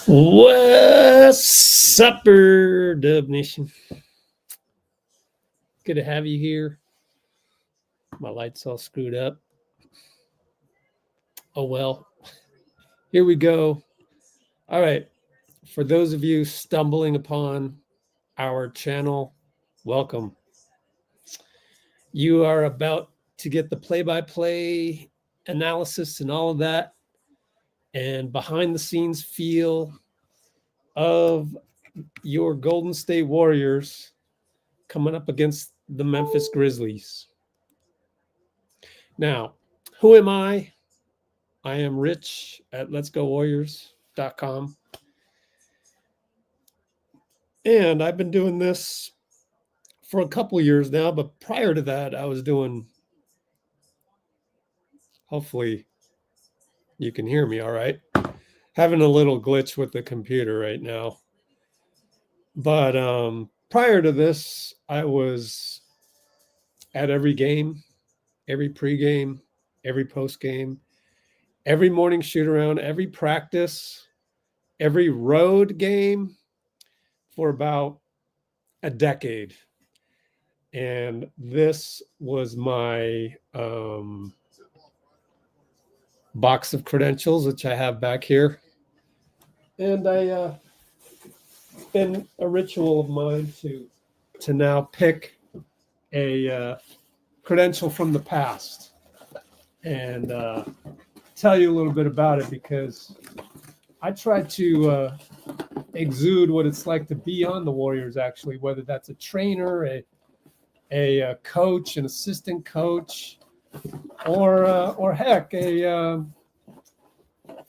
What's up, Dub Nation? Good to have you here. My light's all screwed up. Oh, well. Here we go. All right. For those of you stumbling upon our channel, welcome. You are about to get the play-by-play analysis and all of that, and behind-the-scenes feel of your Golden State Warriors coming up against the Memphis Grizzlies. Now, who am I? I am Rich at letsgowarriors.com. And I've been doing this for a couple years now, but prior to that, I was doing, hopefully you can hear me all right. Having a little glitch with the computer right now. But prior to this, I was at every game, every pregame, every postgame, every morning shoot around, every practice, every road game for about a decade. And this was my box of credentials, which I have back here. And it's been a ritual of mine to now pick a credential from the past and tell you a little bit about it, because I try to exude what it's like to be on the Warriors, actually, whether that's a trainer, a coach, an assistant coach, or heck, a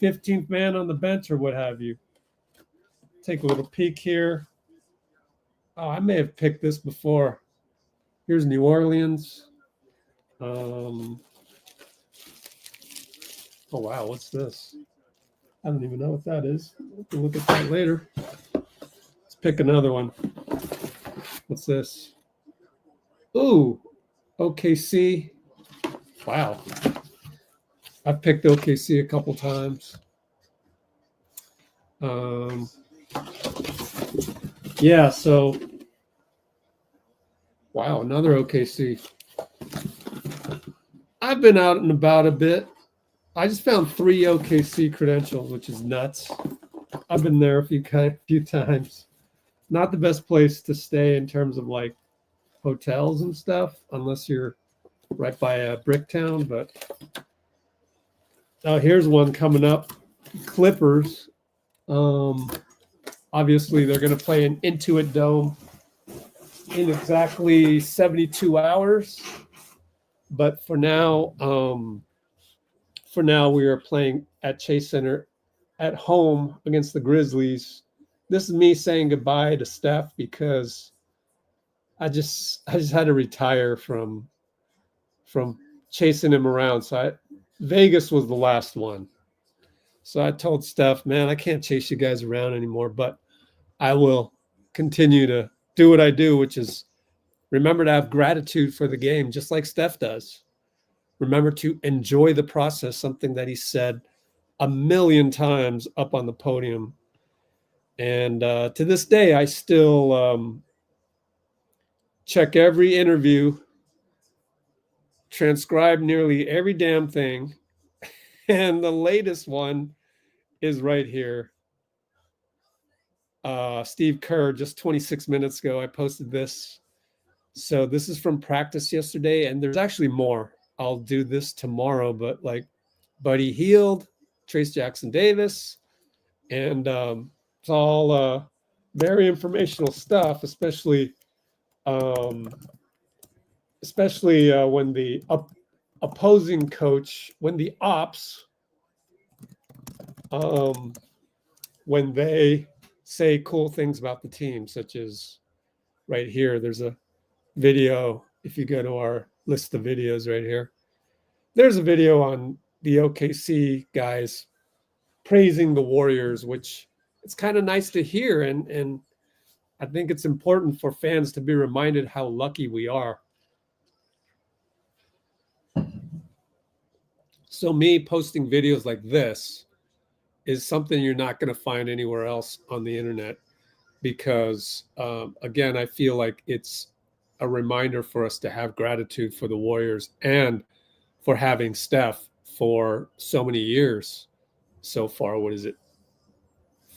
15th man on the bench or what have you. Take a little peek here. Oh, I may have picked this before. Here's New Orleans. Oh, wow, what's this? I don't even know what that is. We'll have to look at that later. Let's pick another one. What's this? Ooh, OKC. Wow. I've picked OKC a couple times. Yeah, so, wow, another OKC. I've been out and about a bit. I just found 3 OKC credentials, which is nuts. I've been there a few times. Not the best place to stay in terms of like hotels and stuff, unless you're right by a brick town. But here's one coming up. Clippers. Obviously, they're going to play an Intuit Dome in exactly 72 hours. But for now, we are playing at Chase Center at home against the Grizzlies. This is me saying goodbye to Steph, because I just had to retire from chasing him around. So Vegas was the last one. So I told Steph, man, I can't chase you guys around anymore, but I will continue to do what I do, which is remember to have gratitude for the game, just like Steph does. Remember to enjoy the process, something that he said a million times up on the podium. And to this day, I still check every interview, transcribe nearly every damn thing. And the latest one is right here. Steve Kerr, just 26 minutes ago, I posted this. So this is from practice yesterday, and there's actually more. I'll do this tomorrow, but like Buddy Hield, Trayce Jackson-Davis, and it's all very informational stuff, especially when the opposing coach, when the ops, when they say cool things about the team, such as right here. There's a video. If you go to our list of videos right here, there's a video on the OKC guys praising the Warriors, which it's kind of nice to hear. And I think it's important for fans to be reminded how lucky we are. So me posting videos like this is something you're not going to find anywhere else on the internet because, again, I feel like it's a reminder for us to have gratitude for the Warriors and for having Steph for so many years so far. What is it?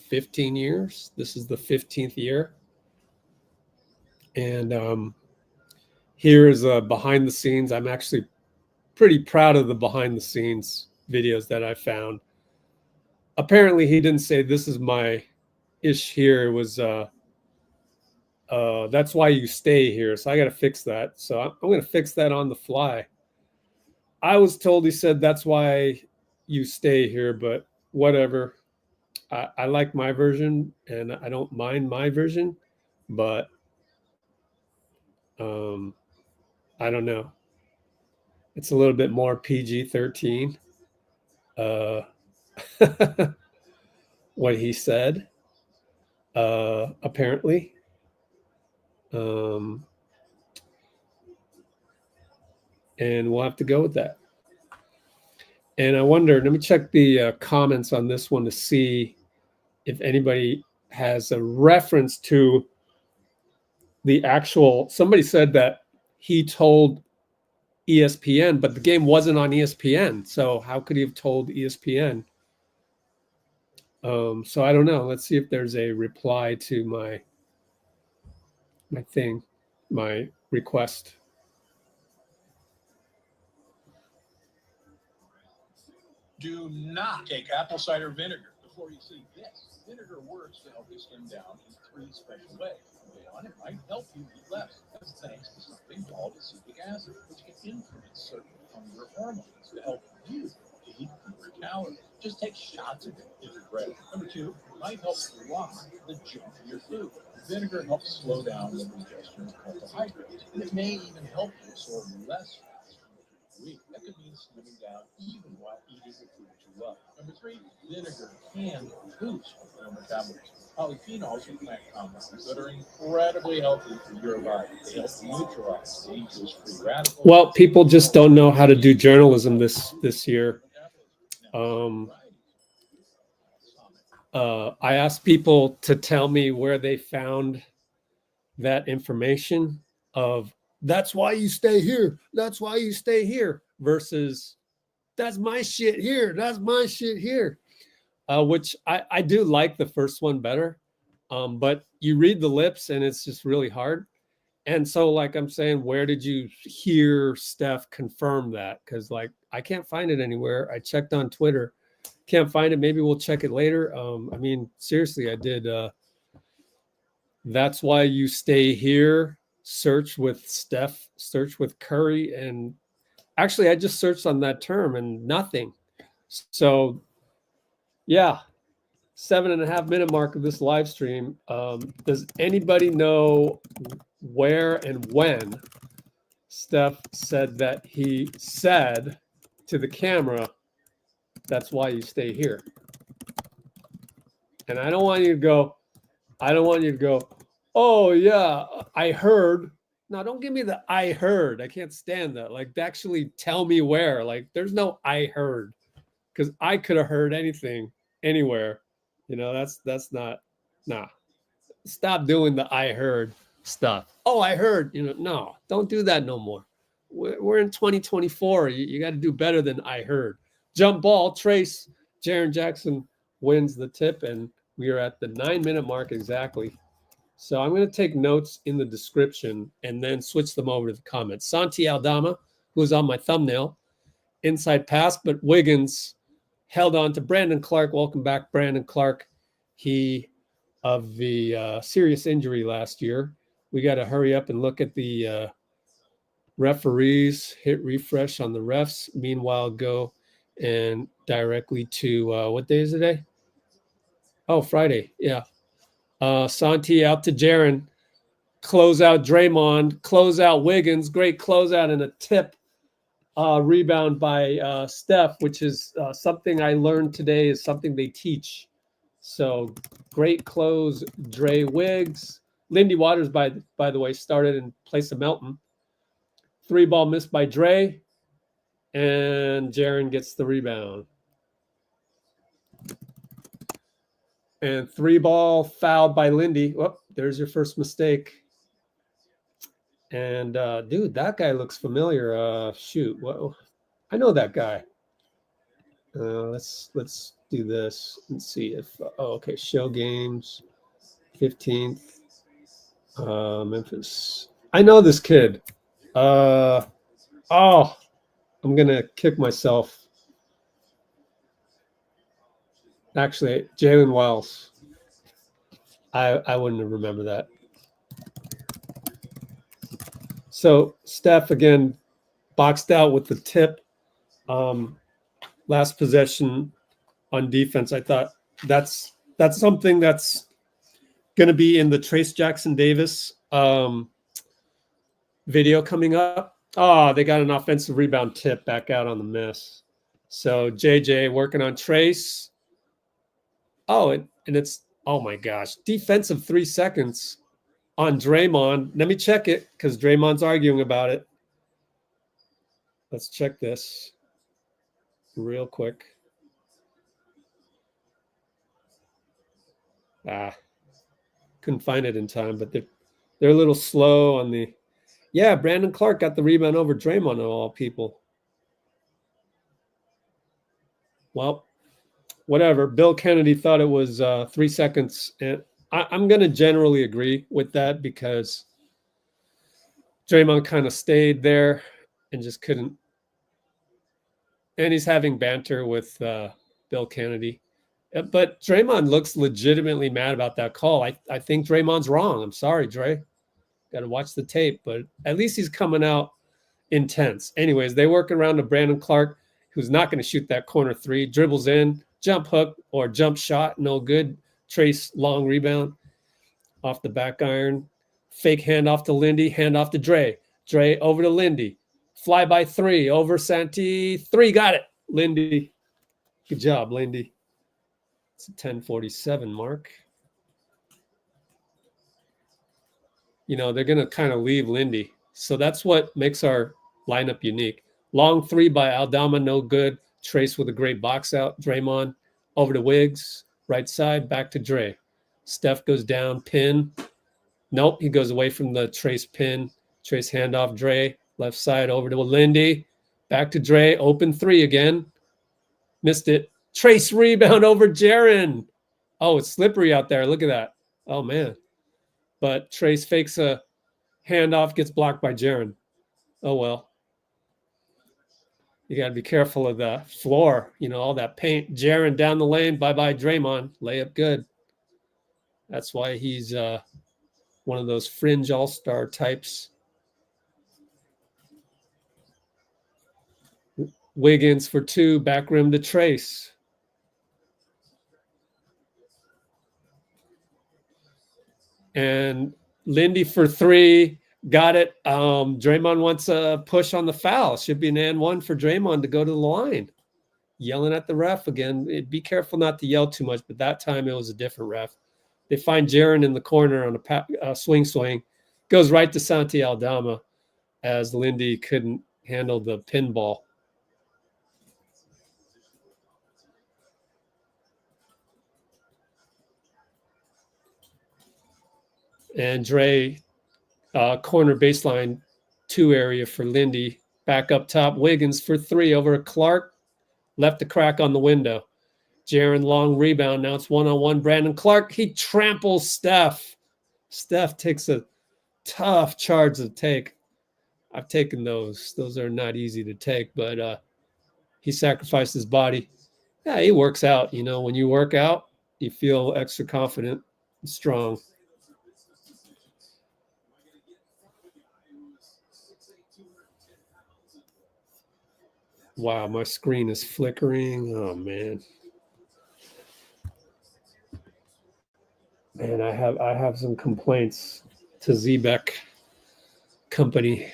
15 years? This is the 15th year. And here is a behind the scenes. I'm actually pretty proud of the behind the scenes videos that I found. Apparently he didn't say this is my ish here. It was that's why you stay here. So I got to fix that. So I'm going to fix that on the fly. I was told he said that's why you stay here, but whatever. I like my version and I don't mind my version, but I don't know. It's a little bit more PG-13. What he said, apparently. And we'll have to go with that. And I wonder, let me check the comments on this one to see if anybody has a reference to the actual, somebody said that he told ESPN, but the game wasn't on ESPN. So how could he have told ESPN? So I don't know. Let's see if there's a reply to my request. Do not take apple cider vinegar before you see this. Vinegar works to help you slim down in 3 special ways. One, it might help you eat less. That's thanks to something called acetic acid, which can influence certain hunger hormones to help you eat fewer calories. Just take shots of it in your bread. Number 2, it might help block the junk in your food. Vinegar helps slow down the digestion of carbohydrates, and it may even help you absorb less fat week. That could mean slimming down even while eating the food you love. Number 3, vinegar can boost your metabolism. Polyphenols are plant compounds that are incredibly healthy for your body. They help neutralize dangerous free radicals. Well, people just don't know how to do journalism this year. I asked people to tell me where they found that information of that's why you stay here. That's why you stay here versus that's my shit here. That's my shit here. Which I do like the first one better. But you read the lips and it's just really hard. And so like I'm saying, where did you hear Steph confirm that? Because like I can't find it anywhere. I checked on Twitter. Can't find it. Maybe we'll check it later. I mean, seriously, I did. That's why you stay here. Search with Steph, search with Curry. And actually, I just searched on that term and nothing. So, yeah, 7.5 minute mark of this live stream. Does anybody know where and when Steph said that he said to the camera, that's why you stay here? And I don't want you to go, oh, yeah, I heard. No, don't give me the I heard. I can't stand that. Like, actually tell me where. Like, there's no I heard because I could have heard anything anywhere. You know, that's not, nah. Stop doing the I heard stuff. Oh, I heard, you know, no, don't do that no more. We're in 2024. You got to do better than I heard. Jump ball, Trayce, Jaren Jackson wins the tip, and we are at the 9 minute mark exactly. So I'm going to take notes in the description and then switch them over to the comments. Santi Aldama, who's on my thumbnail, inside pass, but Wiggins held on to Brandon Clark. Welcome back, Brandon Clark. He of the serious injury last year. We got to hurry up and look at the referees, hit refresh on the refs. Meanwhile, go and directly to what day is it today? Oh, Friday. Yeah. Santi out to Jaren. Close out Draymond. Close out Wiggins. Great closeout and a tip rebound by Steph, which is something I learned today is something they teach. So great close, Dray Wiggs. Lindy Waters, by the way, started in place of Melton. 3-ball missed by Dray. And Jaren gets the rebound. And 3-ball fouled by Lindy. Whoop, there's your first mistake. And dude, that guy looks familiar. Shoot, what? I know that guy. Let's do this and see if. Oh, okay. Show games, 15th. Memphis. I know this kid. Oh, I'm gonna kick myself. Actually, Jalen Wells. I wouldn't remember that. So Steph again boxed out with the tip. Last possession on defense. I thought that's something that's going to be in the Trayce Jackson-Davis video coming up. Oh, they got an offensive rebound tip back out on the miss. So JJ working on Trayce. Oh, and it's, oh my gosh, defensive 3 seconds on Draymond. Let me check it because Draymond's arguing about it. Let's check this real quick. Couldn't find it in time, but they're a little slow on the. Yeah, Brandon Clark got the rebound over Draymond of all people. Well, whatever. Bill Kennedy thought it was 3 seconds, and I'm going to generally agree with that because Draymond kind of stayed there and just couldn't. And he's having banter with Bill Kennedy. But Draymond looks legitimately mad about that call. I think Draymond's wrong. I'm sorry, Dre. Got to watch the tape, but at least he's coming out intense. Anyways, they work around to Brandon Clark, who's not going to shoot that corner three. Dribbles in, jump hook or jump shot, no good. Trayce long rebound off the back iron. Fake handoff to Lindy, handoff to Dray. Dray over to Lindy. Fly by 3 over Santi. 3, got it. Lindy. Good job, Lindy. It's a 10:47 mark. You know, they're going to kind of leave Lindy. So that's what makes our lineup unique. Long 3 by Aldama, no good. Trayce with a great box out. Draymond over to Wiggs. Right side, back to Dray. Steph goes down, pin. Nope, he goes away from the Trayce pin. Trayce handoff, Dray. Left side over to Lindy. Back to Dray. Open 3 again. Missed it. Trayce rebound over Jaren. Oh, it's slippery out there. Look at that. Oh, man. But Trayce fakes a handoff, gets blocked by Jaren. Oh, well. You got to be careful of the floor. You know, all that paint. Jaren down the lane. Bye-bye, Draymond. Layup good. That's why he's one of those fringe all-star types. Wiggins for 2, back rim to Trayce. And Lindy for 3, got it. Draymond wants a push on the foul. Should be an and 1 for Draymond to go to the line. Yelling at the ref again. Be careful not to yell too much, but that time it was a different ref. They find Jaren in the corner on a swing. Goes right to Santi Aldama as Lindy couldn't handle the pinball. And Dray, corner baseline 2 area for Lindy. Back up top, Wiggins for 3 over Clark. Left a crack on the window. Jaren long rebound. Now it's 1-on-1. Brandon Clark, he tramples Steph. Steph takes a tough charge to take. I've taken those. Those are not easy to take, but he sacrificed his body. Yeah, he works out. You know, when you work out, you feel extra confident and strong. Wow, my screen is flickering. Oh, man. Man, I have some complaints to Zebek Company.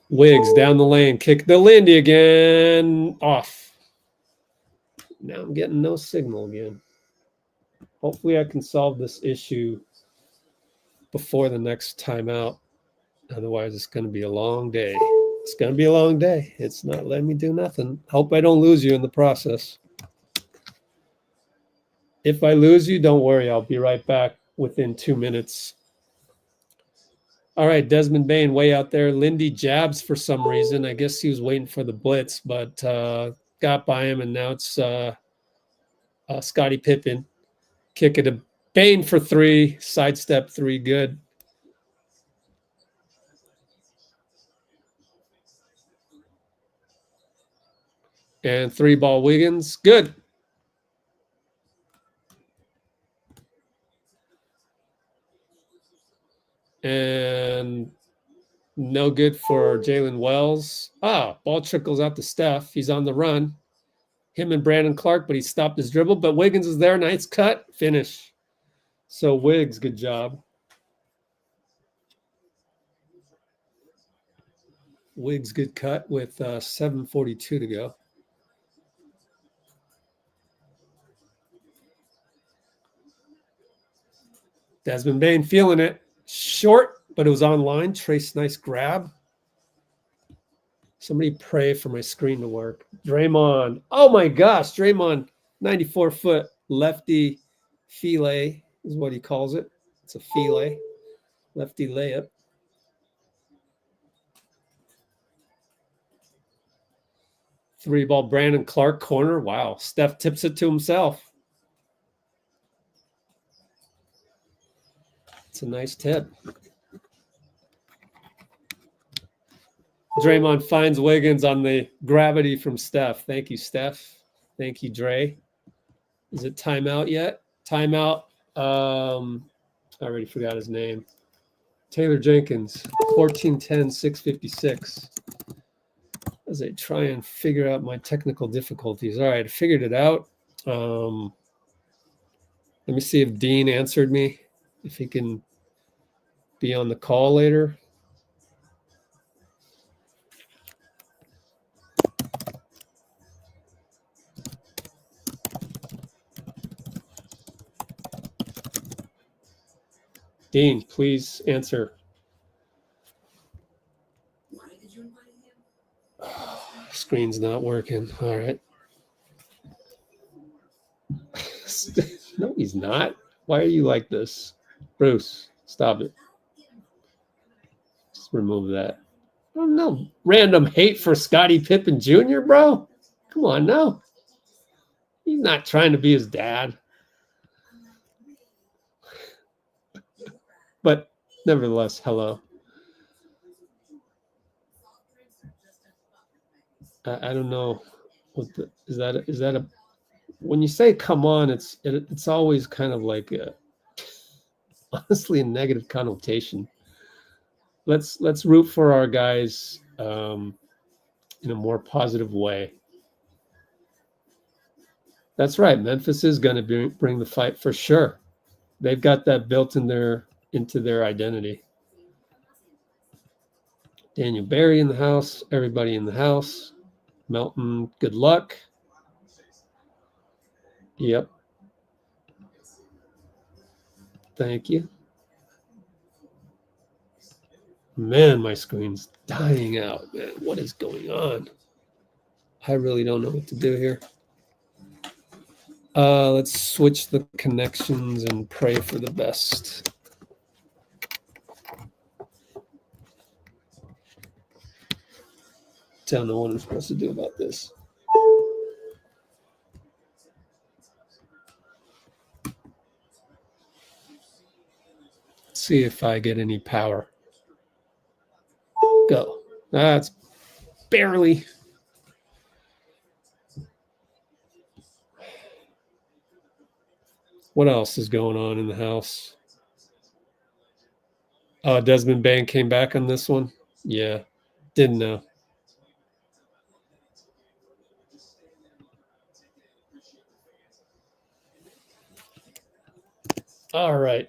Wiggs down the lane, kick the Lindy again, off. Now I'm getting no signal again. Hopefully I can solve this issue before the next timeout. Otherwise, it's going to be a long day. It's going to be a long day. It's not letting me do nothing. Hope I don't lose you in the process. If I lose you, don't worry. I'll be right back within 2 minutes. All right, Desmond Bain way out there. Lindy jabs for some reason. I guess he was waiting for the blitz, but got by him, and now it's Scottie Pippen. Kick it to Bain for 3. Sidestep 3, good. And 3-ball Wiggins, good. And no good for Jalen Wells. Ball trickles out to Steph. He's on the run. Him and Brandon Clark, but he stopped his dribble. But Wiggins is there. Nice cut. Finish. So Wiggs, good job. Wiggs, good cut with 7:42 to go. Desmond Bain feeling it. Short, but it was online. Trayce, nice grab. Somebody pray for my screen to work. Draymond. Oh my gosh, Draymond, 94-foot lefty filay is what he calls it. It's a filay, lefty layup. Three-ball Brandon Clark corner. Wow, Steph tips it to himself. It's a nice tip. Draymond finds Wiggins on the gravity from Steph. Thank you, Steph. Thank you, Dray. Is it timeout yet? Timeout. I already forgot his name. Taylor Jenkins, 14-10, 6:56. As I try and figure out my technical difficulties. All right, I figured it out. Let me see if Dean answered me, if he can be on the call later. Dean, please answer. Screen's not working. All right. No, he's not. Why are you like this? Bruce, stop it. Just remove that. Oh, no. Random hate for Scottie Pippen Jr., bro? Come on, no. He's not trying to be his dad. But nevertheless, hello. I don't know. Is that a when you say come on, it's always kind of like honestly a negative connotation. Let's root for our guys in a more positive way. That's right. Memphis is going to bring the fight for sure. They've got that built into their identity. Daniel Barry in the house. Everybody in the house. Melton, good luck. Yep. Thank you. Man, my screen's dying out, man. What is going on? I really don't know what to do here. Let's switch the connections and pray for the best. Don't know what I'm supposed to do about this. Let's see if I get any power. Go. That's barely. What else is going on in the house? Desmond Bain came back on this one. Yeah, didn't know. All right.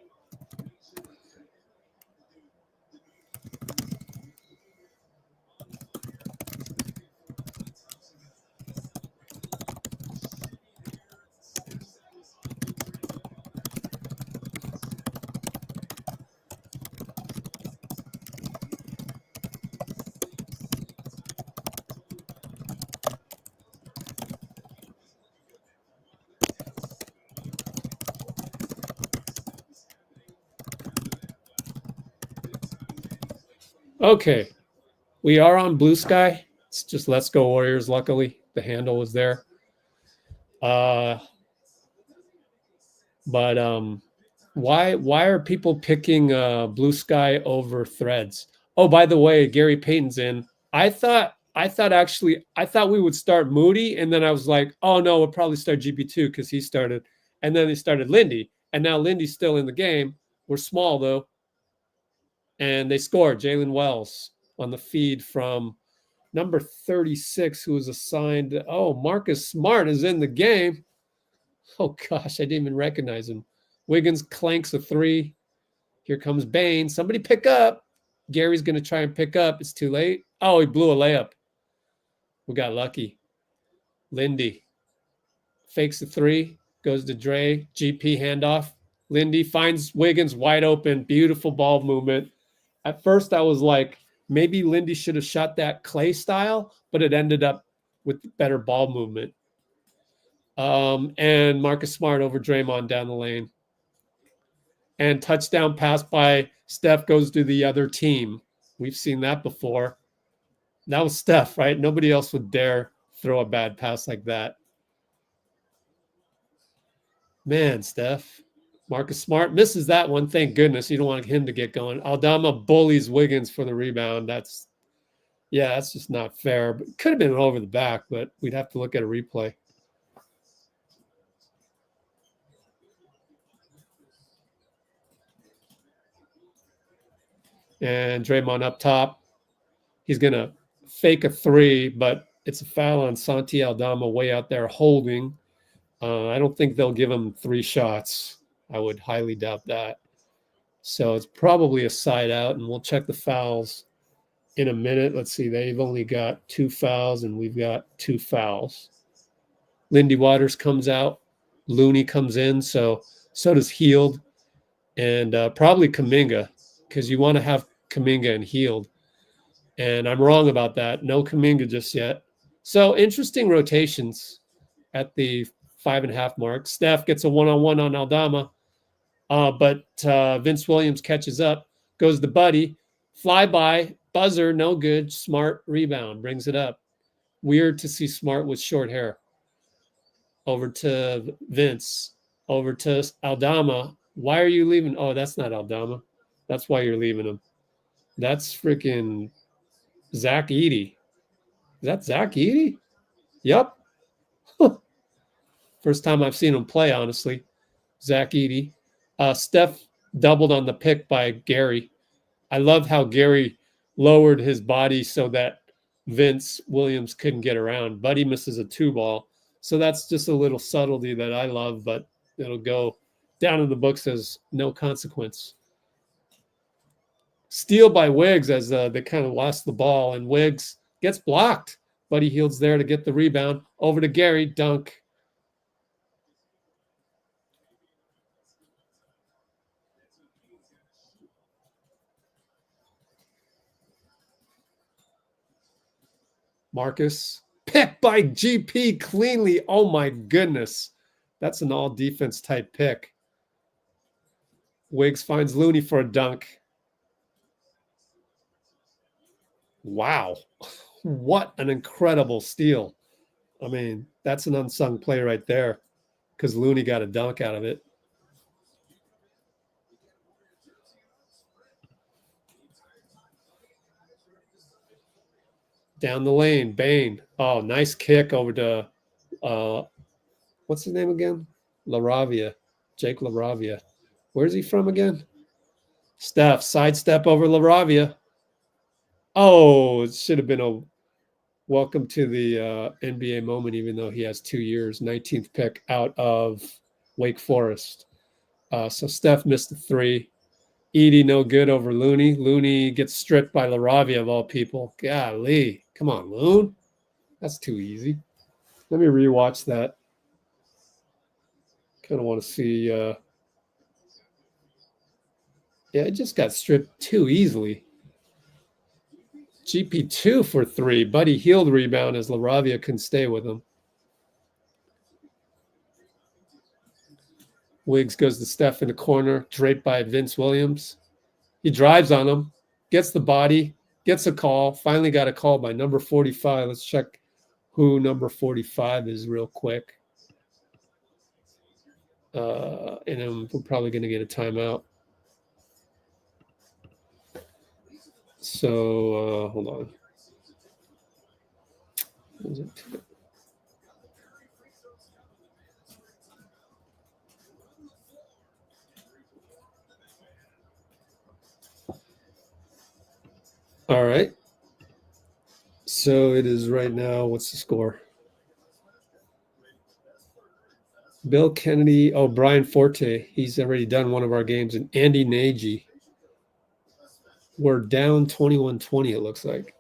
Okay. We are on Blue Sky. It's just Let's Go Warriors, luckily. The handle was there. But why are people picking Blue Sky over Threads? Oh, by the way, Gary Payton's in. I thought we would start Moody, and then I was like, oh no, we'll probably start GP2 because he started, and then they started Lindy, and now Lindy's still in the game. We're small though, and they scored Jalen Wells on the feed from number 36, who was assigned. Oh, Marcus Smart is in the game. Oh gosh, I didn't even recognize him. Wiggins clanks a three. Here comes Bane. Somebody pick up. Gary's going to try and pick up. It's too late. Oh, he blew a layup. We got lucky. Lindy fakes the three. Goes to Dray. GP handoff. Lindy finds Wiggins wide open. Beautiful ball movement. At first, I was like, maybe Lindy should have shot that Clay style, but it ended up with better ball movement. And Marcus Smart over Draymond down the lane. And touchdown pass by Steph goes to the other team. We've seen that before. That was Steph, right? Nobody else would dare throw a bad pass like that. Man, Steph. Marcus Smart misses that one. Thank goodness. You don't want him to get going. Aldama bullies Wiggins for the rebound. That's just not fair. But it could have been over the back, but we'd have to look at a replay. And Draymond up top. He's going to fake a three, but it's a foul on Santi Aldama way out there holding. I don't think they'll give him 3 shots. I would highly doubt that. So it's probably a side out, and we'll check the fouls in a minute. Let's see. They've only got 2 fouls, and we've got 2 fouls. Lindy Waters comes out. Looney comes in. So does Heald. And probably Kuminga, because you want to have Kuminga and Heald. And I'm wrong about that. No Kuminga just yet. So interesting rotations at the 5.5 mark. Steph gets a one-on-one on Aldama. But Vince Williams catches up, goes to Buddy, flyby, buzzer, no good. Smart rebound, brings it up. Weird to see Smart with short hair. Over to Vince, over to Aldama. Why are you leaving? Oh, that's not Aldama. That's why you're leaving him. That's freaking Zach Edey. Is that Zach Edey? Yep. First time I've seen him play, honestly. Zach Edey. Steph doubled on the pick by Gary. I love how Gary lowered his body so that Vince Williams couldn't get around. Buddy misses a 2-ball. So that's just a little subtlety that I love, but it'll go down in the books as no consequence. Steal by Wiggs as they kind of lost the ball, and Wiggs gets blocked. Buddy Hield's there to get the rebound. Over to Gary, dunk. Marcus, pick by GP cleanly. Oh my goodness. That's an all defense type pick. Wiggs finds Looney for a dunk. Wow. What an incredible steal. I mean, that's an unsung play right there because Looney got a dunk out of it. Down the lane, Bane. Oh, nice kick over to, what's his name again? LaRavia. Jake LaRavia. Where's he from again? Steph, sidestep over LaRavia. Oh, it should have been a welcome to the NBA moment, even though he has 2 years. 19th pick out of Wake Forest. So Steph missed the 3. Edey no good over Looney. Looney gets stripped by LaRavia of all people. Golly. Come on, Loon. That's too easy. Let me rewatch that. Kind of want to see. Yeah, it just got stripped too easily. GP2 for 3. Buddy Hield rebound as LaRavia couldn't stay with him. Wiggs goes to Steph in the corner, draped by Vince Williams. He drives on him, gets the body, Gets a call. Finally got a call by number 45. Let's check who number 45 is real quick. And then we're probably going to get a timeout. So hold on. What is it? All right. So it is right now. What's the score? Bill Kennedy. Oh, Brian Forte. He's already done one of our games. And Andy Nagy. We're down 21-20, it looks like.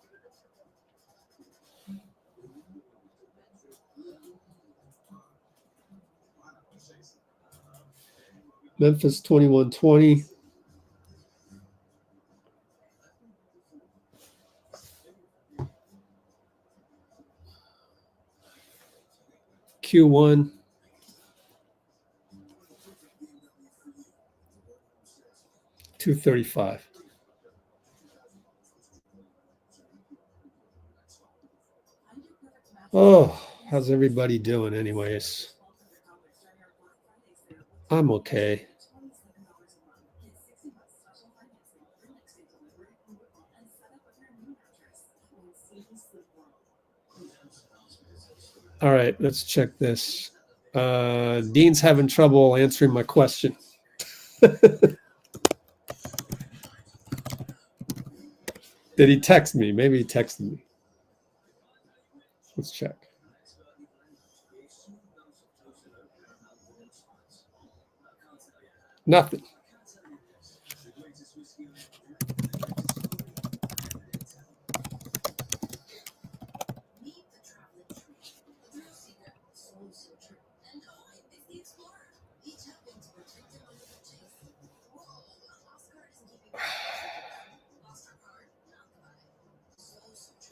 Memphis 21-20. Q1. $235. Oh, how's everybody doing anyways? I'm okay. All right, let's check this. Dean's having trouble answering my question. Did he text me? Maybe he texted me. Let's check. Nothing.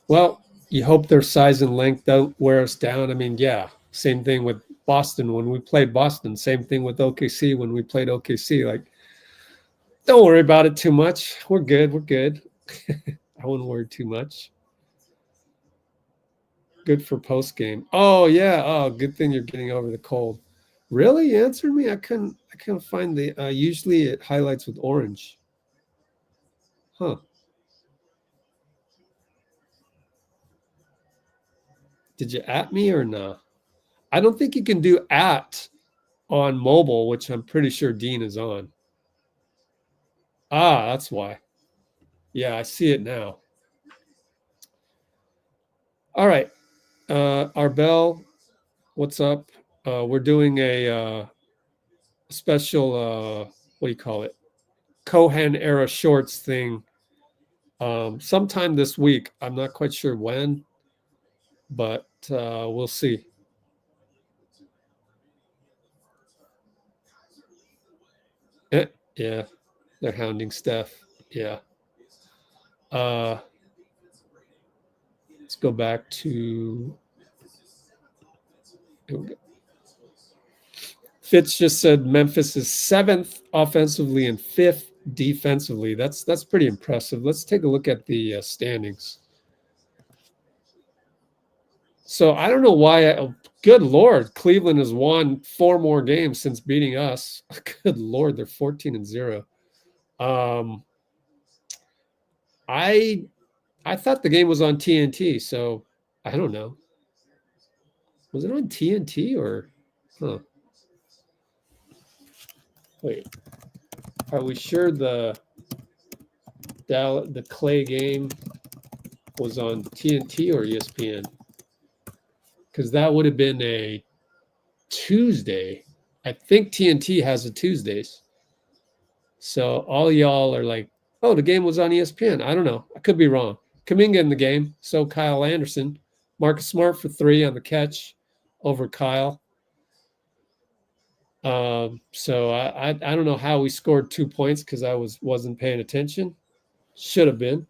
Well, you hope their size and length don't wear us down. I mean, yeah, same thing with Boston when we played Boston. Same thing with OKC when we played OKC. Like, don't worry about it too much. We're good. We're good. I wouldn't worry too much. Good for post game. Oh yeah. Oh, good thing you're getting over the cold. Really? You answered me? I couldn't find the. Usually it highlights with orange. Huh. Did you at me or no? I don't think you can do at on mobile, which I'm pretty sure Dean is on. Ah, that's why. Yeah, I see it now. All right. Arbel, what's up? We're doing a special, what do you call it? Cohen era shorts thing sometime this week. I'm not quite sure when, but we'll see. Yeah, they're hounding Steph. Yeah. Let's go back to. Here we go. Fitz just said Memphis is 7th offensively and 5th defensively. That's pretty impressive. Let's take a look at the standings. So I don't know why. Good Lord, Cleveland has won 4 more games since beating us. Good Lord, they're 14-0. I thought the game was on TNT, so I don't know. Was it on TNT or? Huh. Wait, are we sure the Clay game was on TNT or ESPN? Because that would have been a Tuesday. I think TNT has a Tuesdays. So all y'all are like, oh, the game was on ESPN. I don't know. I could be wrong. Kuminga in the game. So Kyle Anderson. Marcus Smart for 3 on the catch over Kyle. So I don't know how we scored 2 points because I wasn't paying attention. Should have been.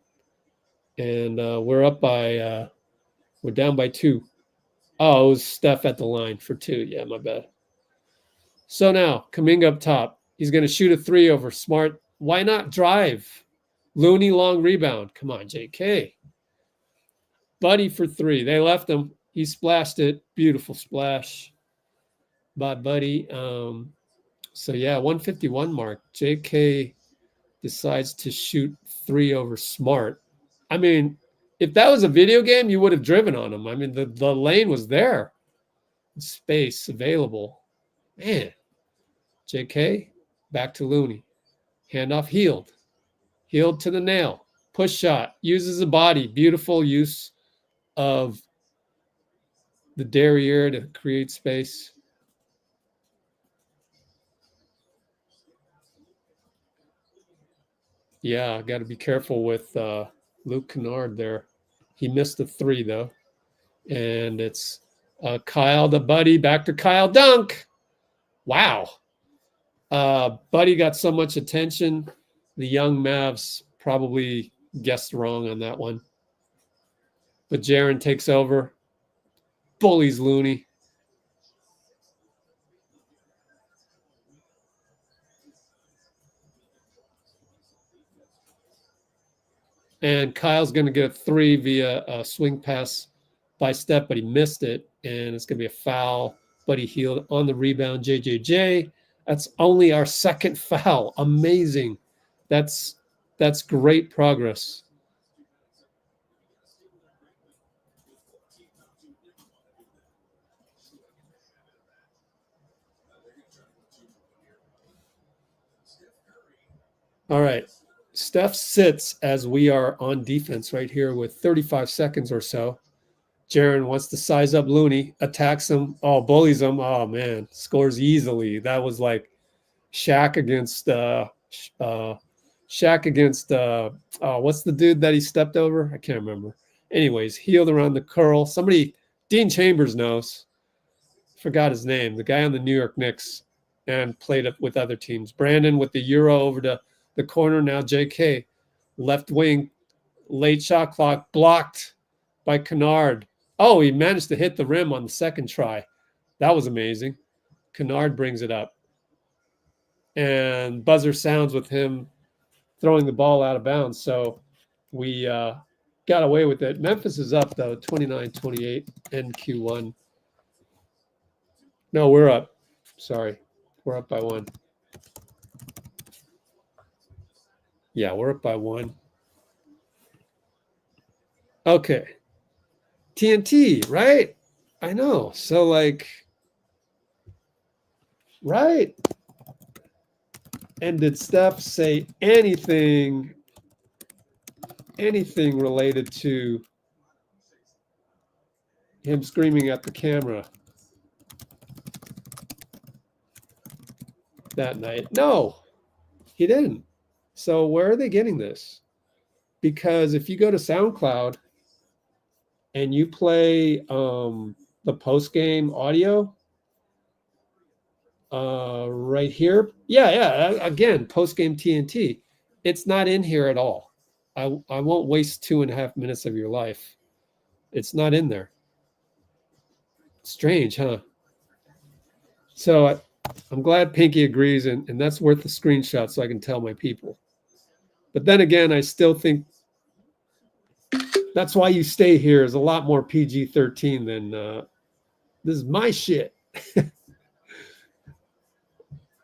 And we're up by we're down by 2. Oh, it was Steph at the line for 2. Yeah, my bad. So now Kuminga up top. He's going to shoot a 3 over Smart. Why not drive? Looney long rebound. Come on, JK. Buddy for 3. They left him. He splashed it. Beautiful splash by Buddy. So, yeah, 151 mark. JK decides to shoot 3 over Smart. I mean, if that was a video game, you would have driven on him. I mean, the lane was there. Space available. Man. JK, back to Looney. Handoff healed. Healed to the nail. Push shot. Uses the body. Beautiful use of the derriere to create space. Yeah, got to be careful with Luke Kennard there. He missed the 3, though. And it's Kyle the Buddy. Back to Kyle dunk. Wow. Buddy got so much attention. The young Mavs probably guessed wrong on that one. But Jaren takes over. Bullies Looney. And Kyle's going to get a 3 via a swing pass by Steph, but he missed it. And it's going to be a foul. But he healed on the rebound. JJJ. That's only our 2nd foul. Amazing. That's great progress. All right. Steph sits as we are on defense right here with 35 seconds or so. Jaren wants to size up Looney, attacks him. Oh, bullies him. Oh, man. Scores easily. That was like Shaq against what's the dude that he stepped over? I can't remember. Anyways, healed around the curl. Somebody, Dean Chambers knows. Forgot his name. The guy on the New York Knicks and played up with other teams. Brandon with the Euro over to the corner. Now JK, left wing, late shot clock, blocked by Kennard. Oh, he managed to hit the rim on the 2nd try. That was amazing. Kennard brings it up. And buzzer sounds with him throwing the ball out of bounds. So we got away with it. Memphis is up, though, 29-28 in Q1. No, we're up. Sorry. We're up by 1. Yeah, we're up by 1. Okay. TNT, right? I know. So, like, right? And did Steph say anything related to him screaming at the camera that night? No, he didn't. So where are they getting this? Because if you go to SoundCloud and you play the post-game audio right here, again, post-game TNT, it's not in here at all. I won't waste 2.5 minutes of your life. It's not in there. Strange, huh? So I'm glad Pinky agrees, and that's worth the screenshot so I can tell my people. But then again, I still think that's why you stay here is a lot more PG-13 than this is my shit.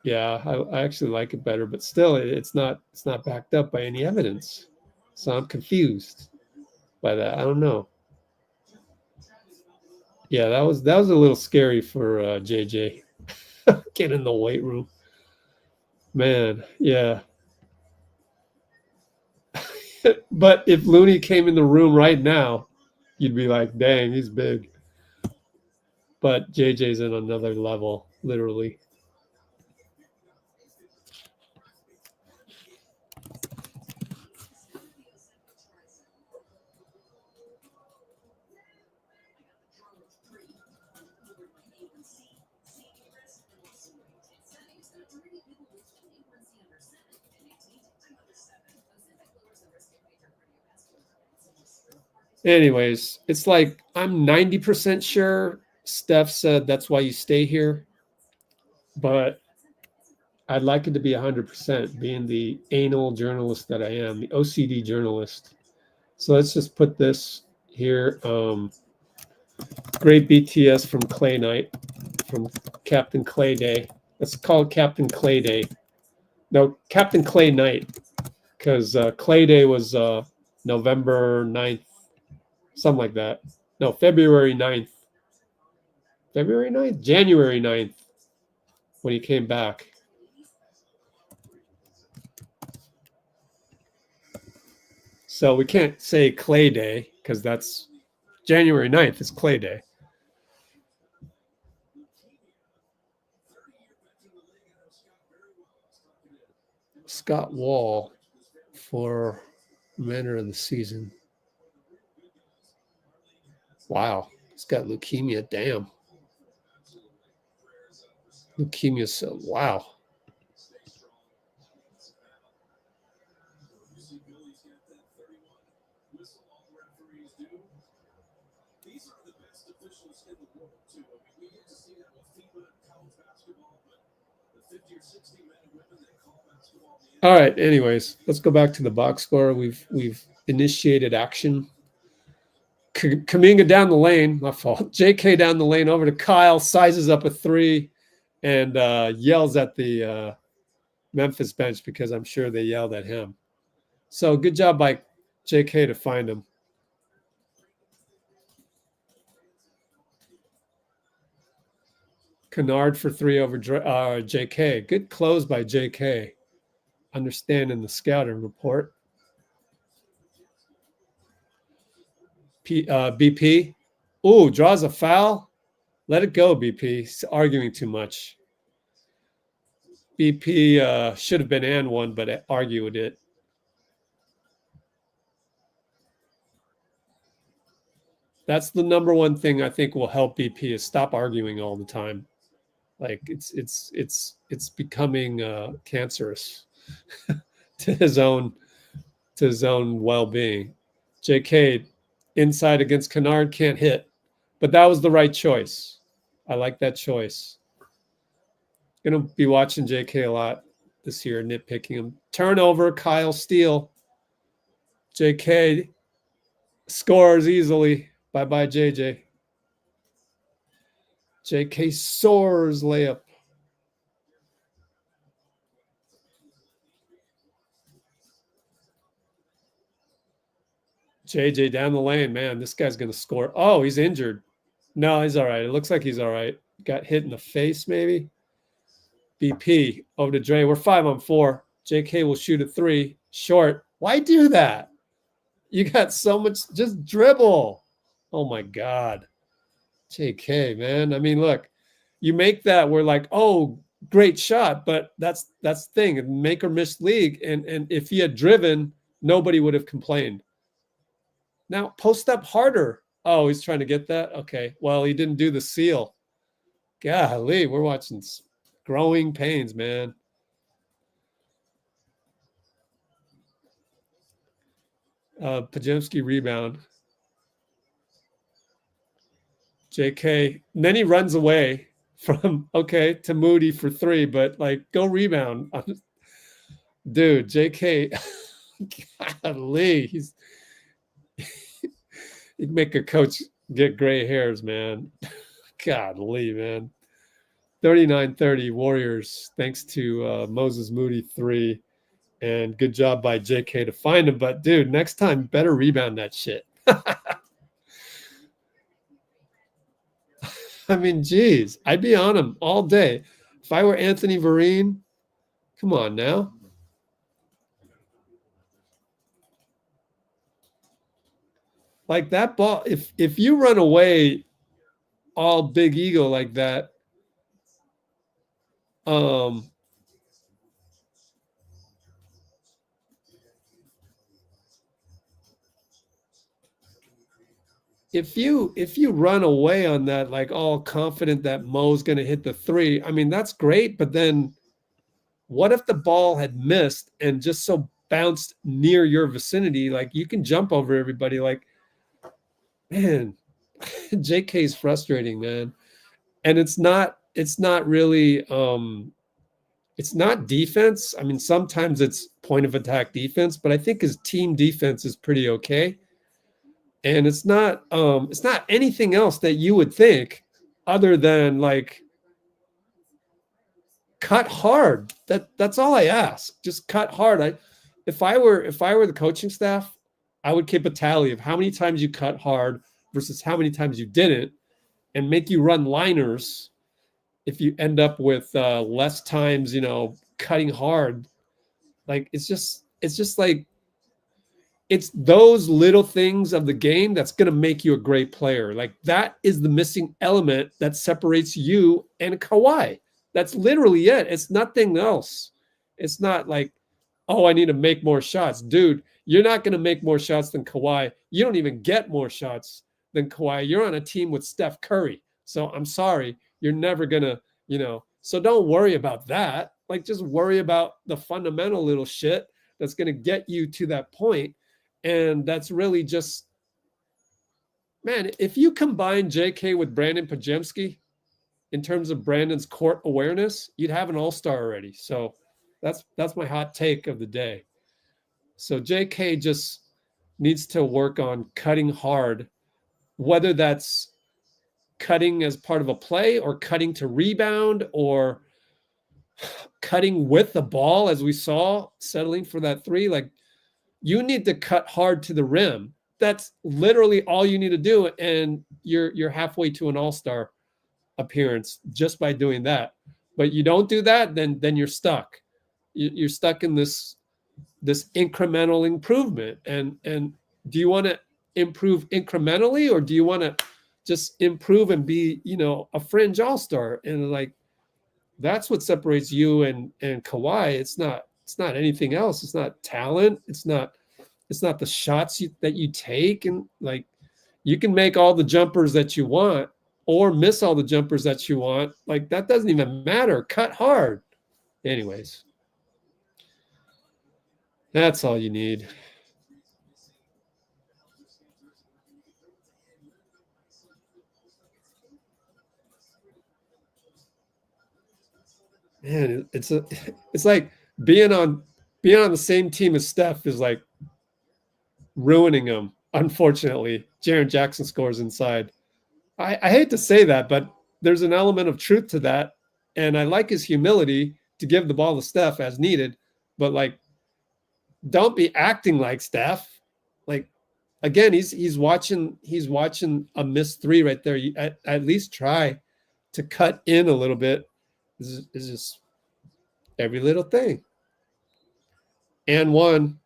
Yeah, I actually like it better, but still, it's not backed up by any evidence. So I'm confused by that. I don't know. Yeah, that was a little scary for JJ. Get in the weight room, man. Yeah. But if Looney came in the room right now, you'd be like, dang, he's big. But JJ's in another level, literally. Anyways, it's like I'm 90% sure Steph said that's why you stay here. But I'd like it to be 100%, being the anal journalist that I am, the OCD journalist. So let's just put this here. Great BTS from Clay Night, from Captain Clay Day. Let's call it Captain Clay Day. No, Captain Clay Night, because Clay Day was November 9th, something like that. No, February 9th. February 9th? January 9th, when he came back. So we can't say Clay Day, because that's January 9th is Clay Day. Scott Wall for Manner of the Season. Wow, he's got leukemia. Damn. Leukemia, so wow. All right, anyways, let's go back to the box score. We've initiated action. Kuminga down the lane, my fault. JK down the lane over to Kyle, sizes up a three, and yells at the Memphis bench because I'm sure they yelled at him. So good job by JK to find him. Kennard for three over JK. Good close by JK. Understanding the scouting report. BP. Ooh, draws a foul. Let it go, BP. He's arguing too much. BP should have been and one, but argued it. That's the number one thing I think will help BP is stop arguing all the time. Like it's becoming cancerous to his own well-being. JK inside against Kennard can't hit, but that was the right choice. I like that choice. Gonna be watching JK a lot this year, nitpicking him. Turnover, Kyle steal. JK scores easily. Bye-bye, JJ. JK soars layup. JJ down the lane, man. This guy's going to score. Oh, he's injured. No, he's all right. It looks like he's all right. Got hit in the face, maybe. BP over to Dray. We're 5-on-4. JK will shoot a three. Short. Why do that? You got so much. Just dribble. Oh, my God. JK, man. I mean, look, you make that. We're like, oh, great shot. But that's the thing. Make or miss league. And if he had driven, nobody would have complained. Now, post up harder. Oh, he's trying to get that? Okay. Well, he didn't do the seal. Golly, we're watching growing pains, man. Pajemski rebound. JK. And then he runs away from, to Moody for three, but like, go rebound. Dude, JK. Golly, he's... You'd make a coach get gray hairs, man. Godly, man. 39-30 Warriors, thanks to Moses Moody 3. And good job by JK to find him. But, dude, next time, better rebound that shit. I mean, geez, I'd be on him all day. If I were Anthony Vereen, come on now. Like that ball, if you run away all big ego like that, if you run away on that, like all confident that Mo's going to hit the three, I mean, that's great. But then what if the ball had missed and just so bounced near your vicinity? Like you can jump over everybody. Like, man, JK's frustrating, man. And it's not really it's not defense. I mean, sometimes it's point of attack defense, but I think his team defense is pretty okay. And it's not anything else that you would think other than like cut hard. That's all I ask. Just cut hard. If I were the coaching staff, I would keep a tally of how many times you cut hard versus how many times you didn't, and make you run liners if you end up with less times, cutting hard. Like it's just like it's those little things of the game that's going to make you a great player. Like that is the missing element that separates you and Kawhi. That's literally it. It's nothing else. It's not like, oh, I need to make more shots. Dude, you're not going to make more shots than Kawhi. You don't even get more shots than Kawhi. You're on a team with Steph Curry. So I'm sorry. You're never going to, so don't worry about that. Like just worry about the fundamental little shit that's going to get you to that point. And that's really just, man, if you combine JK with Brandon Pajemski in terms of Brandon's court awareness, you'd have an all-star already. So that's my hot take of the day. So JK just needs to work on cutting hard, whether that's cutting as part of a play or cutting to rebound or cutting with the ball, as we saw, settling for that three. Like, you need to cut hard to the rim. That's literally all you need to do, and you're halfway to an all-star appearance just by doing that. But you don't do that, then you're stuck. You're stuck in this incremental improvement. And do you want to improve incrementally, or do you want to just improve and be, a fringe all-star? And like, that's what separates you and Kawhi. It's not anything else. It's not talent. It's not the shots that you take. And like, you can make all the jumpers that you want or miss all the jumpers that you want. Like, that doesn't even matter. Cut hard. Anyways, that's all you need. Man, it's like being on the same team as Steph is like ruining him. Unfortunately, Jaren Jackson scores inside. I hate to say that, but there's an element of truth to that. And I like his humility to give the ball to Steph as needed. But like, don't be acting like Steph. Like, again, he's watching a missed three right there. You at least try to cut in a little bit. This is just every little thing. And one,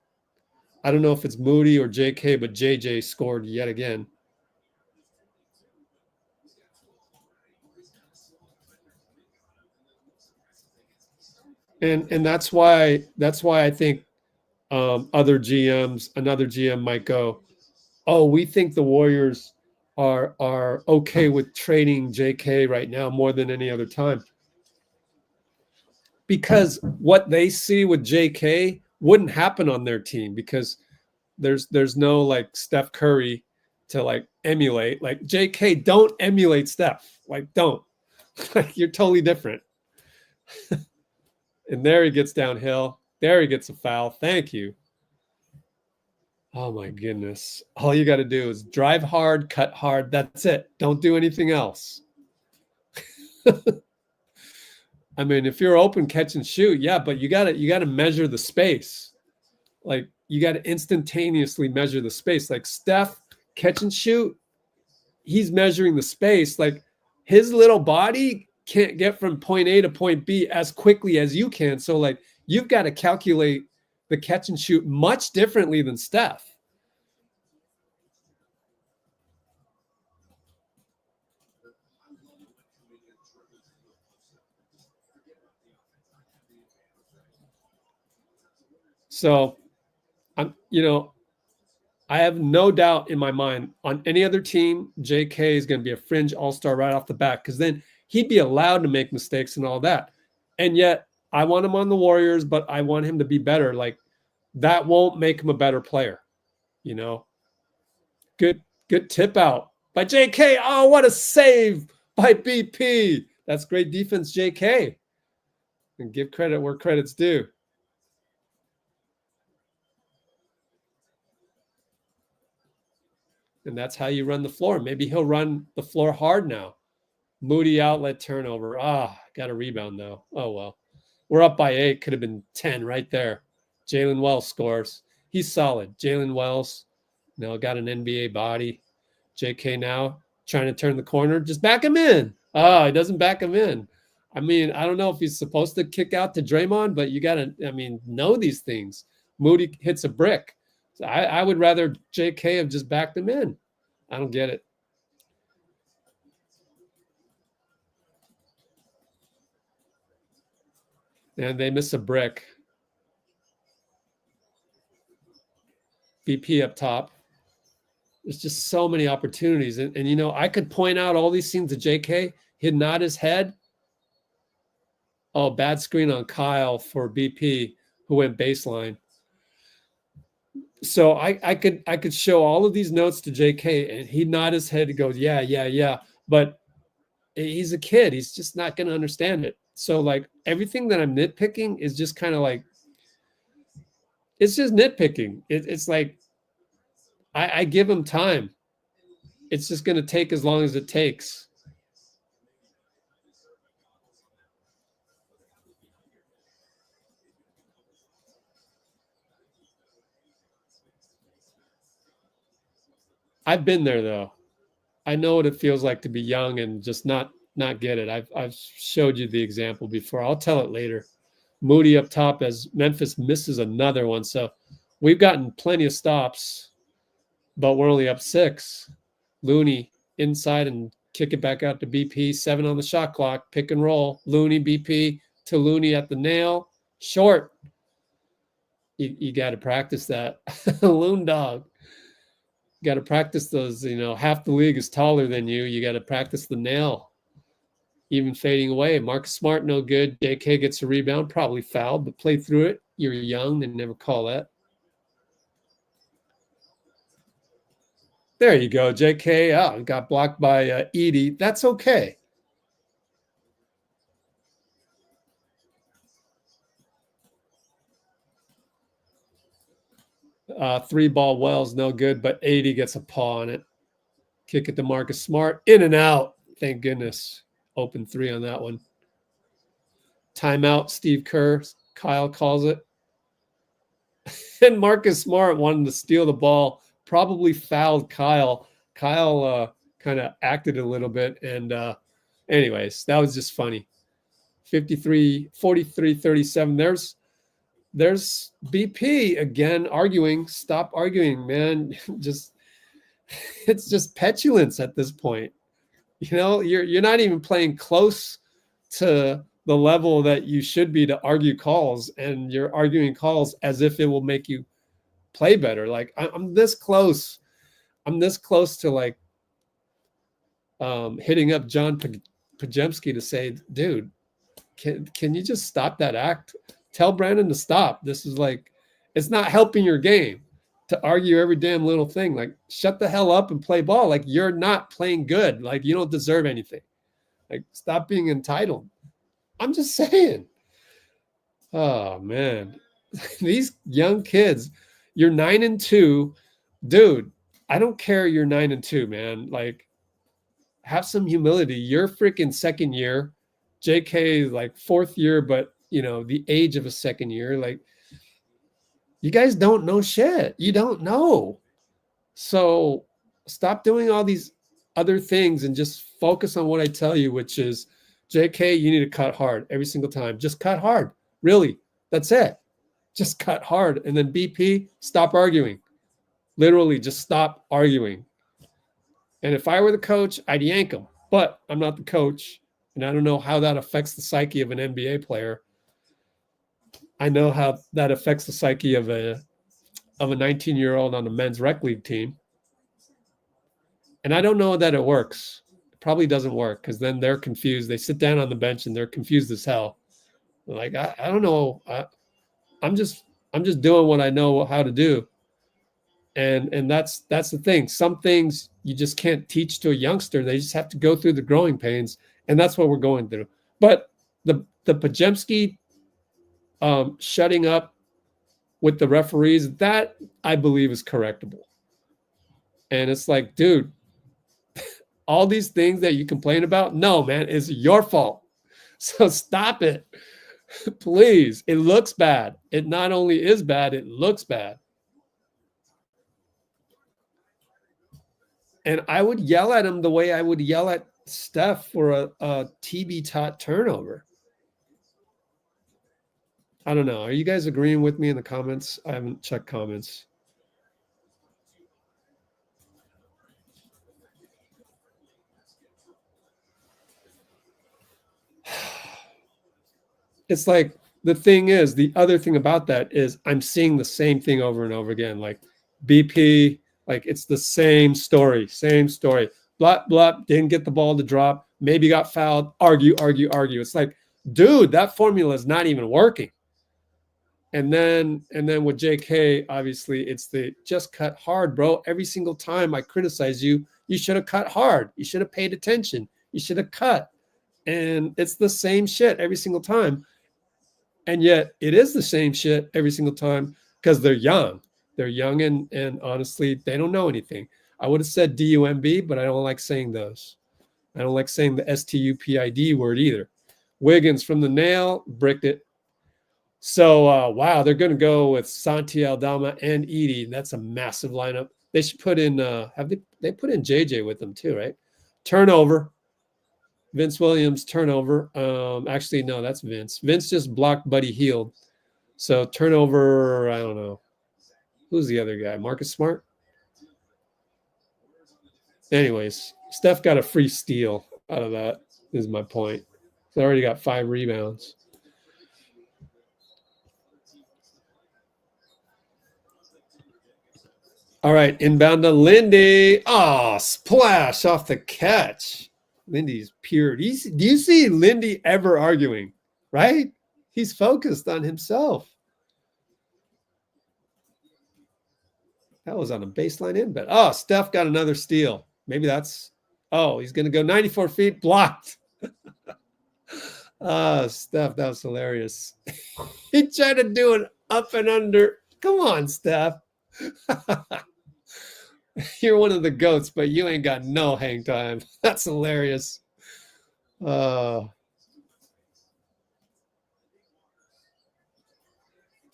I don't know if it's Moody or JK, but JJ scored yet again. And that's why I think another GM might go, oh, we think the Warriors are okay with trading JK right now more than any other time. Because what they see with JK wouldn't happen on their team, because there's no like Steph Curry to like emulate. Like, JK, don't emulate Steph. Like, don't. Like, you're totally different. And there he gets downhill. There he gets a foul. Thank you. Oh my goodness. All you got to do is drive hard, cut hard. That's it. Don't do anything else. I mean, if you're open, catch and shoot, yeah, but you got to measure the space. Like, you got to instantaneously measure the space. Like, Steph, catch and shoot, he's measuring the space. Like, his little body can't get from point A to point B as quickly as you can. So like, you've got to calculate the catch and shoot much differently than Steph. So I have no doubt in my mind on any other team, JK is going to be a fringe all-star right off the bat, because then he'd be allowed to make mistakes and all that. And yet I want him on the Warriors, but I want him to be better. Like, that won't make him a better player. Good tip out by JK. Oh, what a save by BP. That's great defense, JK. And give credit where credit's due. And that's how you run the floor. Maybe he'll run the floor hard now. Moody outlet turnover. Got a rebound though. Oh, well. We're up by 8. Could have been 10 right there. Jalen Wells scores. He's solid. Jalen Wells, got an NBA body. JK now trying to turn the corner. Just back him in. He doesn't back him in. I mean, I don't know if he's supposed to kick out to Draymond, but you got to, know these things. Moody hits a brick. So I would rather JK have just backed him in. I don't get it. And they miss a brick. BP up top. There's just so many opportunities. And I could point out all these things to JK. He'd nod his head. Oh, bad screen on Kyle for BP, who went baseline. So I could show all of these notes to JK, and he'd nod his head and goes, yeah. But he's a kid. He's just not going to understand it. So, like, everything that I'm nitpicking is just kind of like, it's just nitpicking. It's like, I give him time. It's just going to take as long as it takes. I've been there though. I know what it feels like to be young and just not get it. I've showed you the example before. I'll tell it later. Moody up top as Memphis misses another one. So we've gotten plenty of stops, but we're only up 6. Looney inside and kick it back out to BP. 7 on the shot clock. Pick and roll. Looney, BP to Looney at the nail. Short. You got to practice that. Loon dog. Got to practice those, half the league is taller than you. You got to practice the nail. Even fading away. Marcus Smart, no good. JK gets a rebound, probably fouled, but play through it. You're young, they never call that. There you go, JK. Got blocked by Edie. That's okay. Three ball Wells, no good, but 80 gets a paw on it. Kick it to Marcus Smart. In and out. Thank goodness. Open 3 on that one. Timeout, Steve Kerr. Kyle calls it. And Marcus Smart wanted to steal the ball. Probably fouled Kyle. Kyle kind of acted a little bit. And anyways, that was just funny. 43-37. There's BP again arguing. Stop arguing, man. It's just petulance at this point. You're not even playing close to the level that you should be to argue calls, and you're arguing calls as if it will make you play better. Like I'm this close. I'm this close to like hitting up John Pajemski to say, dude, can you just stop that act? Tell Brandon to stop. This is like, it's not helping your game to argue every damn little thing. Like, shut the hell up and play ball. Like, you're not playing good. Like, you don't deserve anything. Like, stop being entitled. I'm just saying. Oh, man. These young kids, you're 9-2. Dude, I don't care you're 9-2, man. Like, have some humility. You're freaking second year. JK, like, 4th year, but the age of a second year, like, you guys don't know shit. You don't know. So stop doing all these other things and just focus on what I tell you, which is, JK, you need to cut hard every single time. Just cut hard. Really. That's it. Just cut hard. And then BP, stop arguing. Literally, just stop arguing. And if I were the coach, I'd yank him. But I'm not the coach, and I don't know how that affects the psyche of an NBA player. I know how that affects the psyche of a 19-year-old on a men's rec league team. And I don't know that it works. It probably doesn't work because then they're confused. They sit down on the bench and they're confused as hell. They're like, I don't know. I'm just doing what I know how to do. And that's the thing. Some things you just can't teach to a youngster. They just have to go through the growing pains. And that's what we're going through. But the Pajemski shutting up with the referees, that I believe is correctable. And it's like, dude, all these things that you complain about, no, man, it's your fault. So stop it. Please. It looks bad. It not only is bad, it looks bad. And I would yell at him the way I would yell at Steph for a TB-tot turnover. I don't know. Are you guys agreeing with me in the comments? I haven't checked comments. It's like, the thing is, the other thing about that is I'm seeing the same thing over and over again. Like BP, like it's the same story. Blop, blop, didn't get the ball to drop. Maybe got fouled. Argue. It's like, dude, that formula is not even working. And then with JK, obviously, it's the just cut hard, bro. Every single time I criticize you, you should have cut hard. You should have paid attention. You should have cut. And it's the same shit every single time. And yet it is the same shit every single time because they're young. They're young and honestly, they don't know anything. I would have said DUMB, but I don't like saying those. I don't like saying the STUPID word either. Wiggins from the nail, bricked it. So, wow, they're going to go with Santi Aldama and Edie. That's a massive lineup. They should put in, they put in JJ with them too, right? Turnover. Vince Williams turnover. Actually, no, that's Vince. Vince just blocked Buddy Hield. So turnover, I don't know. Who's the other guy? Marcus Smart? Anyways, Steph got a free steal out of that, is my point. They already got 5 rebounds. All right, inbound to Lindy. Oh, splash off the catch. Lindy's pure. Do you see Lindy ever arguing, right? He's focused on himself. That was on a baseline inbound. Oh, Steph got another steal. Maybe that's, he's going to go 94 feet, blocked. Steph, that was hilarious. He tried to do an up and under. Come on, Steph. You're one of the GOATs, but you ain't got no hang time. That's hilarious. Try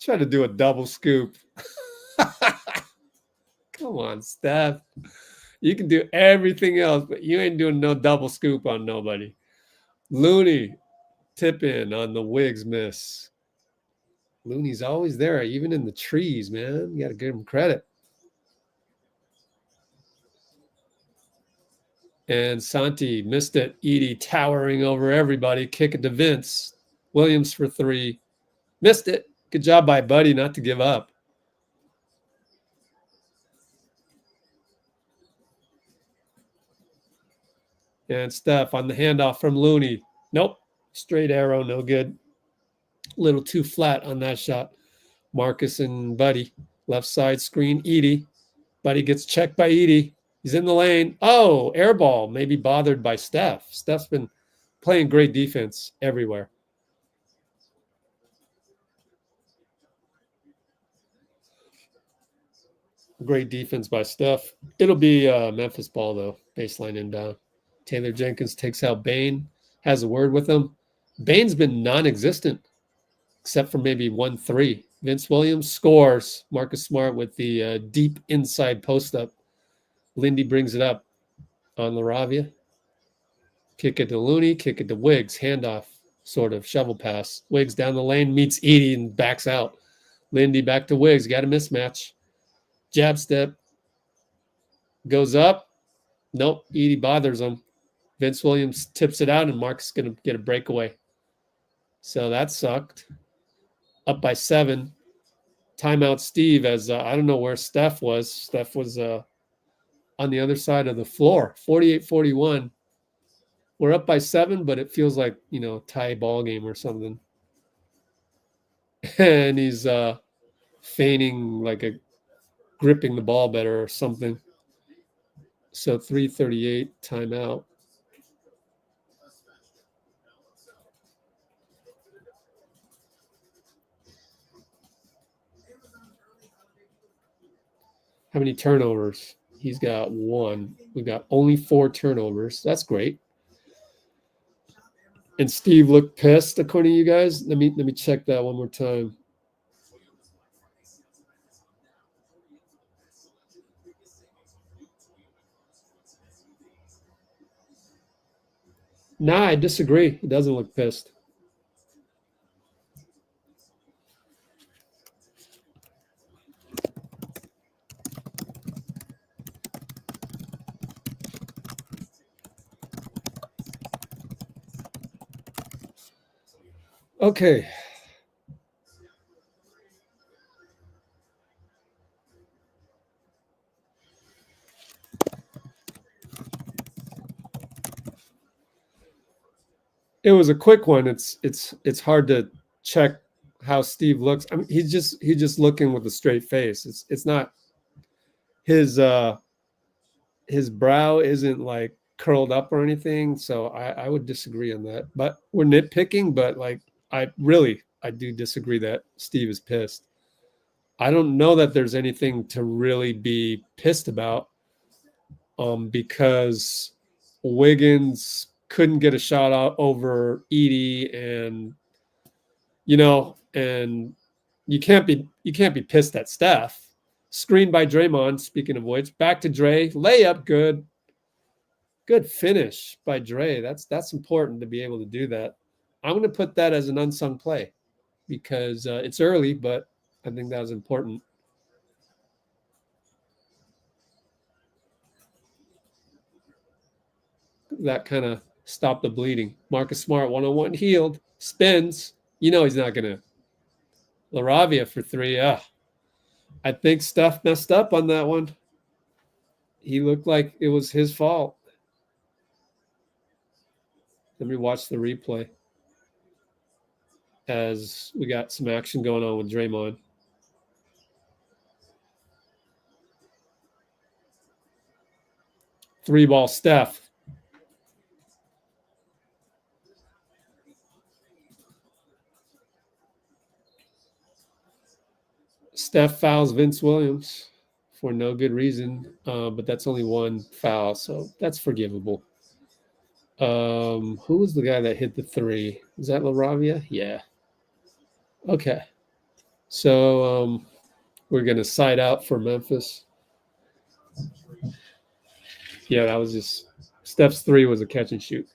to do a double scoop. Come on, Steph. You can do everything else, but you ain't doing no double scoop on nobody. Looney, tip in on the Wiggs miss. Looney's always there, even in the trees, man. You got to give him credit. And Santi missed it. Edie towering over everybody. Kick it to Vince. Williams for 3. Missed it. Good job by Buddy not to give up. And Steph on the handoff from Looney. Nope. Straight arrow, no good. A little too flat on that shot. Marcus and Buddy. Left side screen, Edie. Buddy gets checked by Edie. He's in the lane. Oh, air ball. Maybe bothered by Steph. Steph's been playing great defense everywhere. Great defense by Steph. It'll be Memphis ball, though. Baseline inbound. Taylor Jenkins takes out Bane. Has a word with him. Bane's been non-existent, except for maybe 1-3. Vince Williams scores. Marcus Smart with the deep inside post-up. Lindy brings it up on LaRavia. Kick it to Looney. Kick it to Wiggs. Handoff, sort of. Shovel pass. Wiggs down the lane. Meets Edie and backs out. Lindy back to Wiggs. Got a mismatch. Jab step. Goes up. Nope. Edie bothers him. Vince Williams tips it out, and Mark's is going to get a breakaway. So that sucked. Up by 7. Timeout Steve, as I don't know where Steph was. Steph was on the other side of the floor. 48-41. We're up by 7, but it feels like, tie ball game or something. And he's feigning like gripping the ball better or something. So 3:38 timeout. How many turnovers? He's got 1. We got only 4 turnovers. That's great. And Steve looked pissed, according to you guys. Let me check that one more time. Nah, I disagree. He doesn't look pissed. Okay. It was a quick one. It's hard to check how Steve looks. I mean, he's just looking with a straight face. It's not his brow isn't like curled up or anything. So I would disagree on that. But we're nitpicking, but like I do disagree that Steve is pissed. I don't know that there's anything to really be pissed about, because Wiggins couldn't get a shot out over Edie, and and you can't be pissed at Steph. Screen by Draymond, speaking of which, back to Dray, layup, good finish by Dray. That's important to be able to do that. I'm going to put that as an unsung play because it's early, but I think that was important. That kind of stopped the bleeding. Marcus Smart, 101, healed, spins. He's not going to. LaRavia for 3. I think Steph messed up on that one. He looked like it was his fault. Let me watch the replay as we got some action going on with Draymond. Three ball Steph. Steph fouls Vince Williams for no good reason, but that's only one foul, so that's forgivable. Who was the guy that hit the 3? Is that LaRavia? Yeah. Okay. So we're going to side out for Memphis. Yeah, that was just Steph's 3 was a catch and shoot.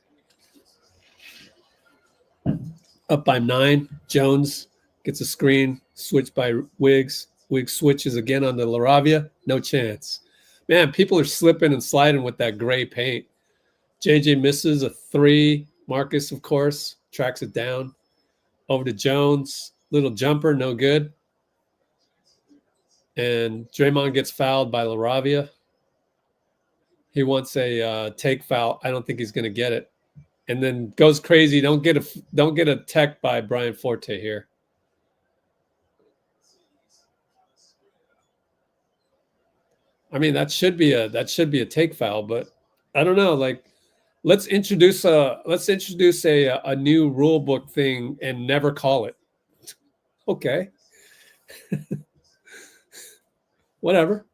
Up by 9. Jones gets a screen, switched by Wiggs. Wiggs switches again on the LaRavia. No chance. Man, people are slipping and sliding with that gray paint. JJ misses a 3. Marcus, of course, tracks it down. Over to Jones. Little jumper, no good. And Draymond gets fouled by LaRavia. He wants a take foul. I don't think he's going to get it. And then goes crazy. Don't get a tech by Brian Forte here. I mean, that should be a take foul, but I don't know. Like, let's introduce a new rule book thing and never call it. Okay. Whatever.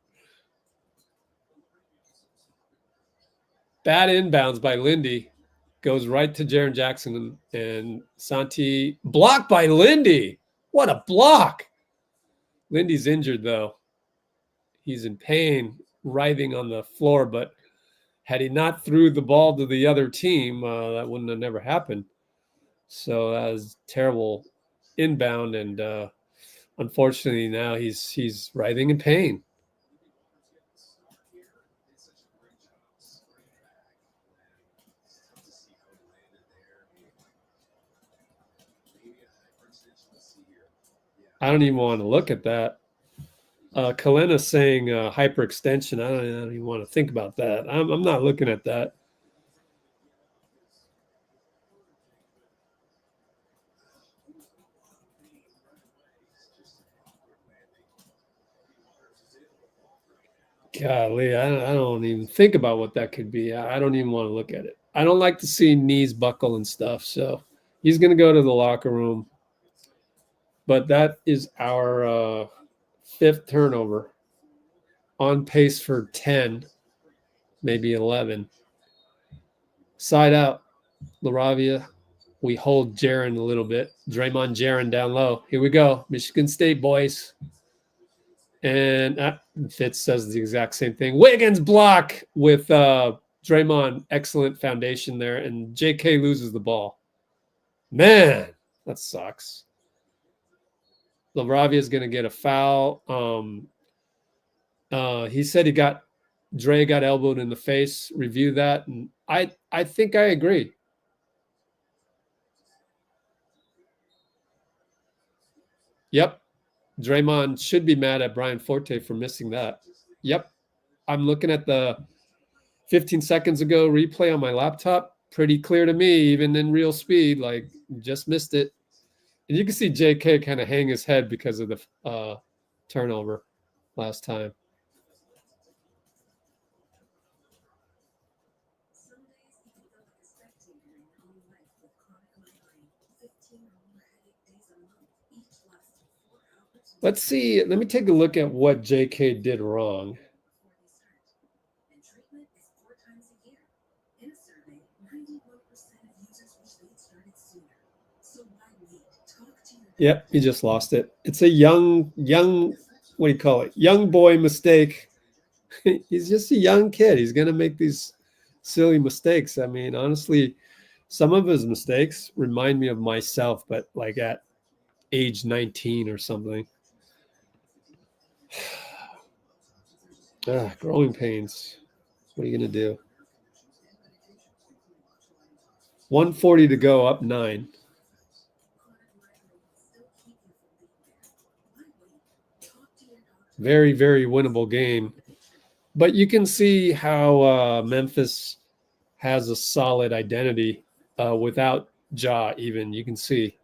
Bad inbounds by Lindy. Goes right to Jaren Jackson and Santi. Blocked by Lindy. What a block. Lindy's injured, though. He's in pain, writhing on the floor, but had he not threw the ball to the other team, that wouldn't have never happened. So that was terrible inbound, and unfortunately now he's writhing in pain. I don't even want to look at that. Kalena saying hyperextension. I don't even want to think about that. I'm not looking at that. Golly, I don't even think about what that could be. I don't even want to look at it. I don't like to see knees buckle and stuff. So he's going to go to the locker room. But that is our 5th turnover. on pace for 10, maybe 11. Side out, LaRavia. We hold Jaren a little bit. Draymond Jaren down low. Here we go. Michigan State boys. And Fitz says the exact same thing. Wiggins block with Draymond. Excellent foundation there. And J.K. loses the ball. Man, that sucks. LaRavia is going to get a foul. He said Dre got elbowed in the face. Review that. And I think I agree. Yep. Draymond should be mad at Brian Forte for missing that. Yep. I'm looking at the 15 seconds ago replay on my laptop. Pretty clear to me, even in real speed, like just missed it. And you can see JK kind of hang his head because of the turnover last time. Let's see. Let me take a look at what JK did wrong. Yep, he just lost it. It's a young, what do you call it? Young boy mistake. He's just a young kid. He's going to make these silly mistakes. I mean, honestly, some of his mistakes remind me of myself, but like at age 19 or something. Growing pains. What are you going to do? 140 to go, up 9. Very, very winnable game. But you can see how Memphis has a solid identity without Ja even. You can see.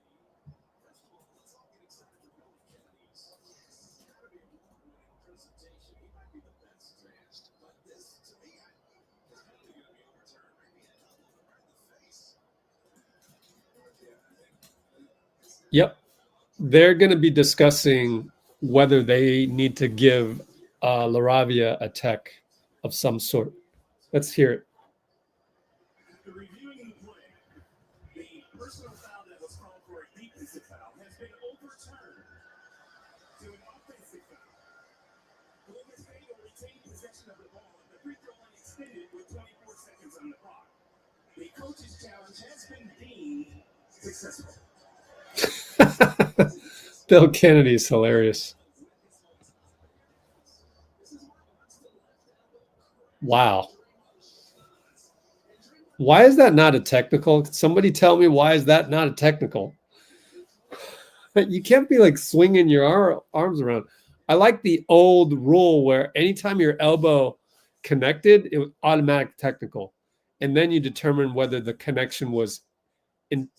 Yep. They're going to be discussing whether they need to give LaRavia a tech of some sort. Let's hear it. Reviewing the play, the personal foul that was called for a defensive foul has been overturned to an offensive foul. Golden State will retain possession of the ball and the free throw line extended with 24 seconds on the clock. The coach's challenge has been deemed successful. Bill Kennedy is hilarious. Wow. Why is that not a technical? Can somebody tell me why is that not a technical? You can't be like swinging your arms around. I like the old rule where anytime your elbow connected, it was automatic technical. And then you determine whether the connection was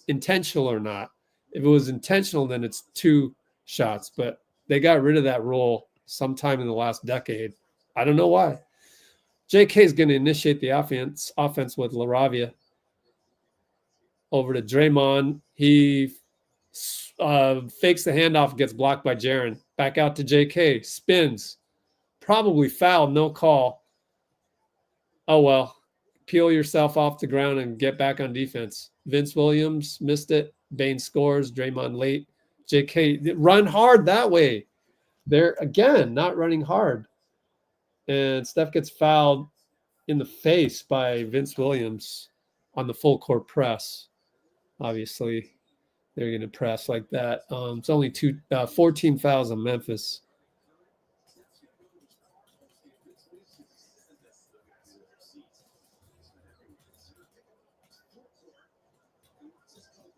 intentional or not. If it was intentional, then it's 2 shots. But they got rid of that rule sometime in the last decade. I don't know why. JK is going to initiate the offense with LaRavia. Over to Draymond. He fakes the handoff, gets blocked by Jaren. Back out to JK. Spins. Probably foul, no call. Oh, well. Peel yourself off the ground and get back on defense. Vince Williams missed it. Bane scores. Draymond late. JK, run hard that way. They're, again, not running hard. And Steph gets fouled in the face by Vince Williams on the full court press. Obviously, they're going to press like that. It's only 14 fouls on Memphis.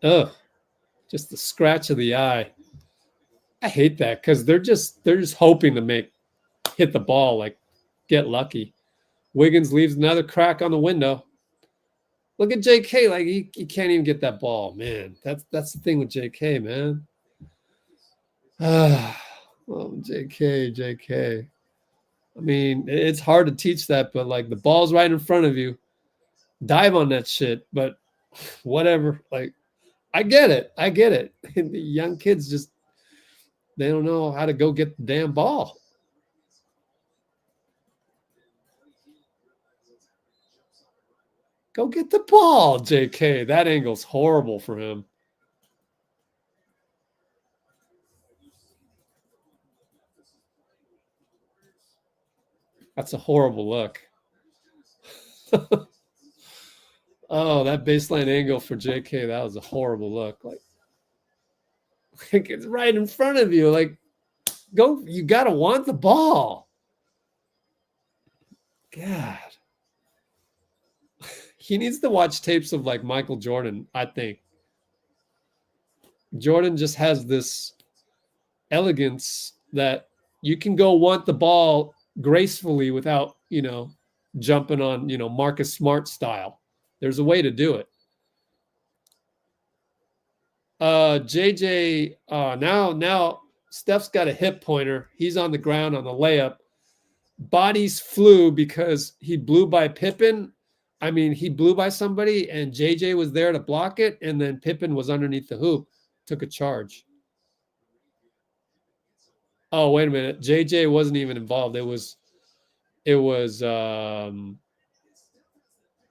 Ugh, just the scratch of the eye. I hate that because they're just hoping to hit the ball, like get lucky. Wiggins leaves another crack on the window. Look at JK, like he can't even get that ball, man. That's the thing with JK, man. Oh, JK. I mean, it's hard to teach that, but like the ball's right in front of you. Dive on that shit, but whatever. Like, I get it. The young kids just, they don't know how to go get the damn ball. Go get the ball, JK. That angle's horrible for him. That's a horrible look. Oh, that baseline angle for JK, that was a horrible look. Like it's right in front of you. Like, go, you gotta want the ball. God. He needs to watch tapes of like Michael Jordan, I think. Jordan just has this elegance that you can go want the ball gracefully without, jumping on, Marcus Smart style. There's a way to do it. JJ, now Steph's got a hip pointer. He's on the ground on the layup. Bodies flew because he blew by Pippen. I mean, he blew by somebody and JJ was there to block it. And then Pippen was underneath the hoop, took a charge. Oh, wait a minute. JJ wasn't even involved. It was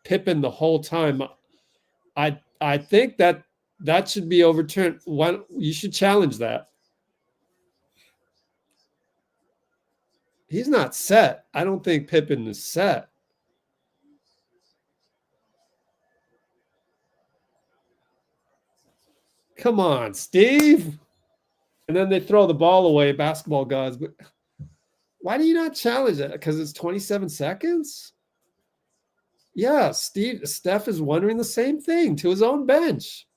Pippen the whole time. I think that should be overturned. You should challenge that. He's not set. I don't think Pippen is set. Come on, Steve. And then they throw the ball away, basketball gods. But why do you not challenge that? Because it's 27 seconds? Yeah, Steph is wondering the same thing to his own bench.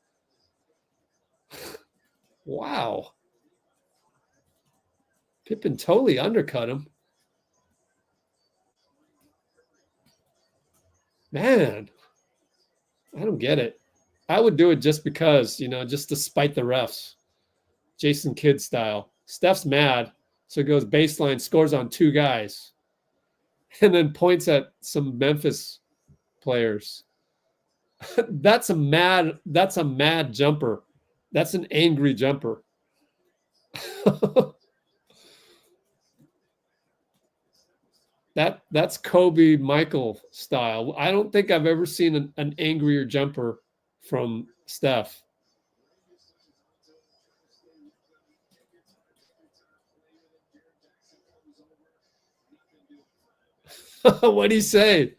Wow. Pippen totally undercut him. Man, I don't get it. I would do it just because, just to spite the refs. Jason Kidd style. Steph's mad, so he goes baseline, scores on two guys, and then points at some Memphis players. That's a mad jumper. That's an angry jumper. That's Kobe Michael style. I don't think I've ever seen an angrier jumper from Steph. What do you say?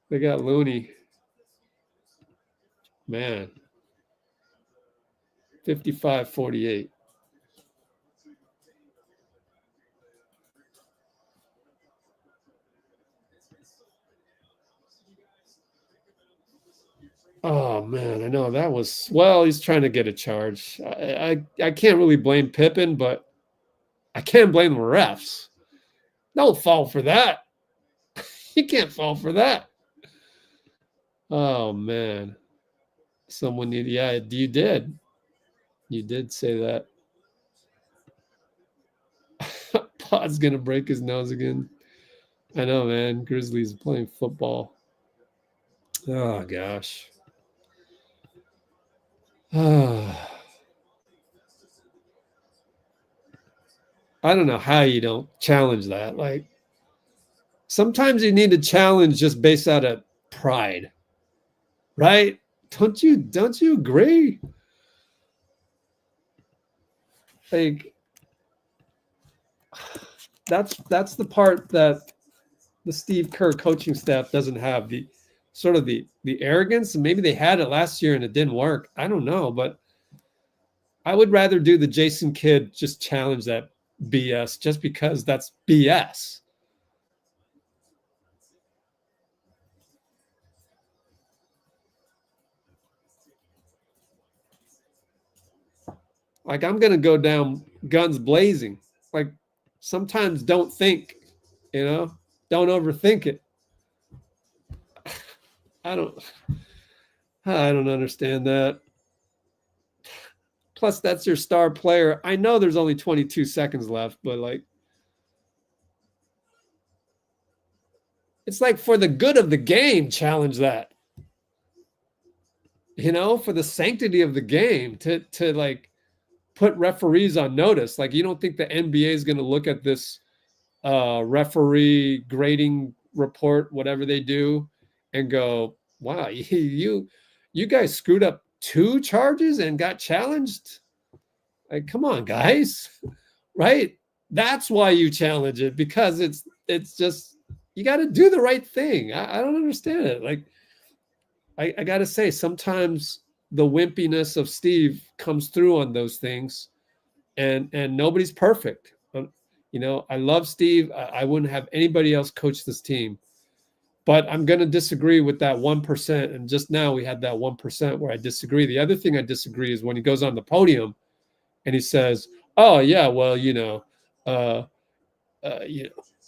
They got Looney. Man. 55-48. Oh, man, I know that was, he's trying to get a charge. I can't really blame Pippen, but I can't blame the refs. Don't fall for that. You can't fall for that. Oh, man. Someone needed, yeah, you did. You did say that. Pod's going to break his nose again. I know, man. Grizzlies playing football. Oh, gosh. I don't know how you don't challenge that. Like, sometimes you need to challenge just based out of pride, right? Don't you agree? Like, that's the part that the Steve Kerr coaching staff doesn't have, the sort of the arrogance. And maybe they had it last year and it didn't work. I don't know, but I would rather do the Jason Kidd, just challenge that BS, just because that's BS. Like, I'm going to go down guns blazing. Like, sometimes don't think, don't overthink it. I don't understand that. Plus, that's your star player. I know there's only 22 seconds left, but like, it's like, for the good of the game, challenge that. For the sanctity of the game, to like put referees on notice. Like, you don't think the NBA is going to look at this referee grading report whatever they do and go, wow, you guys screwed up 2 charges and got challenged. Like, come on, guys, right? That's why you challenge it, because it's just, you got to do the right thing. I don't understand it. Like, I got to say, sometimes the wimpiness of Steve comes through on those things, and nobody's perfect. You know, I love Steve. I wouldn't have anybody else coach this team, but I'm going to disagree with that 1%. And just now we had that 1% where I disagree. The other thing I disagree is when he goes on the podium and he says, "Oh yeah, well, you know,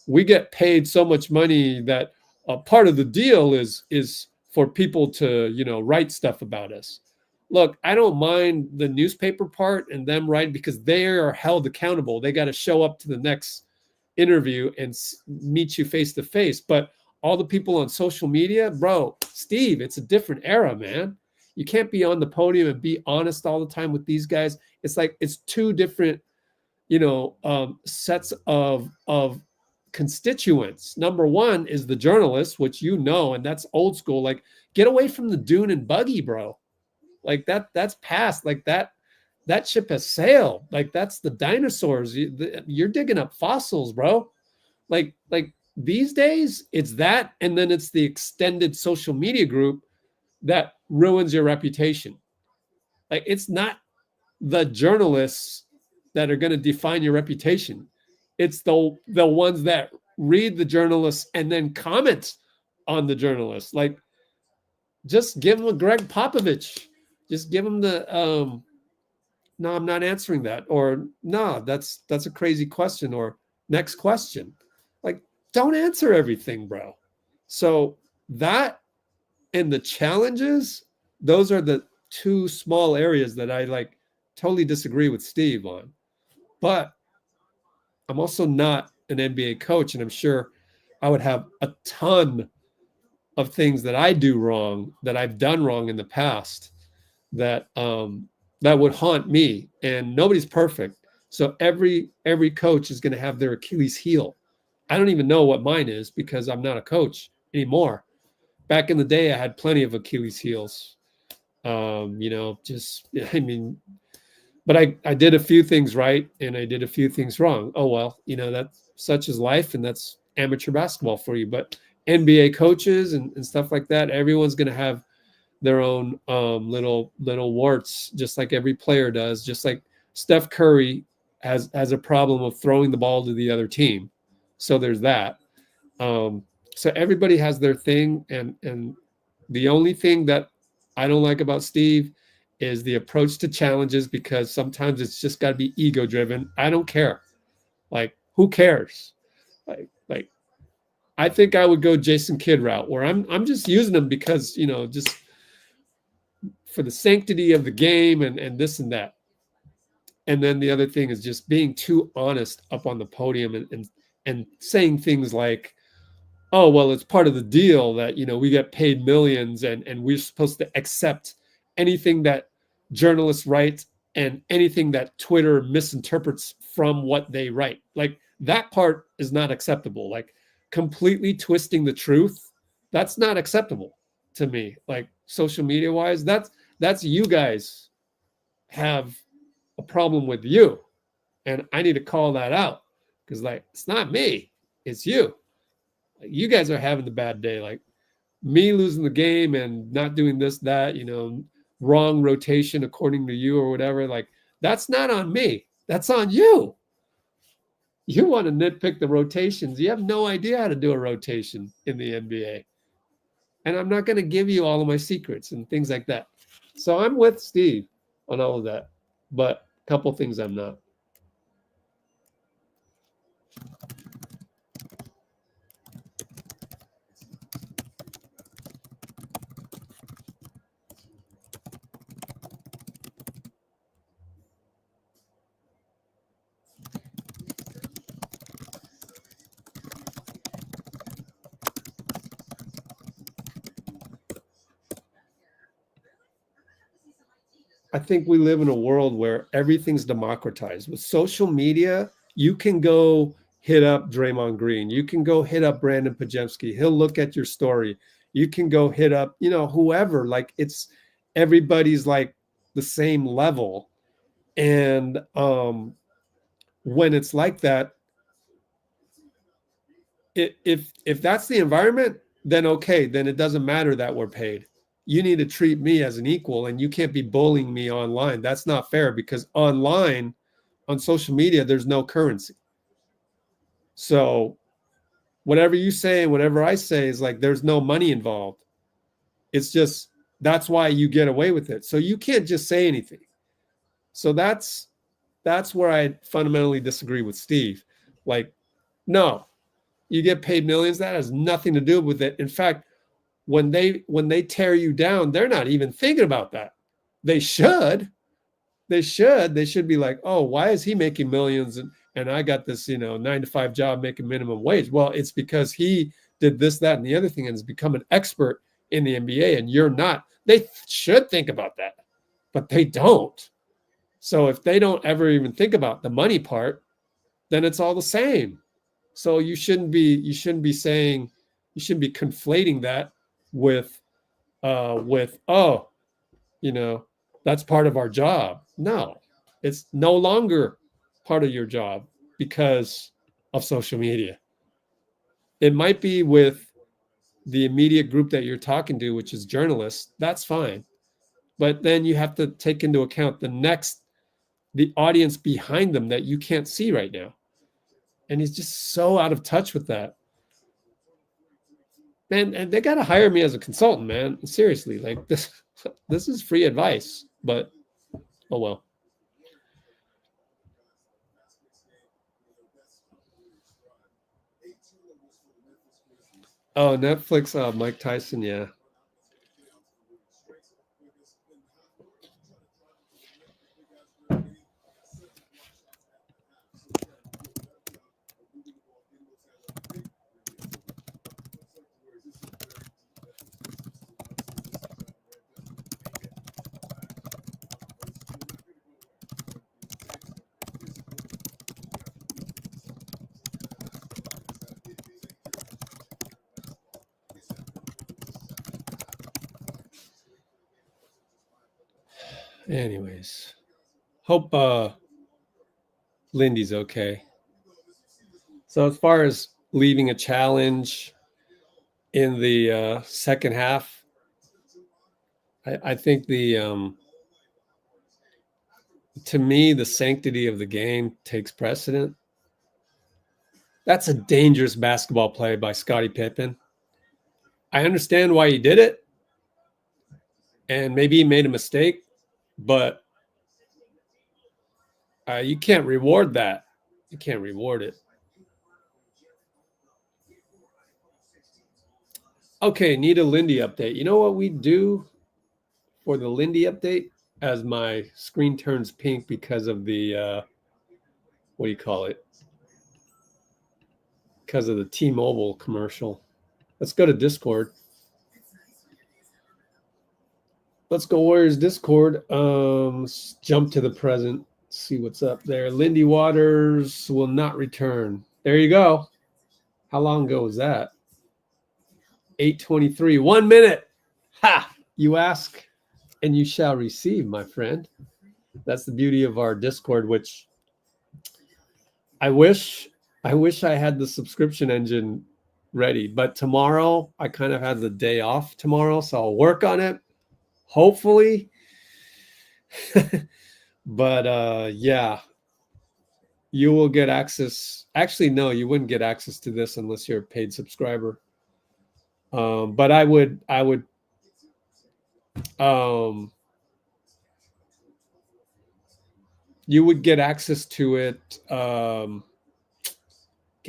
we get paid so much money that part of the deal is for people to, you know, write stuff about us." Look, I don't mind the newspaper part and them writing, because they are held accountable. They got to show up to the next interview and meet you face to face. But all the people on social media, bro, Steve, it's a different era, man. You can't be on the podium and be honest all the time with these guys. It's like, it's 2 different, you know, sets of constituents. Number one is the journalist, which, you know, and that's old school. Like, get away from the dune and buggy, bro. Like, that's past. Like, that ship has sailed. Like, that's the dinosaurs. You're digging up fossils, bro. Like these days, it's that, and then it's the extended social media group that ruins your reputation. Like, it's not the journalists that are going to define your reputation. It's the ones that read the journalists and then comment on the journalists. Like, just give them a Greg Popovich. Just give them the no, I'm not answering that, or no, that's a crazy question, or next question. Like, don't answer everything, bro. So that and the challenges, those are the 2 small areas that I like totally disagree with Steve on. But I'm also not an NBA coach, and I'm sure I would have a ton of things that I do wrong, that I've done wrong in the past, that that would haunt me. And nobody's perfect. So every coach is going to have their Achilles heel. I don't even know what mine is, because I'm not a coach anymore. Back in the day, I had plenty of Achilles heels. You know, just, I mean, but I did a few things right and I did a few things wrong. Oh, well, you know, that's such is life, and that's amateur basketball for you. But NBA coaches and stuff like that, everyone's going to have their own little warts, just like every player does. Just like Steph Curry has a problem of throwing the ball to the other team. So there's that. So everybody has their thing. And the only thing that I don't like about Steve is the approach to challenges, because sometimes it's just got to be ego driven. I don't care. Like, who cares? Like I think I would go Jason Kidd route, where I'm just using them because, you know, just for the sanctity of the game and this and that. And then the other thing is just being too honest up on the podium and saying things like, oh, well, it's part of the deal that, you know, we get paid millions and we're supposed to accept anything that journalists write and anything that Twitter misinterprets from what they write. Like, that part is not acceptable. Like, completely twisting the truth, that's not acceptable to me. Like, social media wise, that's you guys have a problem with you. And I need to call that out, because, like, it's not me, it's you. You guys are having the bad day. Like, me losing the game and not doing this, that, you know, wrong rotation according to you or whatever. Like, that's not on me. That's on you. You want to nitpick the rotations. You have no idea how to do a rotation in the NBA. And I'm not going to give you all of my secrets and things like that. So I'm with Steve on all of that. But a couple things I'm not. I think we live in a world where everything's democratized. With social media, you can go hit up Draymond Green. You can go hit up Brandon Pajemski. He'll look at your story. You can go hit up, whoever. Like, it's everybody's like the same level. And when it's like that, if that's the environment, then okay, then it doesn't matter that we're paid. You need to treat me as an equal, and you can't be bullying me online. That's not fair, because online, on social media, there's no currency. So whatever you say and whatever I say is like, there's no money involved. It's just, that's why you get away with it. So you can't just say anything. So that's where I fundamentally disagree with Steve. Like, no, you get paid millions. That has nothing to do with it. In fact, when they tear you down, they're not even thinking about that. They should be like, oh, why is he making millions and I got this 9-to-5 job making minimum wage? Well, it's because he did this, that, and the other thing, and has become an expert in the NBA, and you're not. They should think about that, but they don't. So if they don't ever even think about the money part, then it's all the same. So you shouldn't be conflating that with that's part of our job. No, it's no longer part of your job because of social media. It might be with the immediate group that you're talking to, which is journalists. That's fine. But then you have to take into account the audience behind them that you can't see right now. And he's just so out of touch with that. Man, and they got to hire me as a consultant, man. Seriously, like this is free advice, but oh well. Oh, Netflix, Mike Tyson, yeah. Anyways, hope Lindy's okay. So as far as leaving a challenge in the second half, I think to me, the sanctity of the game takes precedent. That's a dangerous basketball play by Scottie Pippen. I understand why he did it, and maybe he made a mistake, but you can't reward that. You can't reward it. Okay, need a Lindy update. You know what we do for the Lindy update? As my screen turns pink because of the, what do you call it? Because of the T-Mobile commercial. Let's go to Discord. Let's go Warriors Discord. Let's jump to the present. See what's up there. Lindy Waters will not return. There you go. How long ago was that? 8:23. 1 minute. Ha! You ask and you shall receive, my friend. That's the beauty of our Discord, which I wish I had the subscription engine ready. But tomorrow, I kind of have the day off tomorrow, so I'll work on it. Hopefully. But yeah, you will get access. Actually, no, you wouldn't get access to this unless you're a paid subscriber. But I would you would get access to it. God,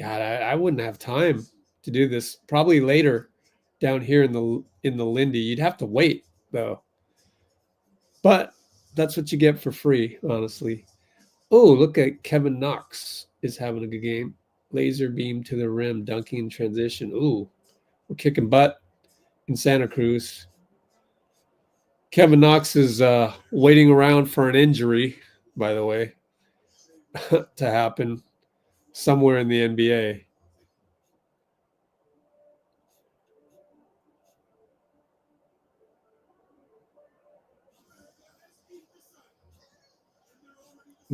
I wouldn't have time to do this. Probably later down here in the Lindy. You'd have to wait though. But that's what you get for free, honestly. Oh, look at Kevin Knox is having a good game. Laser beam to the rim, dunking in transition. Ooh, we're kicking butt in Santa Cruz. Kevin Knox is waiting around for an injury, by the way, to happen. somewhere in the NBA.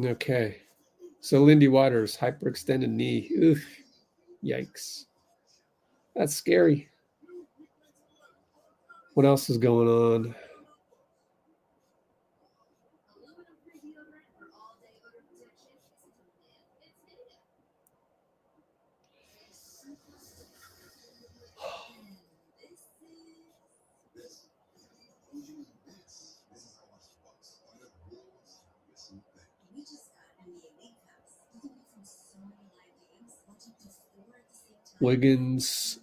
Okay. So Lindy Waters, hyperextended knee. Oof. Yikes. That's scary. What else is going on? Wiggins,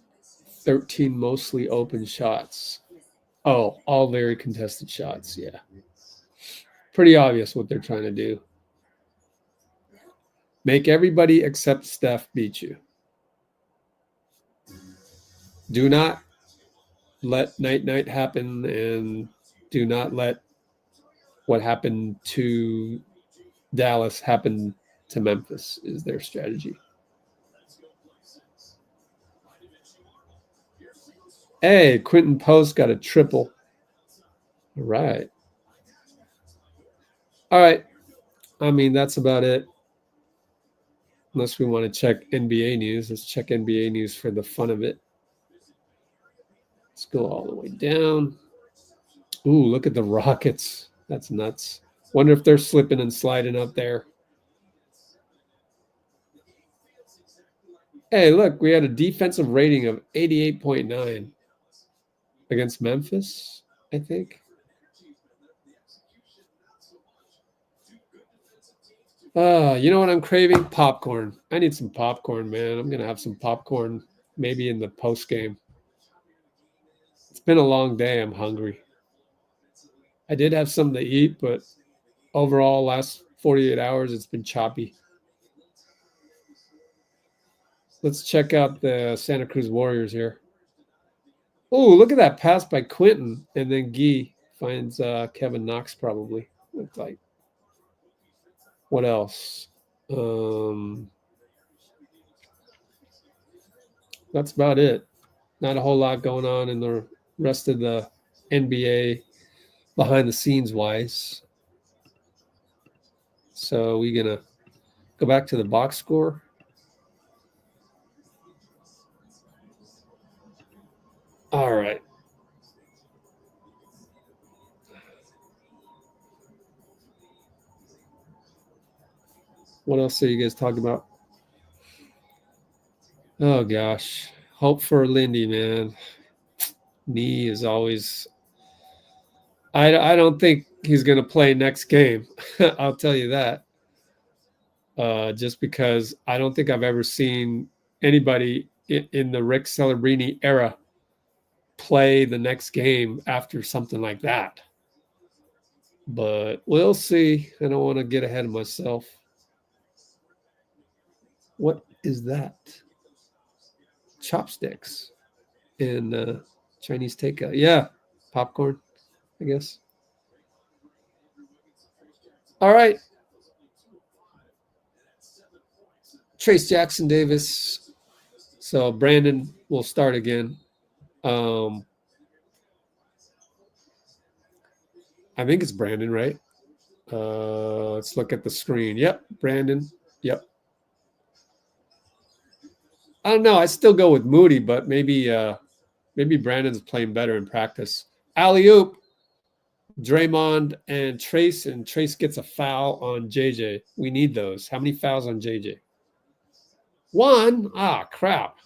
13 mostly open shots. Oh, all very contested shots. Yeah. Pretty obvious what they're trying to do. Make everybody except Steph beat you. Do not let night happen, and do not let what happened to Dallas happen to Memphis is their strategy. Hey, Quentin Post got a triple. All right. All right. I mean, that's about it. Unless we want to check NBA news. Let's check NBA news for the fun of it. Let's go all the way down. Ooh, look at the Rockets. That's nuts. Wonder if they're slipping and sliding up there. Hey, look, we had a defensive rating of 88.9 against Memphis, I think. You know what I'm craving? Popcorn. I need some popcorn, man. I'm going to have some popcorn maybe in the post game. It's been a long day. I'm hungry. I did have something to eat, but overall, last 48 hours, it's been choppy. Let's check out the Santa Cruz Warriors here. Oh, look at that pass by Quentin. And then Guy finds Kevin Knox probably. Looks like. What else? That's about it. Not a whole lot going on in the rest of the NBA behind the scenes wise. So we're going to go back to the box score. All right. What else are you guys talking about? Oh, gosh. Hope for Lindy, man. Knee is always... I don't think he's going to play next game. I'll tell you that. Just because I don't think I've ever seen anybody in the Rick Celebrini era play the next game after something like that. But we'll see. I don't want to get ahead of myself. What is that? Chopsticks and Chinese takeout. Yeah, popcorn, I guess. All right. Trayce Jackson Davis. So Brandon will start again. I think it's Brandon, right? Let's look at the screen. Yep, Brandon. Yep. I don't know. I still go with Moody, but maybe Brandon's playing better in practice. Alley-oop. Draymond and Trayce gets a foul on JJ. We need those. How many fouls on JJ? 1. Ah, crap.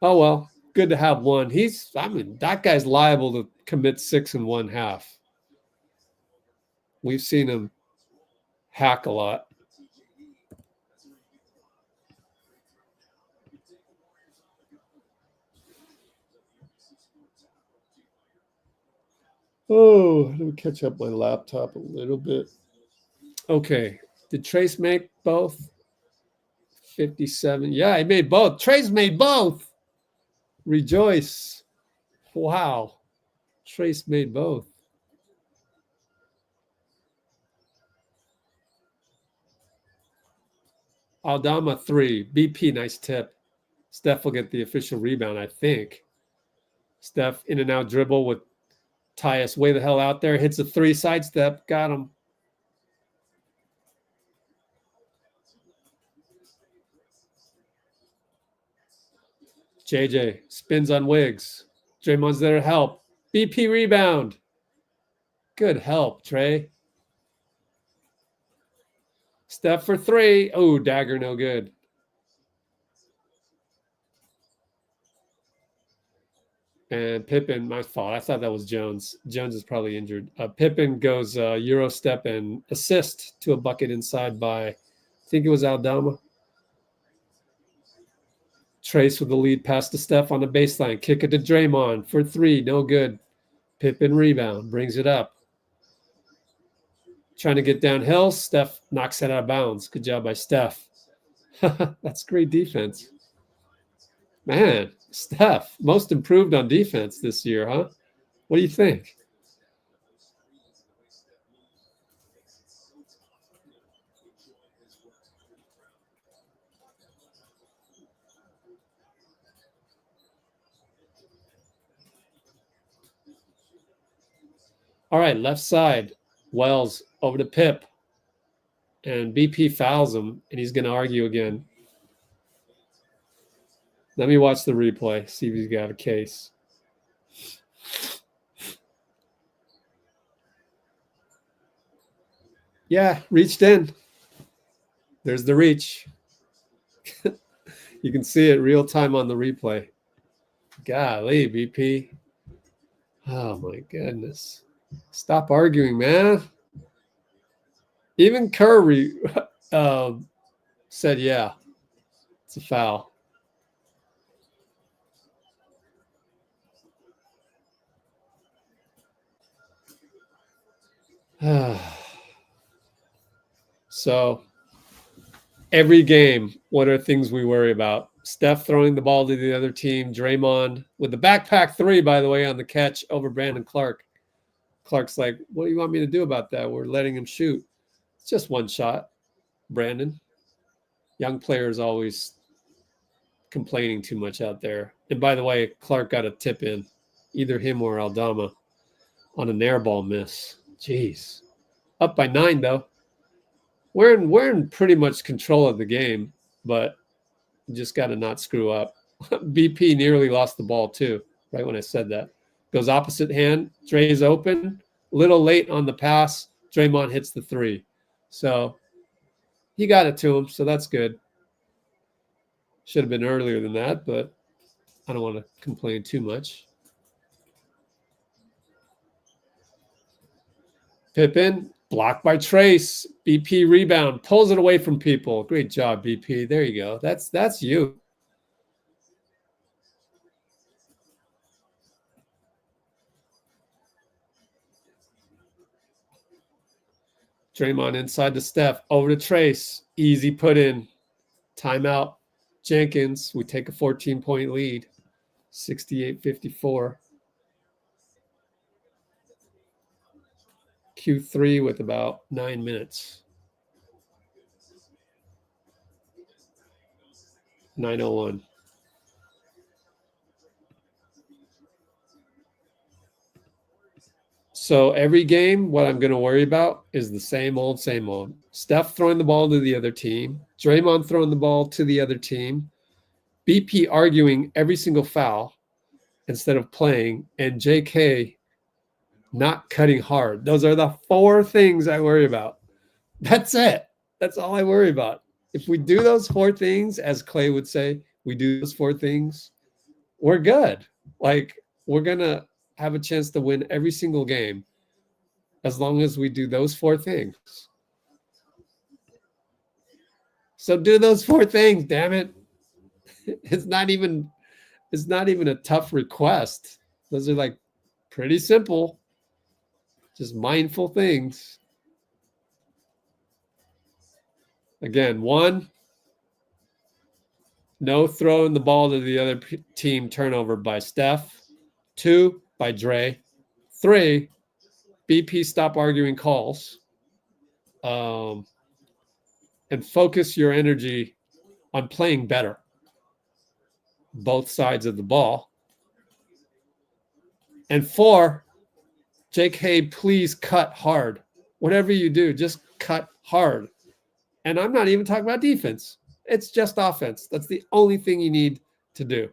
Oh, well, good to have 1. That guy's liable to commit 6 1/2. We've seen him hack a lot. Oh, let me catch up my laptop a little bit. Okay. Did Trayce make both? 57. Yeah, he made both. Trayce made both. Rejoice. Wow. Trayce made both. Aldama 3. BP, nice tip. Steph will get the official rebound, I think. Steph in and out dribble with Tyus way the hell out there. Hits a 3 sidestep. Got him. JJ spins on Wiggs. Draymond's there to help. BP rebound. Good help, Trey. Steph for 3. Oh, dagger, no good. And Pippen, my fault. I thought that was Jones. Jones is probably injured. Pippen goes Euro step and assist to a bucket inside by, I think it was Aldama. Trayce with the lead pass to Steph on the baseline. Kick it to Draymond for 3. No good. Pippen rebound. Brings it up. Trying to get downhill. Steph knocks it out of bounds. Good job by Steph. That's great defense. Man, Steph, most improved on defense this year, huh? What do you think? All right, left side. Wells over to Pip. And BP fouls him, and he's going to argue again. Let me watch the replay, see if he's got a case. Yeah, reached in. There's the reach. You can see it real time on the replay. Golly, BP. Oh, my goodness. Stop arguing, man. Even Kerr said, yeah, it's a foul. So every game, what are things we worry about? Steph throwing the ball to the other team. Draymond with the backpack 3, by the way, on the catch over Brandon Clark. Clark's like, what do you want me to do about that? We're letting him shoot. It's just one shot, Brandon. Young players always complaining too much out there. And by the way, Clark got a tip in, either him or Aldama, on an air ball miss. Jeez. Up by 9, though. We're in pretty much control of the game, but just got to not screw up. BP nearly lost the ball, too, right when I said that. Goes opposite hand. Dre's open. A little late on the pass. Draymond hits the 3. So he got it to him, so that's good. Should have been earlier than that, but I don't want to complain too much. Pippen, blocked by Trayce. BP rebound, pulls it away from people. Great job, BP. There you go. That's you. Draymond inside to Steph. Over to Trayce. Easy put in. Timeout. Jenkins. We take a 14-point lead. 68-54. Q3 with about 9 minutes. 9:01. So every game, what I'm going to worry about is the same old, same old. Steph throwing the ball to the other team. Draymond throwing the ball to the other team. BP arguing every single foul instead of playing. And JK not cutting hard. Those are the 4 things I worry about. That's it. That's all I worry about. If we do those 4 things, as Clay would say, we do those 4 things, we're good. Like, we're going to have a chance to win every single game as long as we do those 4 things. So do those 4 things, damn it. It's not even a tough request. Those are like pretty simple, just mindful things. Again, 1, no throwing the ball to the other team turnover by Steph. 2, by Dray. 3, BP stop arguing calls. And and focus your energy on playing better. Both sides of the ball. And 4, JK, please cut hard. Whatever you do, just cut hard. And I'm not even talking about defense. It's just offense. That's the only thing you need to do.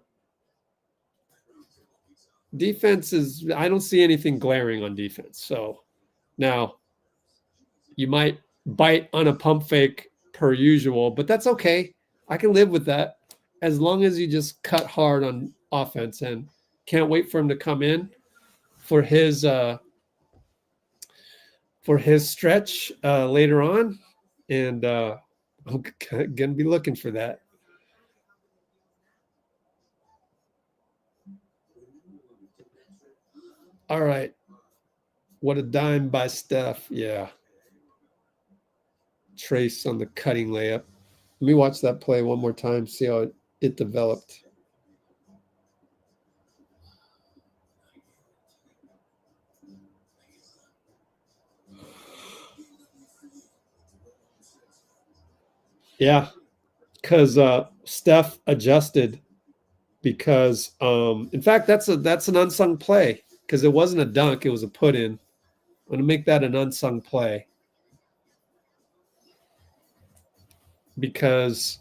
Defense is, I don't see anything glaring on defense. So now you might bite on a pump fake per usual, but that's okay. I can live with that as long as you just cut hard on offense, and can't wait for him to come in for his stretch later on. And I'm going to be looking for that. All right. What a dime by Steph. Yeah. Trayce on the cutting layup. Let me watch that play one more time, see how it developed. Yeah, because Steph adjusted because, in fact, that's an unsung play because it wasn't a dunk. It was a put in. I'm going to make that an unsung play because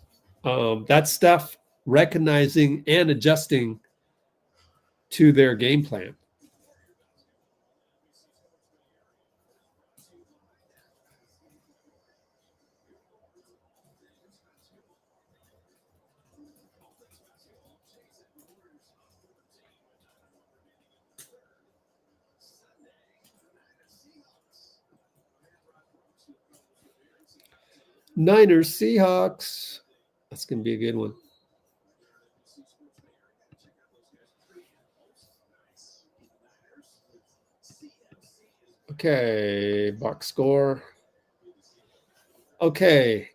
that's Steph recognizing and adjusting to their game plan. Niners, Seahawks. That's going to be a good one. Okay, box score. Okay.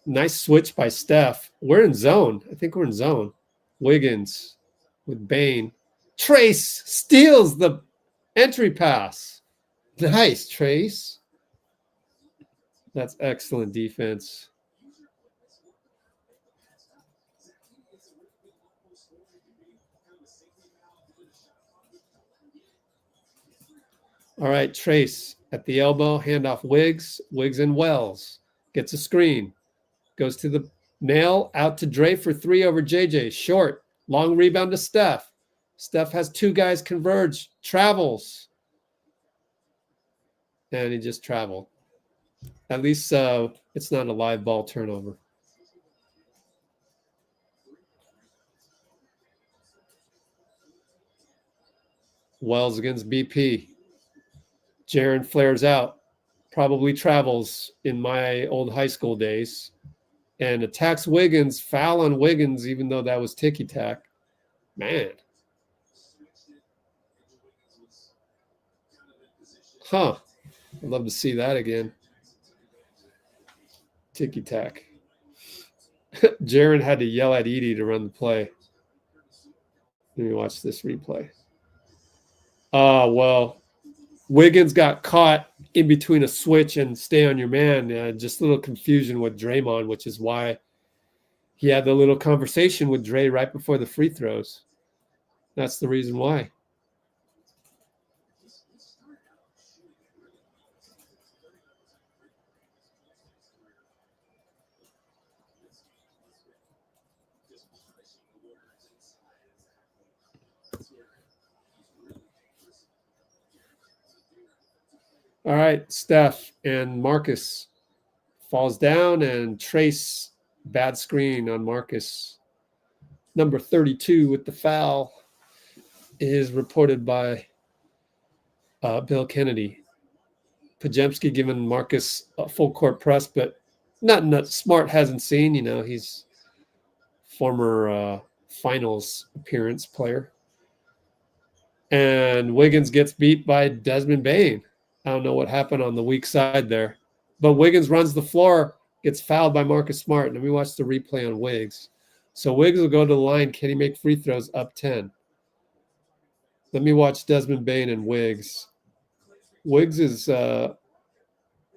Nice switch by Steph. We're in zone. I think we're in zone. Wiggins with Bane. Trayce steals the entry pass. Nice, Trayce. That's excellent defense. All right, Trayce at the elbow, handoff Wiggs. Wiggs and Wells. Gets a screen. Goes to the nail, out to Dray for 3 over JJ. Short. Long rebound to Steph. Steph has 2 guys converge. Travels. And he just traveled. At least it's not a live ball turnover. Wells against BP. Jaren flares out. Probably travels in my old high school days. And attacks Wiggins. Foul on Wiggins, even though that was ticky-tack. Man. Huh. I'd love to see that again. Ticky-tack. Jaren had to yell at Edie to run the play. Let me watch this replay. Well, Wiggins got caught in between a switch and stay on your man. Just a little confusion with Draymond, which is why he had the little conversation with Dray right before the free throws. That's the reason why. All right, Steph and Marcus falls down, and Trayce, bad screen on Marcus. Number 32 with the foul is reported by Bill Kennedy. Pajemski giving Marcus a full court press, but not Smart hasn't seen. You know, he's former finals appearance player. And Wiggins gets beat by Desmond Bane. I don't know what happened on the weak side there. But Wiggins runs the floor, gets fouled by Marcus Smart. Let me watch the replay on Wiggs. So Wiggs will go to the line. Can he make free throws? Up 10. Let me watch Desmond Bane and Wiggs. Wiggs is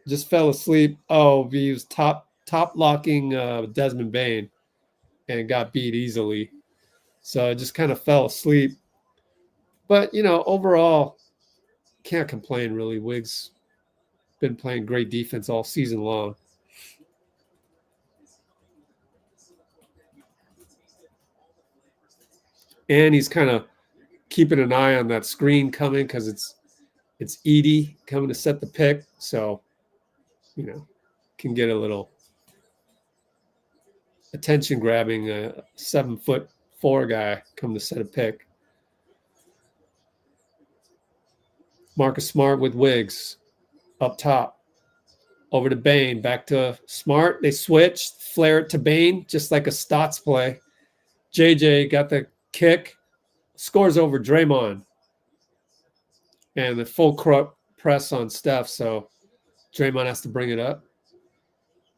just fell asleep. Oh, he was top locking Desmond Bain and got beat easily. So I just kind of fell asleep. But, overall, can't complain really. Wiggs been playing great defense all season long. And he's kind of keeping an eye on that screen coming because it's Edie coming to set the pick. So, can get a little attention grabbing 7'4" guy come to set a pick. Marcus Smart with Wiggs up top. Over to Bain. Back to Smart. They switched. Flare it to Bain, just like a Stotts play. JJ got the kick. Scores over Draymond. And the full press on Steph. So Draymond has to bring it up.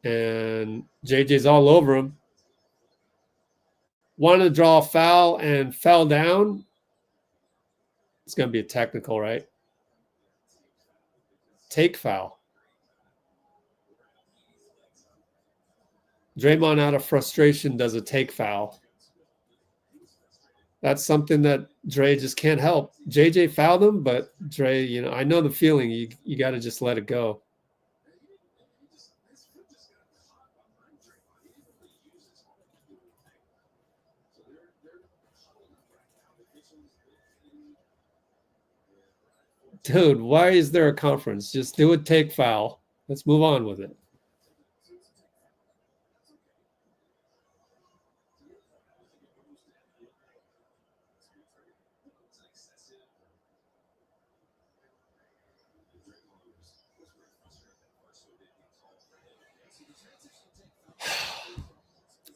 And JJ's all over him. Wanted to draw a foul and fell down. It's going to be a technical, right? Take foul. Draymond, out of frustration, does a take foul. That's something that Dray just can't help. JJ fouled him, but Dray, I know the feeling. You got to just let it go. Dude, why is there a conference? Just do a take foul. Let's move on with it.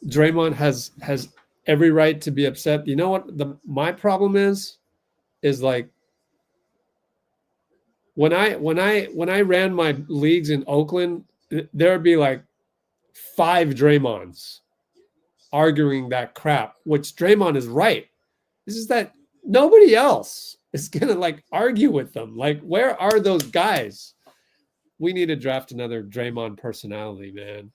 Draymond has every right to be upset. You know what my problem is like when I ran my leagues in Oakland, there would be like 5 Draymonds arguing that crap, which Draymond is right. This is that nobody else is gonna like argue with them. Like, where are those guys? We need to draft another Draymond personality, man.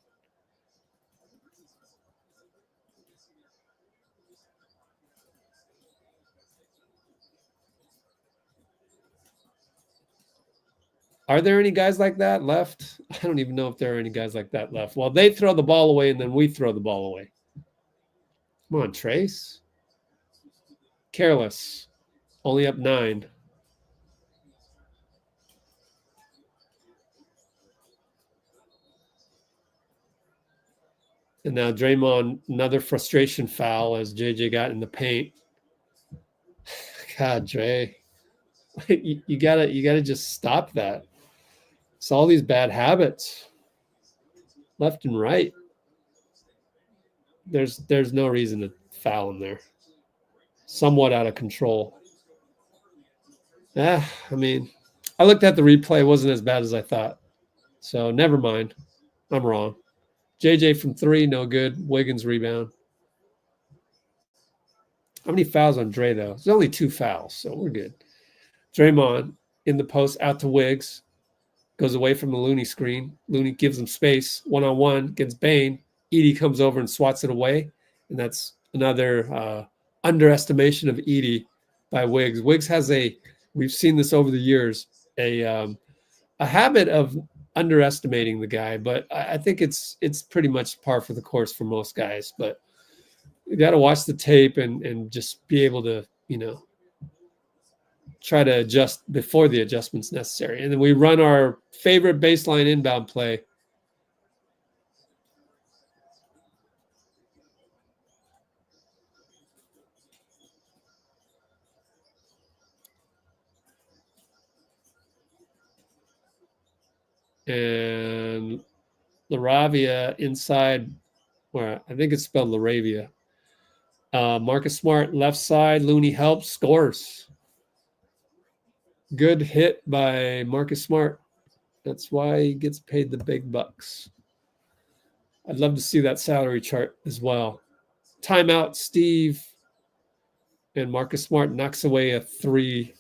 Are there any guys like that left? I don't even know if there are any guys like that left. Well, they throw the ball away and then we throw the ball away. Come on, Trayce. Careless. Only up 9. And now Draymond, another frustration foul as JJ got in the paint. God, Dray. You gotta just stop that. It's all these bad habits, left and right. There's no reason to foul him there. Somewhat out of control. I mean, I looked at the replay. It wasn't as bad as I thought. So never mind. I'm wrong. JJ from 3, no good. Wiggins rebound. How many fouls on Dray, though? There's only 2 fouls, so we're good. Draymond in the post, out to Wiggs. Goes away from the Looney screen. Looney gives him space. 1-on-1 against Bain. Edie comes over and swats it away. And that's another underestimation of Edie by Wiggs. Wiggs has we've seen this over the years, a habit of underestimating the guy. But I think it's pretty much par for the course for most guys. But you got to watch the tape and just be able to, try to adjust before the adjustments necessary. And then we run our favorite baseline inbound play. And LaRavia inside, where I think it's spelled LaRavia. Marcus Smart left side. Looney helps, scores. Good hit by Marcus Smart. That's why he gets paid the big bucks. I'd love to see that salary chart as well. Timeout, Steve. And Marcus Smart knocks away a 3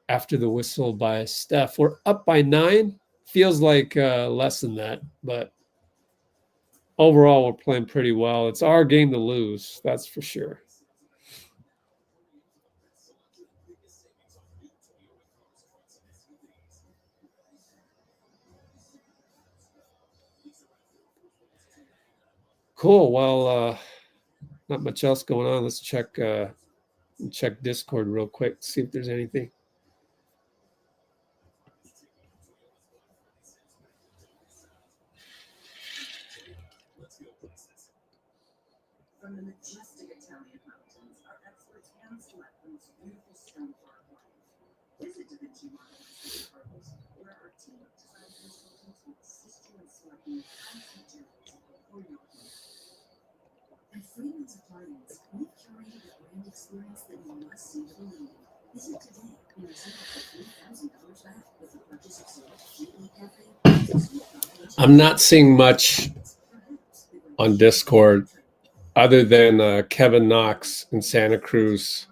after the whistle by Steph. We're up by 9, Feels like less than that, but overall, we're playing pretty well. It's our game to lose, that's for sure. Cool. Well, not much else going on. Let's check Discord real quick, see if there's anything. From the majestic Italian mountains, our experts hand select the most beautiful stone for our clients. Visit Da Vinci Marketplace Department, where our team of design consultants will assist you in selecting high materials for your home. At Freeman's Apartments, we've curated a brand experience that you must see to believe. Visit today and receive up to $3,000 back with the purchase of select Gateway Cafe. I'm not seeing much on Discord other than Kevin Knox in Santa Cruz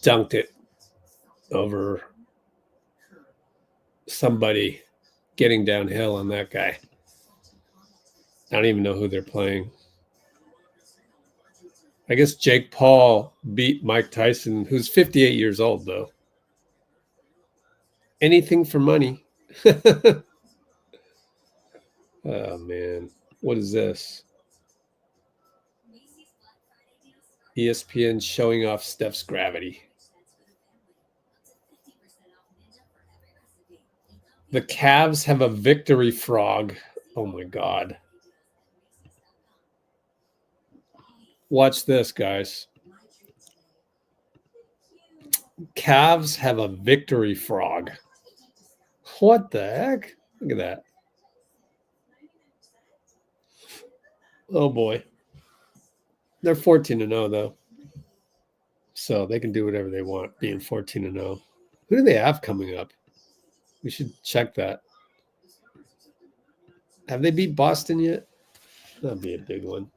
dunked it over somebody getting downhill on that guy. I don't even know who they're playing. I guess Jake Paul beat Mike Tyson, who's 58 years old, though. Anything for money. Oh, man. What is this? ESPN showing off Steph's gravity. The Cavs have a victory frog. Oh, my God. Watch this, guys. Cavs have a victory frog. What the heck? Look at that. Oh, boy. They're 14-0, though. So they can do whatever they want, being 14-0. Who do they have coming up? We should check that. Have they beat Boston yet? That'd be a big one.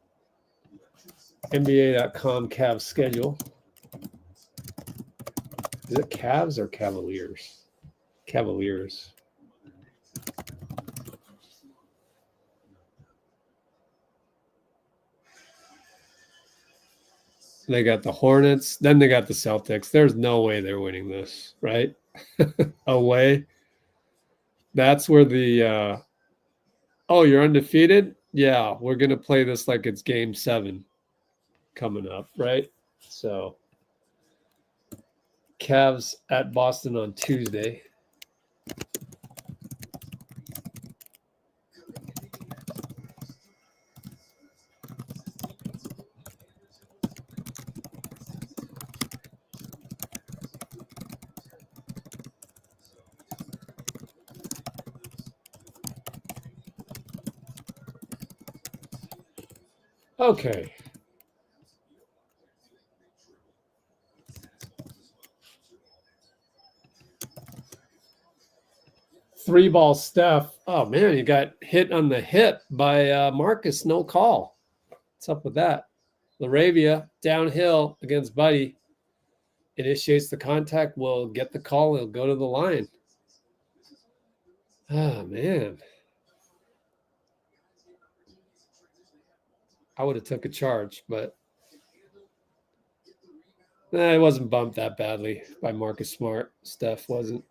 NBA.com Cavs schedule. Is it Cavs or Cavaliers? Cavaliers. They got the Hornets. Then they got the Celtics. There's no way they're winning this, right? Away. That's where the oh, you're undefeated? Yeah, we're going to play this like it's game 7 coming up, right? So Cavs at Boston on Tuesday. Okay. Three ball Steph. Oh, man, you got hit on the hip by Marcus. No call. What's up with that? LaRavia downhill against Buddy. Initiates the contact. Will get the call. He'll go to the line. Oh, man. I would have took a charge, but it wasn't bumped that badly by Marcus Smart. Steph wasn't.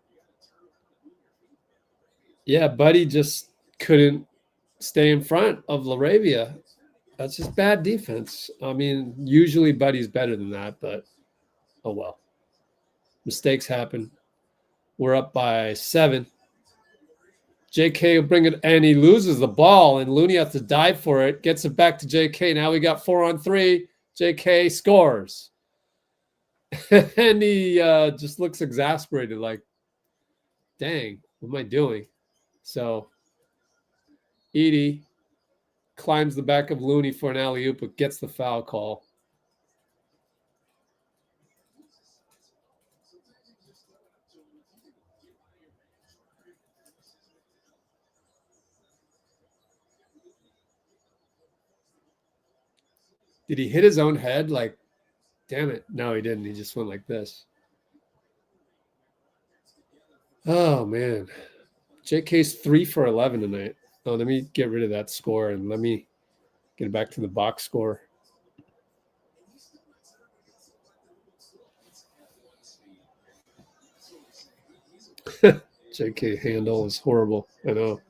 Yeah, Buddy just couldn't stay in front of LaRavia. That's just bad defense. I mean, usually Buddy's better than that, but oh well. Mistakes happen. We're up by 7. J.K. will bring it, and he loses the ball, and Looney has to dive for it. Gets it back to J.K. Now we got 4-on-3. J.K. scores. And he just looks exasperated, like, dang, what am I doing? So Edie climbs the back of Looney for an alley-oop, but gets the foul call. Did he hit his own head? Like, damn it. No, he didn't. He just went like this. Oh, man. JK's 3 for 11 tonight. Oh, let me get rid of that score and let me get it back to the box score. JK handle is horrible. I know.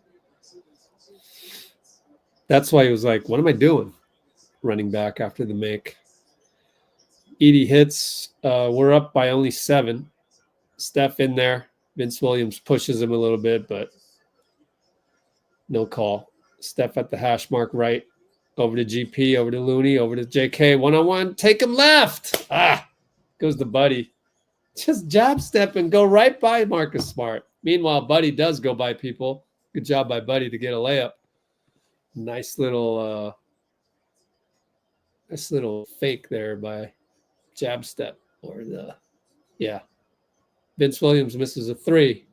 That's why he was like, what am I doing? Running back after the make. Edie hits. We're up by only 7. Steph in there. Vince Williams pushes him a little bit, but no call. Steph at the hash mark right. Over to GP, over to Looney, over to JK. One-on-one. Take him left. Goes to Buddy. Just jab step and go right by Marcus Smart. Meanwhile, Buddy does go by people. Good job by Buddy to get a layup. Nice little fake there by jab step. Vince Williams misses a 3.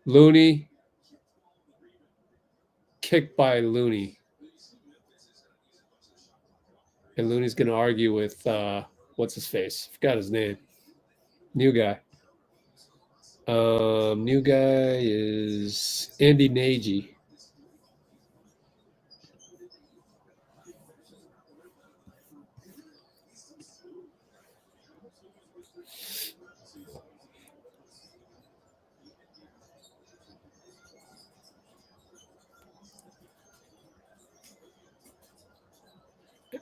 Looney. Kicked by Looney. And Looney's going to argue with, what's his face? Forgot his name. New guy. New guy is Andy Nagy.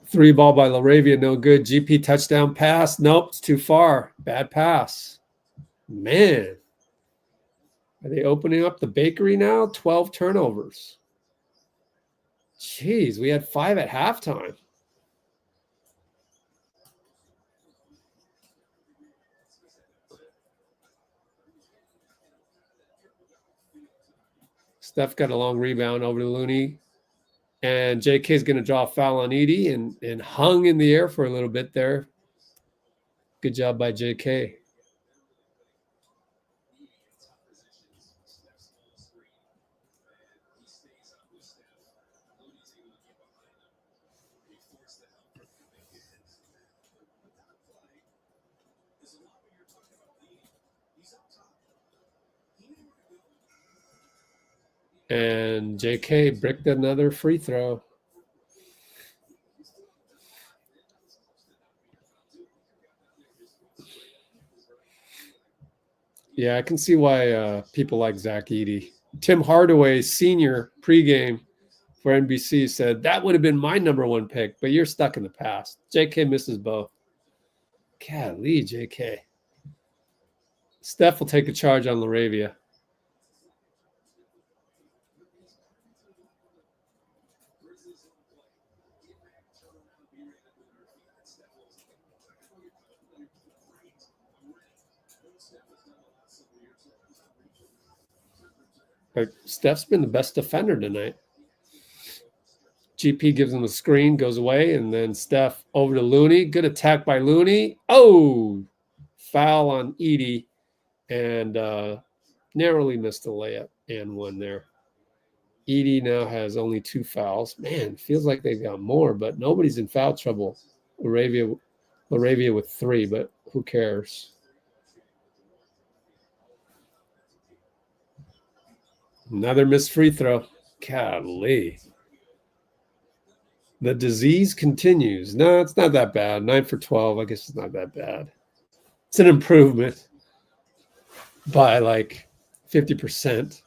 Three ball by LaRavia, no good. GP touchdown pass. Nope, it's too far. Bad pass. Man. Are they opening up the bakery now? 12 turnovers. Jeez, we had 5 at halftime. Steph got a long rebound over to Looney. And JK is going to draw a foul on Edie and hung in the air for a little bit there. Good job by JK. And JK bricked another free throw. Yeah, I can see why people like Zach Edey. Tim Hardaway, senior pregame for NBC, said, that would have been my number 1 pick, but you're stuck in the past. JK misses both. Golly, JK. Steph will take a charge on LaRavia. But Steph's been the best defender tonight. GP gives him a screen, goes away, and then Steph over to Looney. Good attack by Looney. Oh, foul on Edie, and narrowly missed a layup and 1 there. Edie now has only 2 fouls. Man, feels like they've got more, but nobody's in foul trouble. LaRavia with 3, but who cares? Another missed free throw. Golly. The disease continues. No, it's not that bad. 9 for 12. I guess it's not that bad. It's an improvement by like 50%.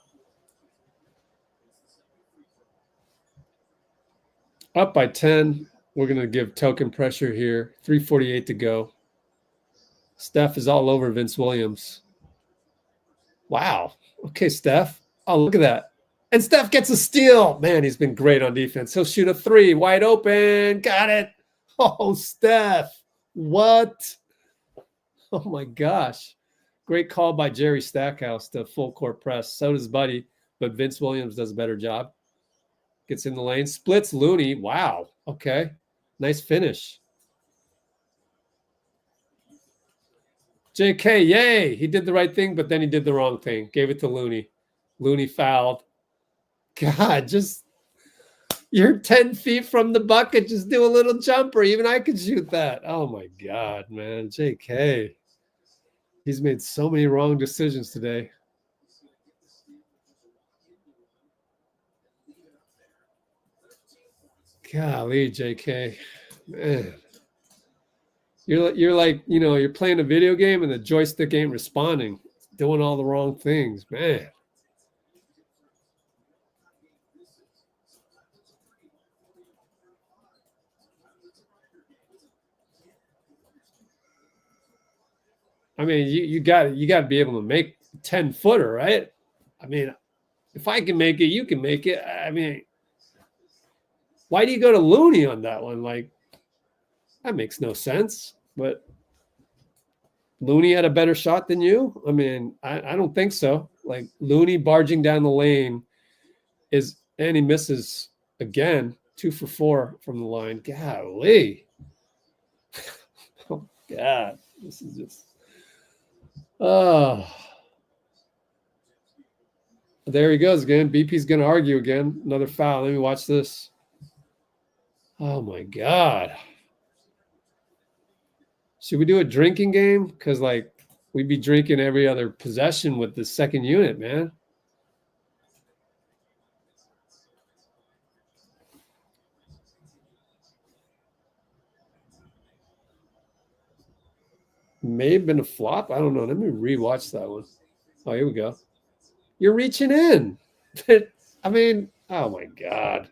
Up by 10. We're going to give token pressure here. 3:48 to go. Steph is all over Vince Williams. Wow. Okay, Steph. Oh, look at that. And Steph gets a steal. Man, he's been great on defense. He'll shoot a 3. Wide open. Got it. Oh, Steph. What? Oh, my gosh. Great call by Jerry Stackhouse to full court press. So does Buddy, but Vince Williams does a better job. Gets in the lane. Splits Looney. Wow. Okay. Nice finish. JK, yay. He did the right thing, but then he did the wrong thing. Gave it to Looney. Looney fouled. God, just you're 10 feet from the bucket. Just do a little jumper. Even I could shoot that. Oh, my God, man. JK. He's made so many wrong decisions today. Golly, JK. Man. You're like, you're playing a video game and the joystick ain't responding. It's doing all the wrong things, man. I mean, you got to be able to make 10-footer, right? I mean, if I can make it, you can make it. I mean, why do you go to Looney on that one? Like, that makes no sense. But Looney had a better shot than you? I mean, I don't think so. Like, Looney barging down the lane and he misses again, 2 for 4 from the line. Golly. Oh, God. This is just... Oh. There he goes again. BP's going to argue again. Another foul. Let me watch this. Oh, my God. Should we do a drinking game? Because, like, we'd be drinking every other possession with the second unit, man. May have been a flop. I don't know. Let me rewatch that one. Oh, here we go. You're reaching in. I mean, oh, my God.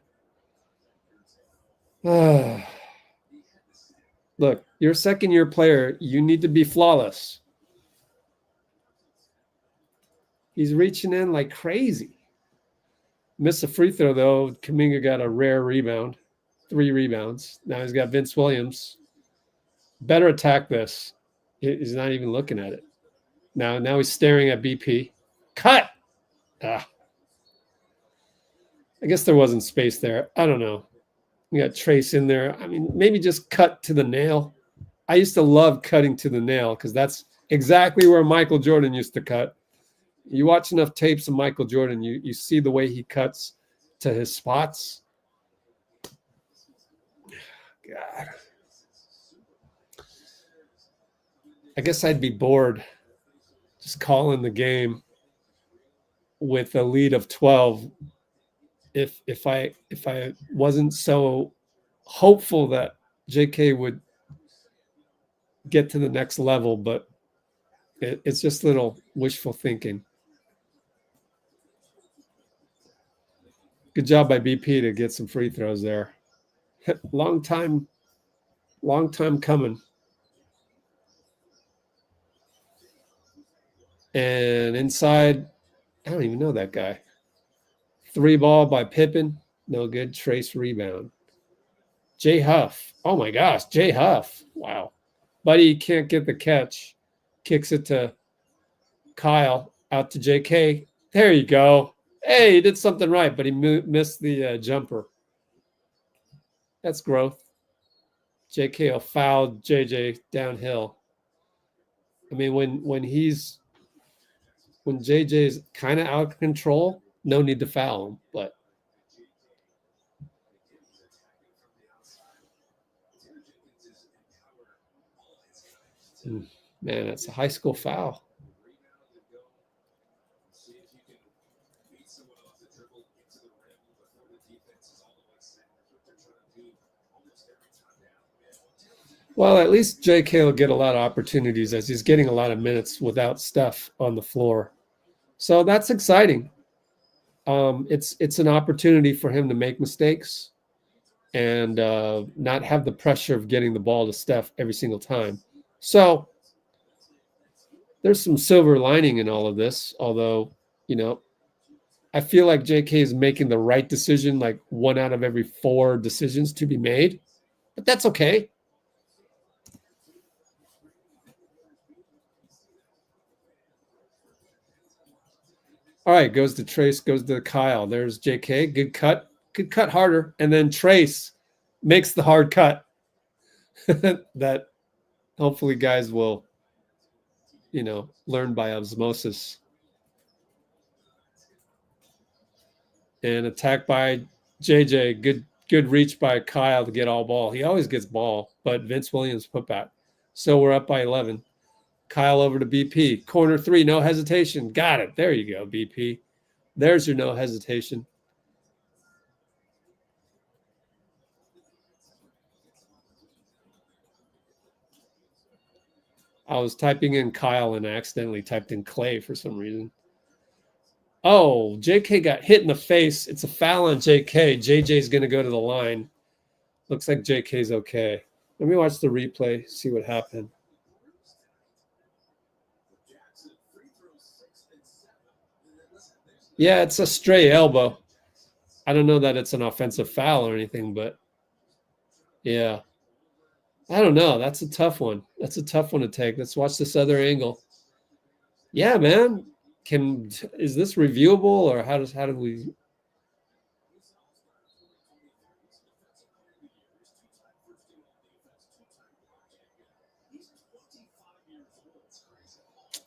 Look, you're a second-year player. You need to be flawless. He's reaching in like crazy. Missed a free throw, though. Kuminga got a rare rebound. 3 rebounds. Now he's got Vince Williams. Better attack this. He's not even looking at it. Now he's staring at BP. Cut! I guess there wasn't space there. I don't know. We got Trayce in there. I mean, maybe just cut to the nail. I used to love cutting to the nail because that's exactly where Michael Jordan used to cut. You watch enough tapes of Michael Jordan, you see the way he cuts to his spots. God. I guess I'd be bored just calling the game with a lead of 12 if I wasn't so hopeful that JK would get to the next level, but it's just little wishful thinking. Good job by BP to get some free throws there. Long time coming. And inside, I don't even know that guy. 3 ball by Pippen. No good. Trayce rebound. J Huff. Oh my gosh, J Huff. Wow. Buddy can't get the catch. Kicks it to Kyle. Out to JK. There you go. Hey, he did something right, but he missed the jumper. That's growth. JK will foul JJ downhill. I mean, when JJ's kind of out of control, no need to foul him, but man, that's a high school foul. Well, at least J.K. will get a lot of opportunities as he's getting a lot of minutes without Steph on the floor. So that's exciting. It's an opportunity for him to make mistakes and not have the pressure of getting the ball to Steph every single time. So there's some silver lining in all of this, although, I feel like J.K. is making the right decision, like 1 out of every 4 decisions to be made, but that's okay. All right, goes to Trayce, goes to Kyle. There's JK. Good cut. Could cut harder. And then Trayce makes the hard cut. That hopefully guys will, learn by osmosis. And attack by JJ. Good reach by Kyle to get all ball. He always gets ball, but Vince Williams put back. So we're up by 11. Kyle over to BP. Corner 3, no hesitation. Got it. There you go, BP. There's your no hesitation. I was typing in Kyle and I accidentally typed in Clay for some reason. Oh, JK got hit in the face. It's a foul on JK. JJ's going to go to the line. Looks like JK's okay. Let me watch the replay, see what happened. Yeah, it's a stray elbow. I don't know that it's an offensive foul or anything, but yeah. I don't know. That's a tough one. That's a tough one to take. Let's watch this other angle. Yeah, man. Is this reviewable or how do we?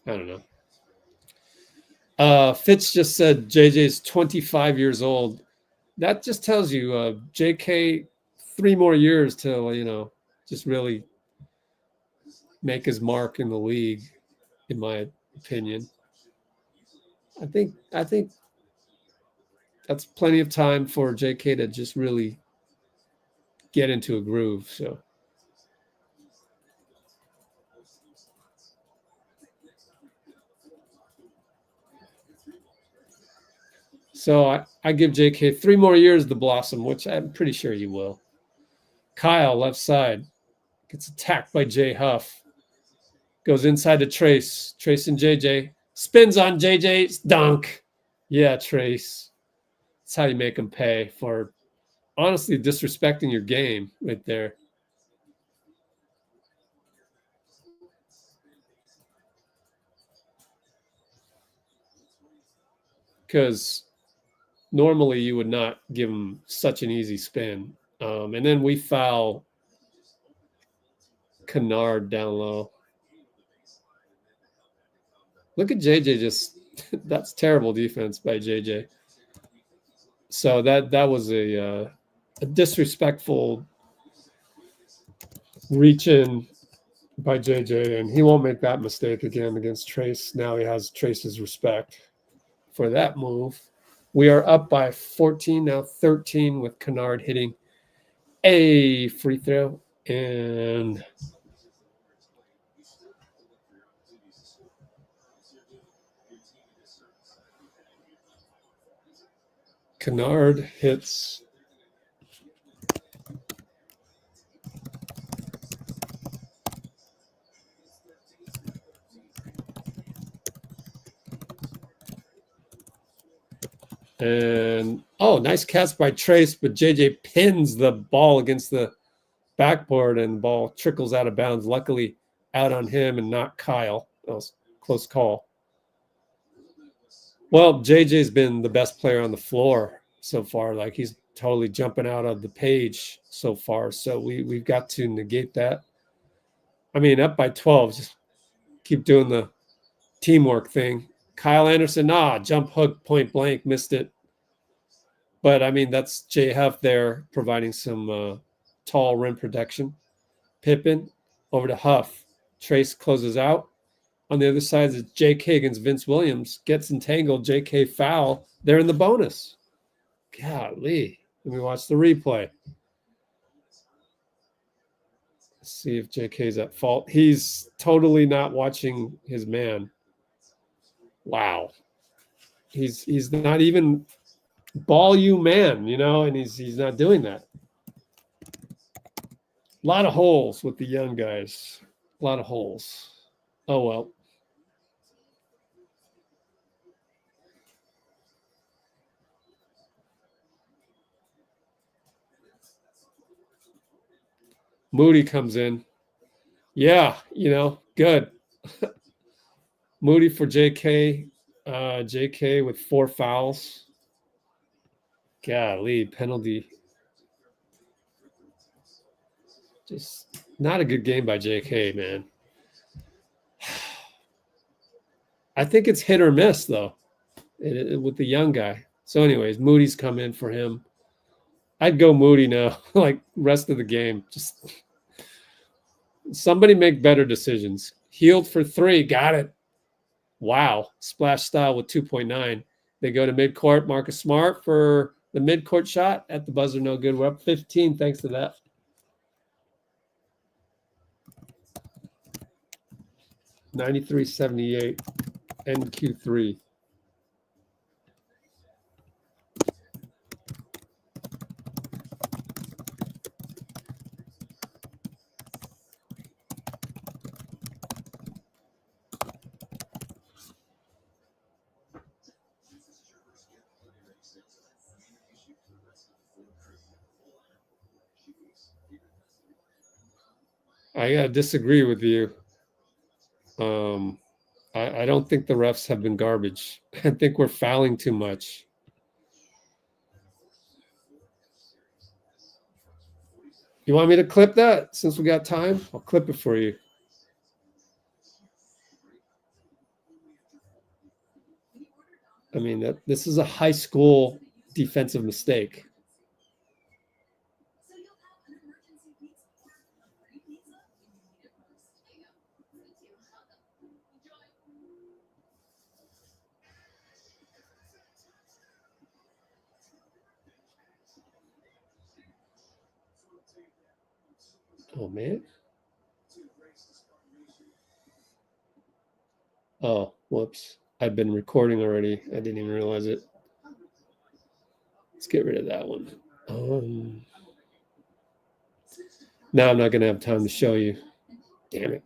I don't know. Fitz just said JJ's 25 years old. That just tells you JK 3 more years till just really make his mark in the league, in my opinion. I think that's plenty of time for JK to just really get into a groove. So I give JK 3 more years to blossom, which I'm pretty sure he will. Kyle, left side, gets attacked by J Huff. Goes inside to Trayce. Trayce and JJ. Spins on JJ's dunk. Yeah, Trayce. That's how you make them pay for honestly disrespecting your game right there. Because normally you would not give him such an easy spin. And then we foul Kennard down low. Look at JJ just – that's terrible defense by JJ. So that was a disrespectful reach in by JJ, and he won't make that mistake again against Trayce. Now he has Trayce's respect for that move. We are up by 14, now 13 with Kennard hitting a free throw. And Kennard hits and nice catch by Trayce, but JJ pins the ball against the backboard and the ball trickles out of bounds. Luckily out on him and not Kyle. That was a close call. Well, JJ's been the best player on the floor so far. Like he's totally jumping out of the page so far. So we've got to negate that. I mean, up by 12, just keep doing the teamwork thing. Kyle Anderson, jump hook, point blank, missed it. But, I mean, that's J Huff there providing some tall rim protection. Pippen over to Huff. Trayce closes out. On the other side is J.K. against Vince Williams. Gets entangled. J.K. foul. They're in the bonus. Golly. Let me watch the replay. Let's see if J.K.'s at fault. He's totally not watching his man. Wow. He's not even ball you man, and he's not doing that. A lot of holes with the young guys. A lot of holes. Oh, well. Moody comes in. Yeah, good. Moody for JK. JK with 4 fouls. Golly, penalty. Just not a good game by JK, man. I think it's hit or miss, though, with the young guy. So anyways, Moody's come in for him. I'd go Moody now, like rest of the game. Just somebody make better decisions. Healed for 3. Got it. Wow. Splash style with 2.9. They go to midcourt. Marcus Smart for the midcourt shot at the buzzer. No good. We're up 15 thanks to that. 93-78 NQ3. I gotta disagree with you. I don't think the refs have been garbage. I think we're fouling too much. You want me to clip that since we got time? I'll clip it for you. I mean, this is a high school defensive mistake. Oh, man. Oh, whoops. I've been recording already. I didn't even realize it. Let's get rid of that one. Now I'm not going to have time to show you. Damn it.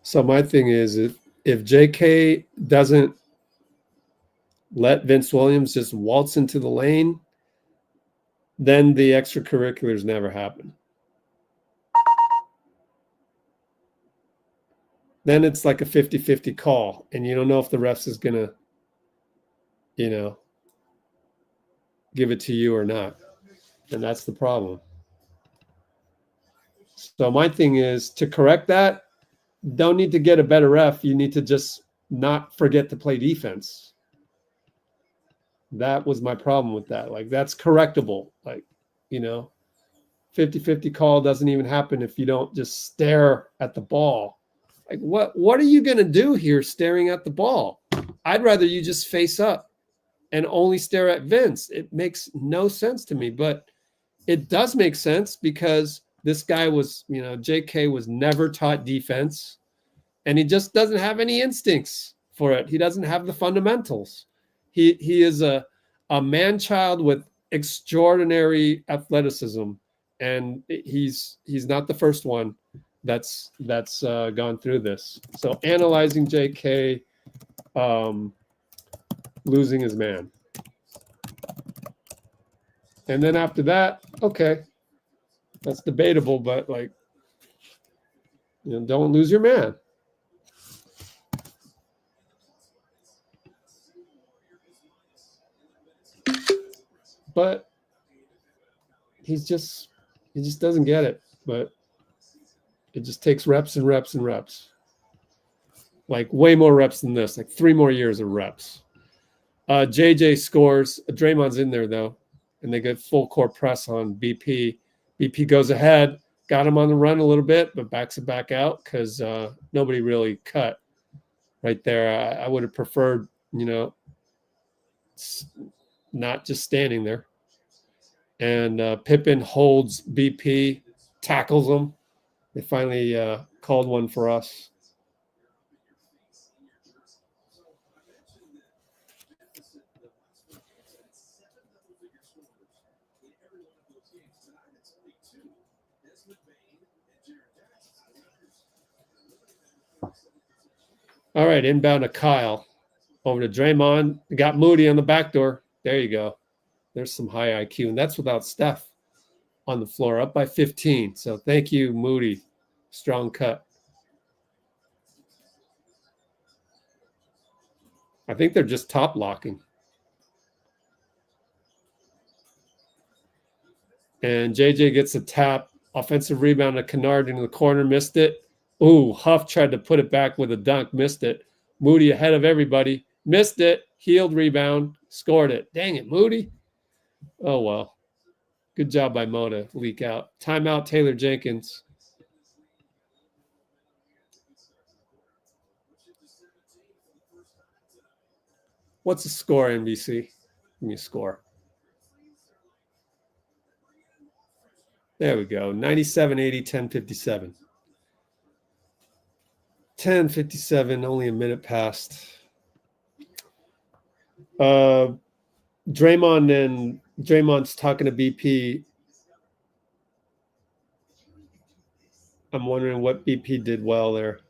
So my thing is, if J.K. doesn't let Vince Williams just waltz into the lane, then the extracurriculars never happen. Then it's like a 50-50 call, and you don't know if the refs is going to, give it to you or not. And that's the problem. So my thing is, to correct that, don't need to get a better ref. You need to just not forget to play defense. That was my problem with that. Like, that's correctable. Like, 50-50 call doesn't even happen if you don't just stare at the ball. Like, what are you going to do here staring at the ball? I'd rather you just face up and only stare at Vince. It makes no sense to me, but it does make sense because this guy was, JK was never taught defense, and he just doesn't have any instincts for it. He doesn't have the fundamentals. He is a man-child with extraordinary athleticism, and he's not the first one that's gone through this. So analyzing JK losing his man. And then after that, okay, that's debatable, but don't lose your man. But he just doesn't get it. But it just takes reps and reps and reps. Like way more reps than this, like 3 more years of reps. JJ scores. Draymond's in there though, and they get full court press on BP. BP goes ahead, got him on the run a little bit, but backs it back out because nobody really cut right there. I would have preferred, not just standing there. And Pippen holds BP, tackles him. They finally called one for us. All right, inbound to Kyle. Over to Draymond. We got Moody on the back door. There you go. There's some high IQ, and that's without Steph on the floor, up by 15. So thank you, Moody. Strong cut. I think they're just top locking. And JJ gets a tap. Offensive rebound to Kennard into the corner. Missed it. Ooh, Huff tried to put it back with a dunk. Missed it. Moody ahead of everybody. Missed it. Healed, rebound, scored it. Dang it, Moody. Oh, well. Good job by Mo to leak out. Timeout, Taylor Jenkins. What's the score, NBC? Give me a score. There we go. 97-80, 10:57. 10:57, only a minute past. Draymond's talking to BP. I'm wondering what BP did well there.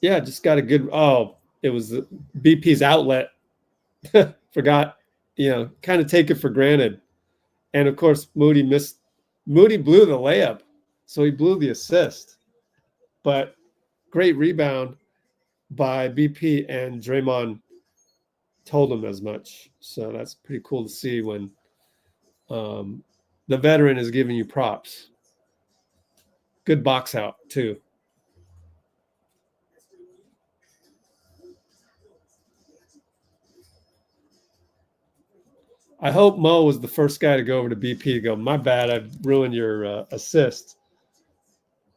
Yeah, just got a good. Oh, it was BP's outlet. Forgot, kind of take it for granted. And of course, Moody blew the layup, so he blew the assist. But great rebound by BP, and Draymond told him as much. So that's pretty cool to see when the veteran is giving you props. Good box out, too. I hope Mo was the first guy to go over to BP to go, my bad, I've ruined your assist.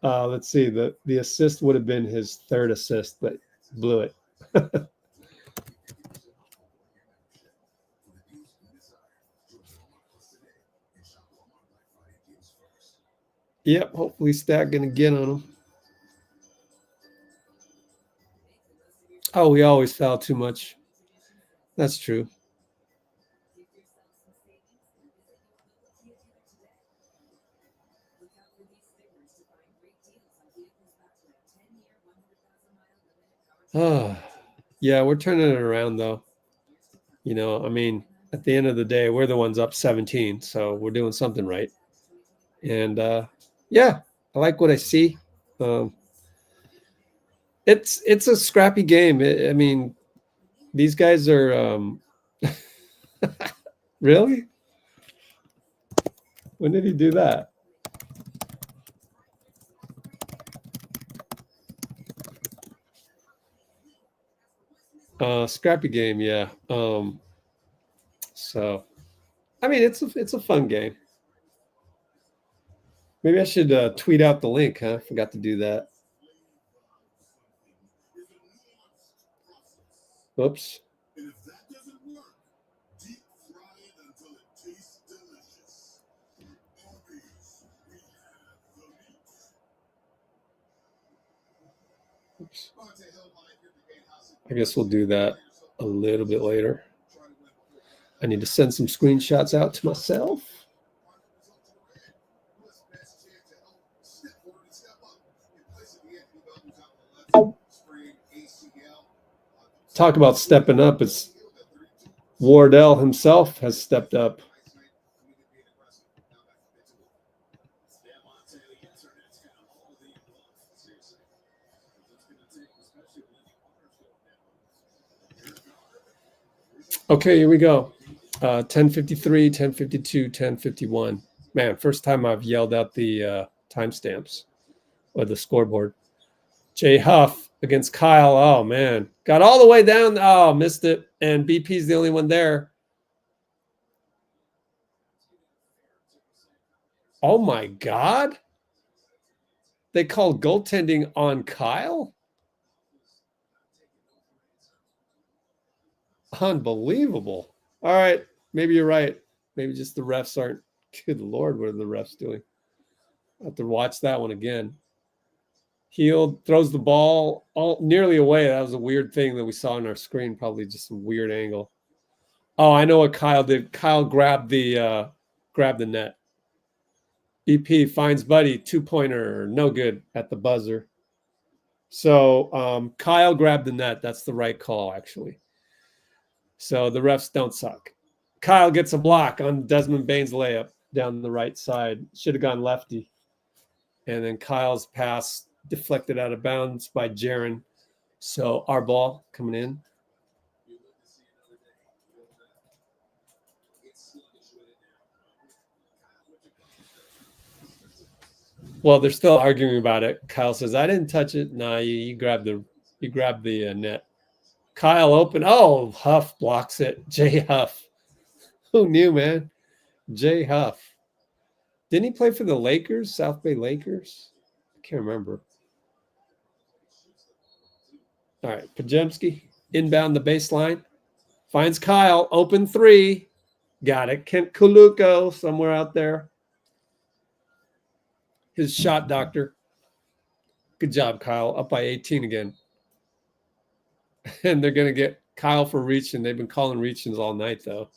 Let's see, the assist would have been his third assist, but blew it. Yep, hopefully Stat going to get on him. Oh, we always foul too much. That's true. Yeah, we're turning it around, though. I mean, at the end of the day, we're the ones up 17, so we're doing something right. And, yeah, I like what I see. It's a scrappy game. I mean, these guys are really? When did he do that? Scrappy game, yeah. So I mean, it's a fun game. Maybe I should tweet out the link, huh? Forgot to do that. Oops. Oops. I guess we'll do that a little bit later. I need to send some screenshots out to myself. Talk about stepping up. It's Wardell himself has stepped up. Okay, here we go. 10:53, 10:52, 10:51. Man, first time I've yelled out the timestamps or the scoreboard. Jay Huff against Kyle. Oh, man. Got all the way down. Oh, missed it. And BP's the only one there. Oh, my God. They called goaltending on Kyle? Unbelievable. All right. Maybe you're right. Maybe just the refs aren't. Good Lord, what are the refs doing? I have to watch that one again. Healed, throws the ball nearly away. That was a weird thing that we saw on our screen. Probably just a weird angle. Oh, I know what Kyle did. Kyle grabbed the net. BP finds Buddy, 2-pointer, no good at the buzzer. So Kyle grabbed the net. That's the right call, actually. So the refs don't suck. Kyle gets a block on Desmond Bane's layup down the right side. Should have gone lefty. And then Kyle's pass deflected out of bounds by Jaren. So our ball coming in. Well, they're still arguing about it. Kyle says, I didn't touch it. Nah, you grabbed the net. Kyle open. Oh, Huff blocks it. J Huff. Who knew, man? J Huff. Didn't he play for the Lakers, South Bay Lakers? I can't remember. All right, Pajemski inbound the baseline. Finds Kyle. Open three. Got it. Kent Kuluko somewhere out there. His shot doctor. Good job, Kyle. Up by 18 again. And they're going to get Kyle for reaching. They've been calling reachings all night, though.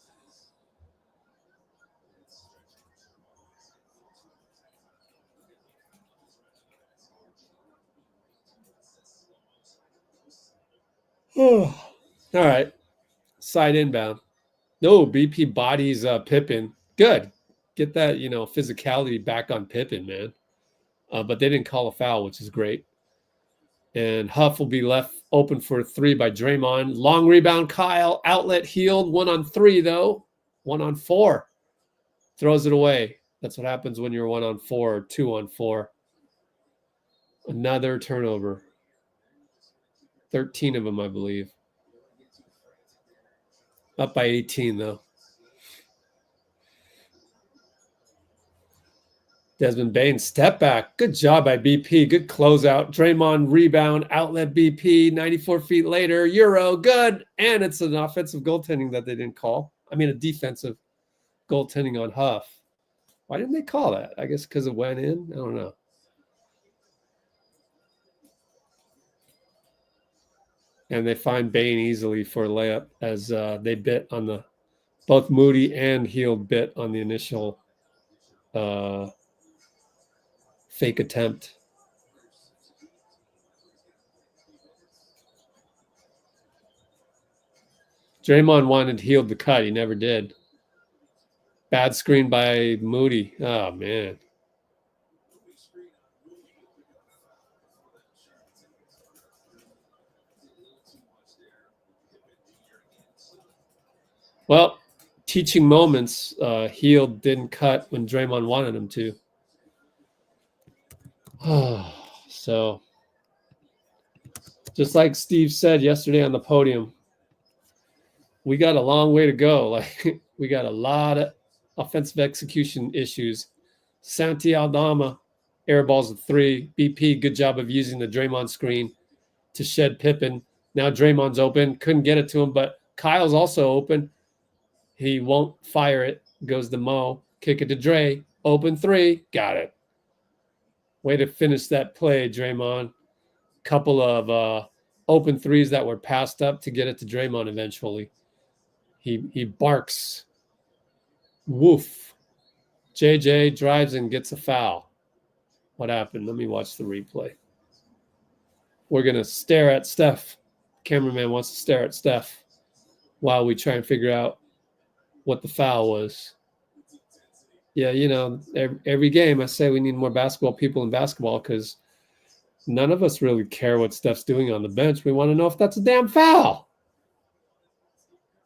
Oh, all right. Side inbound. No, BP bodies Pippen. Good. Get that, physicality back on Pippen, man. But they didn't call a foul, which is great. And Huff will be left open for a three by Draymond. Long rebound, Kyle. Outlet healed. 1-on-3, though. 1-on-4. Throws it away. That's what happens when you're 1-on-4 or 2-on-4. Another turnover. 13 of them, I believe. Up by 18, though. Desmond Bain, step back. Good job by BP. Good closeout. Draymond, rebound, outlet BP. 94 feet later, Euro, good. And it's an offensive goaltending that they didn't call. I mean, a defensive goaltending on Huff. Why didn't they call that? I guess because it went in? I don't know. And they find Bain easily for a layup as they bit on the – both Moody and Heald bit on the initial fake attempt. Draymond wanted Heald to cut. He never did. Bad screen by Moody. Oh, man. Well, teaching moments, Heald didn't cut when Draymond wanted him to. So, just like Steve said yesterday on the podium, we got a long way to go. Like, we got a lot of offensive execution issues. Santi Aldama, air balls of three. BP, good job of using the Draymond screen to shed Pippen. Now Draymond's open. Couldn't get it to him, but Kyle's also open. He won't fire it. Goes to Mo. Kick it to Dre. Open three. Got it. Way to finish that play, Draymond. Couple of open threes that were passed up to get it to Draymond eventually. He barks. Woof. JJ drives and gets a foul. What happened? Let me watch the replay. We're going to stare at Steph. Cameraman wants to stare at Steph while we try and figure out what the foul was. Yeah, every game I say we need more basketball people in basketball because none of us really care what Steph's doing on the bench. We want to know if that's a damn foul.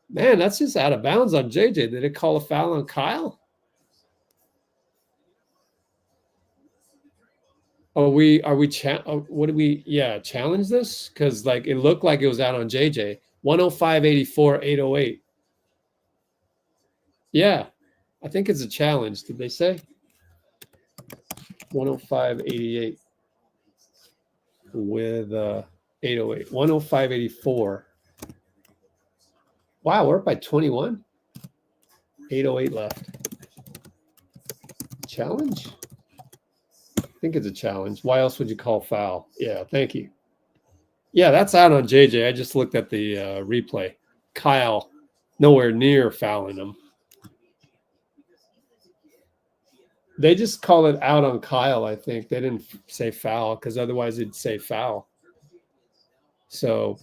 Man, that's just out of bounds on JJ. Did it call a foul on Kyle? Challenge this? Because it looked like it was out on JJ. 105.84, 808. Yeah, I think it's a challenge. Did they say? 105.88 with 808. 105.84. Wow, we're up by 21. 808 left. Challenge? I think it's a challenge. Why else would you call foul? Yeah, thank you. Yeah, that's out on JJ. I just looked at the replay. Kyle, nowhere near fouling him. They just called it out on Kyle, I think. They didn't say foul because otherwise it'd say foul. So,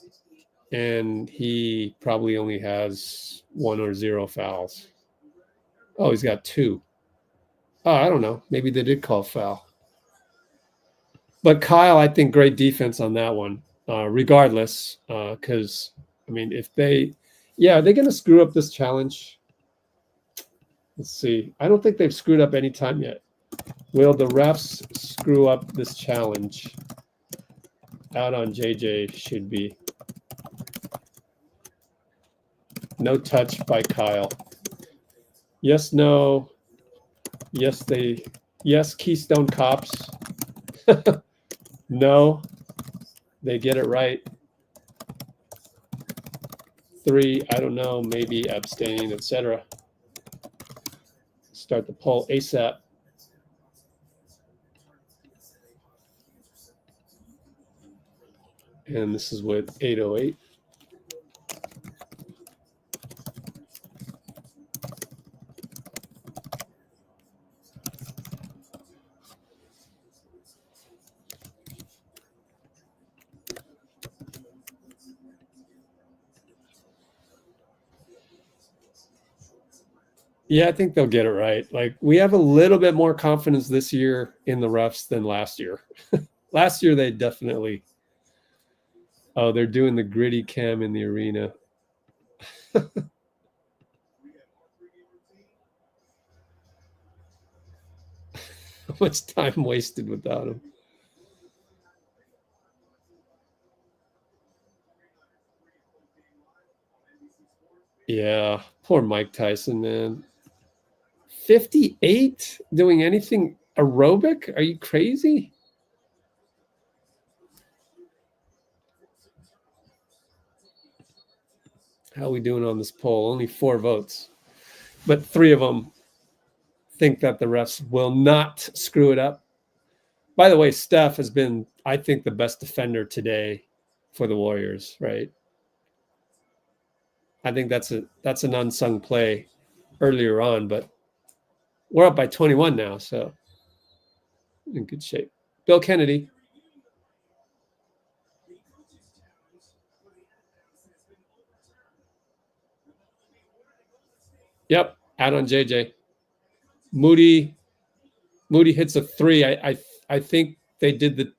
and he probably only has 1 or 0 fouls. Oh, he's got 2. Oh, I don't know. Maybe they did call foul. But Kyle, I think great defense on that one, regardless. Because, are they going to screw up this challenge? Let's see. I don't think they've screwed up any time yet. Will the refs screw up this challenge? Out on JJ should be. No touch by Kyle. Yes, no. Yes, they. Yes, Keystone Cops. No, they get it right. 3, I don't know, maybe abstain, etc. Start the poll ASAP. And this is with 808. Yeah, I think they'll get it right. Like, we have a little bit more confidence this year in the refs than last year. Last year, they definitely. Oh, they're doing the gritty cam in the arena. How much time wasted without him. Yeah, poor Mike Tyson, man. 58 doing anything aerobic? Are you crazy? How are we doing on this poll? Only 4 votes, but 3 of them think that the refs will not screw it up. By the way, Steph has been, I think, the best defender today for the Warriors, right? I think that's an unsung play earlier on, but we're up by 21 now, so in good shape. Bill Kennedy. Yep, out on JJ. Moody hits a 3. I think they did the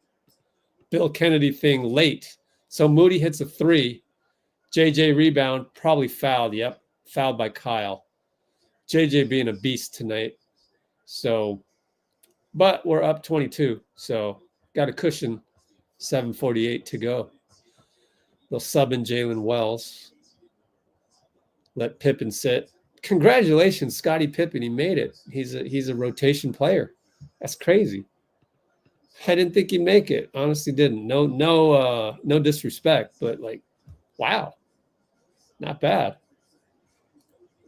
Bill Kennedy thing late. So Moody hits a 3. JJ rebound, probably fouled. Yep, fouled by Kyle. JJ being a beast tonight. So, but we're up 22. So got a cushion. 7:48 to go. They'll sub in Jalen Wells. Let Pippen sit. Congratulations, Scottie Pippen. He made it. He's a rotation player. That's crazy. I didn't think he'd make it. Honestly, didn't. No disrespect, but like, wow, not bad.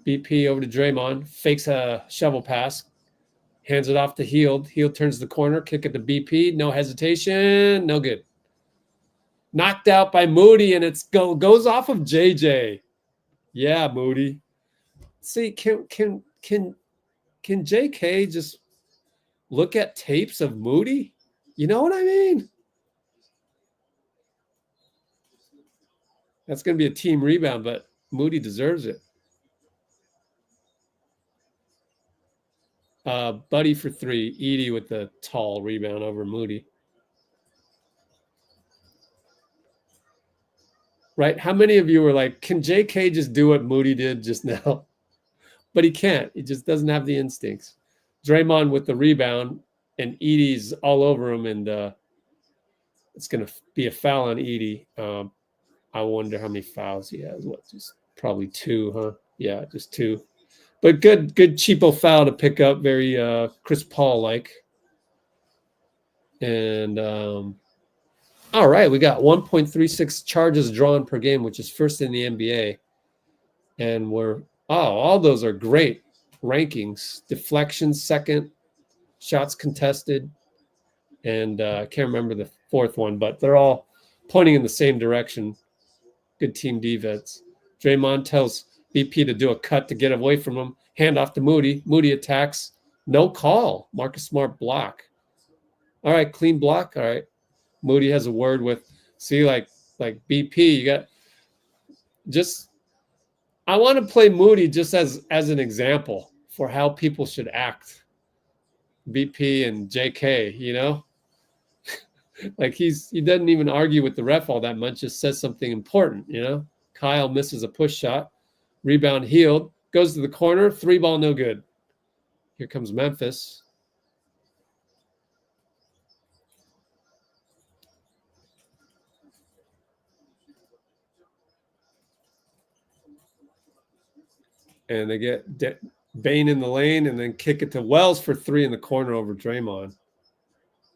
BP over to Draymond, fakes a shovel pass, hands it off to Hield. Hield turns the corner, kick it to BP, no hesitation, no good. Knocked out by Moody, and it's goes off of JJ. Yeah, Moody. See, can JK just look at tapes of Moody? You know what I mean? That's going to be a team rebound, but Moody deserves it. Buddy for 3. Edie with the tall rebound over Moody. Right? How many of you were like, can JK just do what Moody did just now? But he can't. He just doesn't have the instincts. Draymond with the rebound, and Edie's all over him, and it's going to be a foul on Edie. I wonder how many fouls he has. What, just probably 2, huh? Yeah, just 2. But good cheapo foul to pick up, very Chris Paul-like. And all right, we got 1.36 charges drawn per game, which is first in the NBA. And all those are great rankings. Deflections, second. Shots contested. And I can't remember the 4th one, but they're all pointing in the same direction. Good team defense. Draymond tells BP to do a cut to get away from him. Hand off to Moody. Moody attacks. No call. Marcus Smart block. All right, clean block. All right. Moody has a word with, see, like BP, you got just, I want to play Moody just as an example for how people should act. BP and JK, you know? Like he doesn't even argue with the ref all that much, just says something important, you know? Kyle misses a push shot. Rebound Hield. Goes to the corner. 3 ball, no good. Here comes Memphis. And they get Bane in the lane and then kick it to Wells for 3 in the corner over Draymond.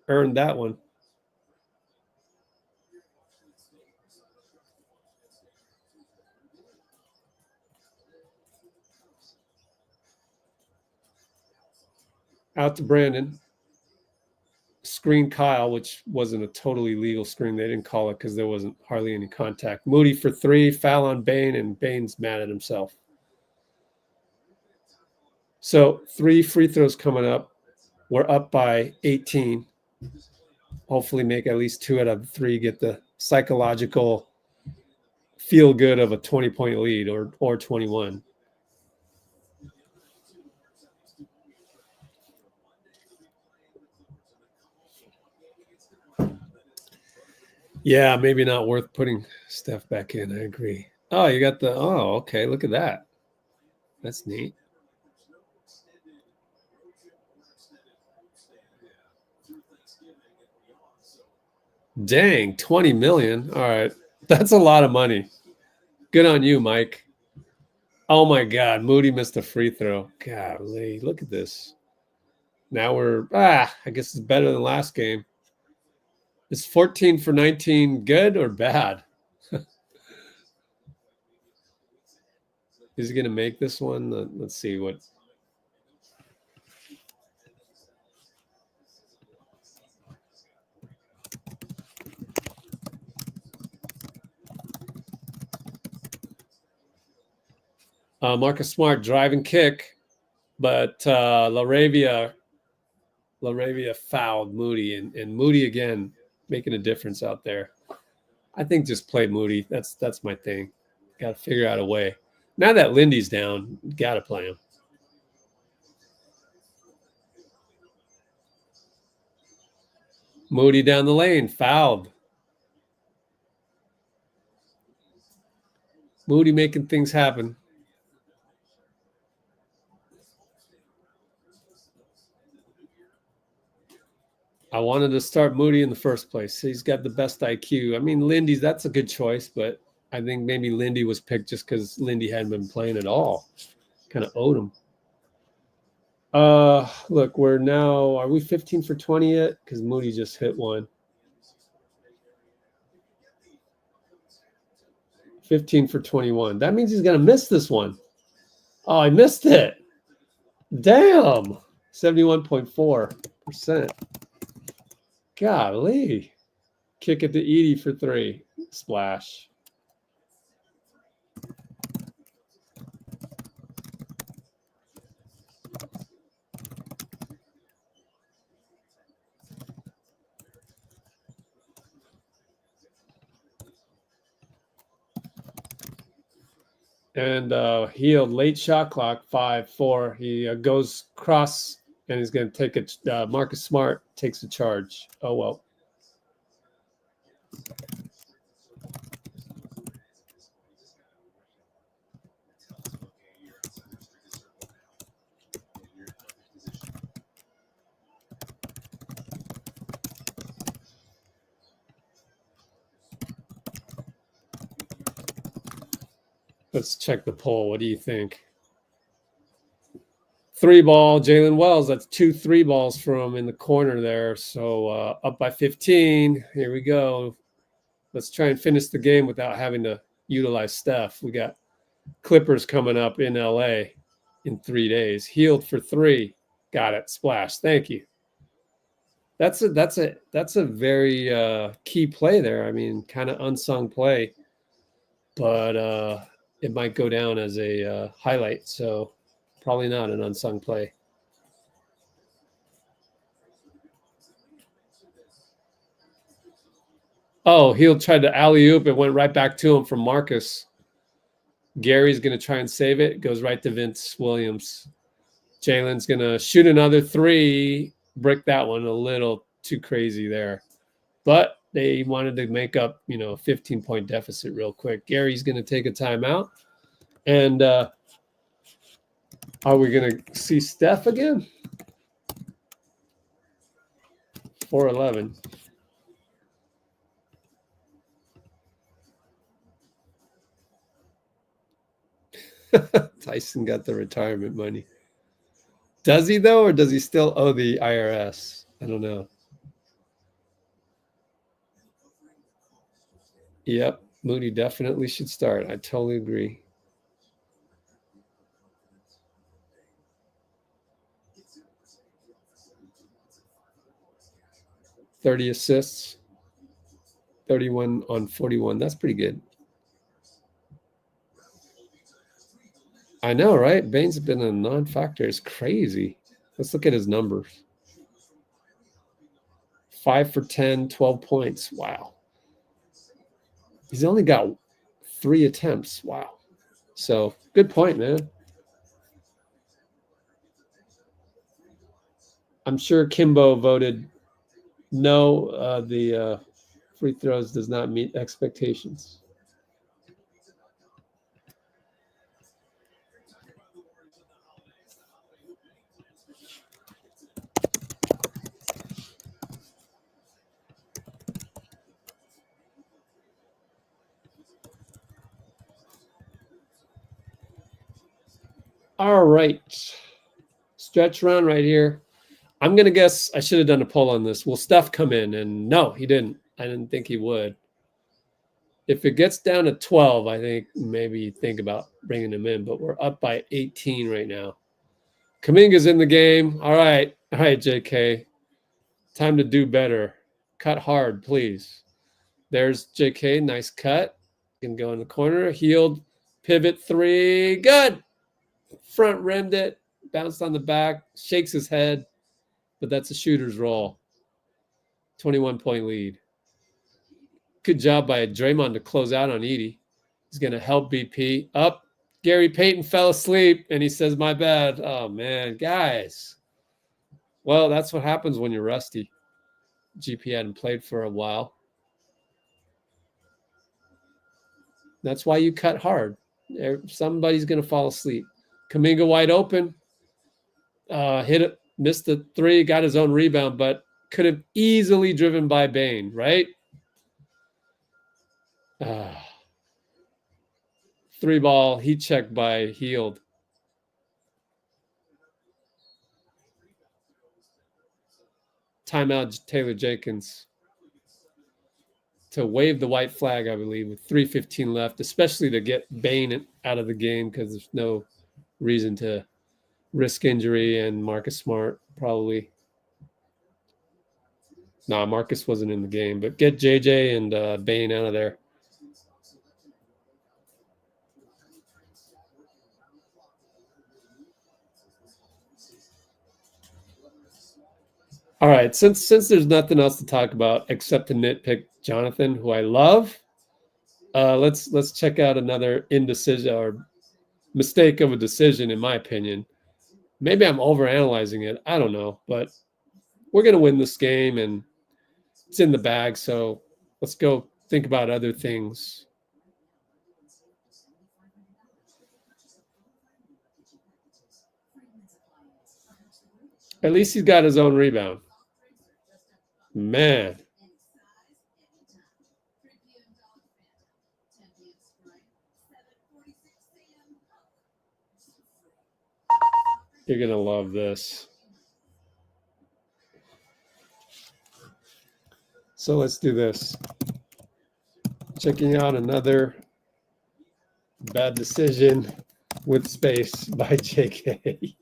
Earned that one. Out to Brandon. Screen Kyle, which wasn't a totally legal screen. They didn't call it because there wasn't hardly any contact. Moody for 3, foul on Bane, and Bane's mad at himself. So 3 free throws coming up. We're up by 18. Hopefully make at least 2 out of 3, get the psychological feel good of a 20-point lead or 21. Yeah, maybe not worth putting Steph back in. I agree. Oh, you got the, oh, okay. Look at that. That's neat. Dang, 20 million. All right. That's a lot of money. Good on you, Mike. Oh my God. Moody missed a free throw. Golly, look at this. Now we're, I guess it's better than last game. Is 14 for 19 good or bad? Is he going to make this one? Let's see what. Marcus Smart drive and kick, but LaRavia fouled Moody, and Moody again making a difference out there. I think just play Moody. That's my thing. Got to figure out a way. Now that Lindy's down, got to play him. Moody down the lane, fouled. Moody making things happen. I wanted to start Moody in the first place. He's got the best IQ. I mean, Lindy's, that's a good choice, but I think maybe Lindy was picked just because Lindy hadn't been playing at all. Kind of owed him. Look, we're now, are we 15 for 20 yet? Because Moody just hit one. 15 for 21. That means he's going to miss this one. Oh, I missed it. Damn. 71.4%. Golly. Kick it to Edie for 3. Splash. And Healed late shot clock, 5-4. He goes cross, and he's going to take it. Marcus Smart takes a charge. Oh, well. Let's check the poll. What do you think? 3-ball, Jalen Wells. That's 2 3-balls from in the corner there. So up by 15. Here we go. Let's try and finish the game without having to utilize Steph. We got Clippers coming up in LA in 3 days. Healed for 3. Got it. Splash. Thank you. That's a very key play there. I mean, kind of unsung play, but it might go down as a highlight. So probably not an unsung play. Oh, He'll try to alley-oop. It went right back to him from Marcus. Gary's going to try and save it. Goes right to Vince Williams. Jalen's going to shoot another 3. Brick that one a little too crazy there. But they wanted to make up, a 15-point deficit real quick. Gary's going to take a timeout. And are we going to see Steph again? 4-11. Tyson got the retirement money. Does he, though, or does he still owe the IRS? I don't know. Yep, Mooney definitely should start. I totally agree. 30 assists, 31 on 41. That's pretty good. I know, right? Bane's been a non-factor. It's crazy. Let's look at his numbers. 5 for 10, 12 points. Wow. He's only got 3 attempts. Wow. So, good point, man. I'm sure Kimbo voted no, the free throws does not meet expectations. All right. Stretch run right here. I'm going to guess I should have done a poll on this. Will Steph come in? And no, he didn't. I didn't think he would. If it gets down to 12, I think maybe think about bringing him in. But we're up by 18 right now. Kuminga's in the game. All right. All right, JK. Time to do better. Cut hard, please. There's JK. Nice cut. Can go in the corner. Healed. Pivot 3. Good. Front rimmed it. Bounced on the back. Shakes his head. But that's a shooter's roll. 21-point lead. Good job by Draymond to close out on Edie. He's going to help BP. Up. Gary Payton fell asleep, and he says, my bad. Oh, man. Guys. Well, that's what happens when you're rusty. GP hadn't played for a while. That's why you cut hard. Somebody's going to fall asleep. Kuminga wide open. Hit it. Missed the 3, got his own rebound, but could have easily driven by Bane, right? 3-ball, heat check by Healed. Timeout, Taylor Jenkins. To wave the white flag, I believe, with 3:15 left, especially to get Bane out of the game because there's no reason to risk injury, and Marcus Smart probably. Nah, Marcus wasn't in the game, but get JJ and Bane out of there. All right, since there's nothing else to talk about except to nitpick Jonathan, who I love, let's check out another indecision or mistake of a decision, in my opinion. Maybe I'm overanalyzing it. I don't know, but we're going to win this game, and it's in the bag, so let's go think about other things. At least he's got his own rebound. Man. You're going to love this. So let's do this. Checking out another bad decision with space by JK.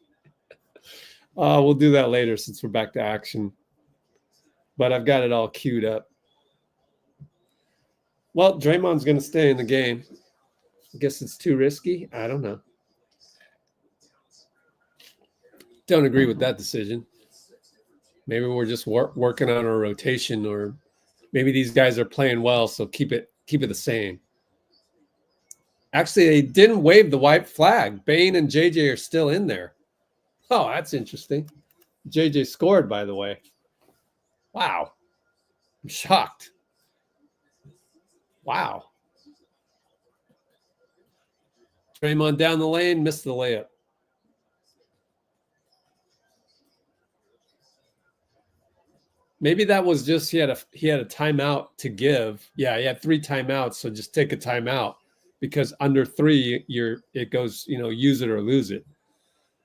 We'll do that later since we're back to action. But I've got it all queued up. Well, Draymond's going to stay in the game. I guess it's too risky. I don't know. Don't agree with that decision. Maybe we're just working on our rotation, or maybe these guys are playing well, so keep it the same. Actually, they didn't wave the white flag. Bane and JJ are still in there. Oh, that's interesting. JJ scored, by the way. Wow. I'm shocked. Wow. Draymond down the lane, missed the layup. Maybe that was just he had a timeout to give. Yeah, he had 3 timeouts, so just take a timeout. because under 3, it goes, use it or lose it.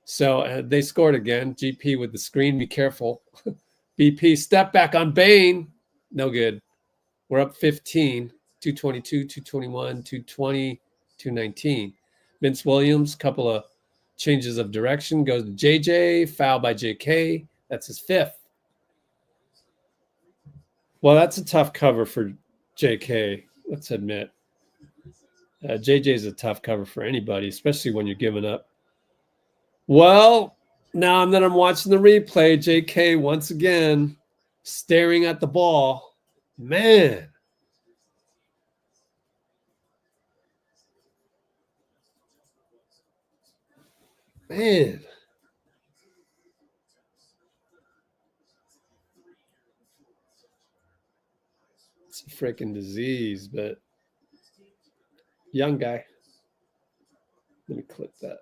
So they scored again. GP with the screen. Be careful. BP step back on Bane. No good. We're up 15. 222, 221, 220, 219. Vince Williams, couple of changes of direction. Goes to JJ. Foul by JK. That's his 5th. Well, that's a tough cover for JK. Let's admit. JJ is a tough cover for anybody, especially when you're giving up. Well, now that I'm watching the replay, JK once again staring at the ball. Man. Man. It's a freaking disease, but young guy. Let me click that.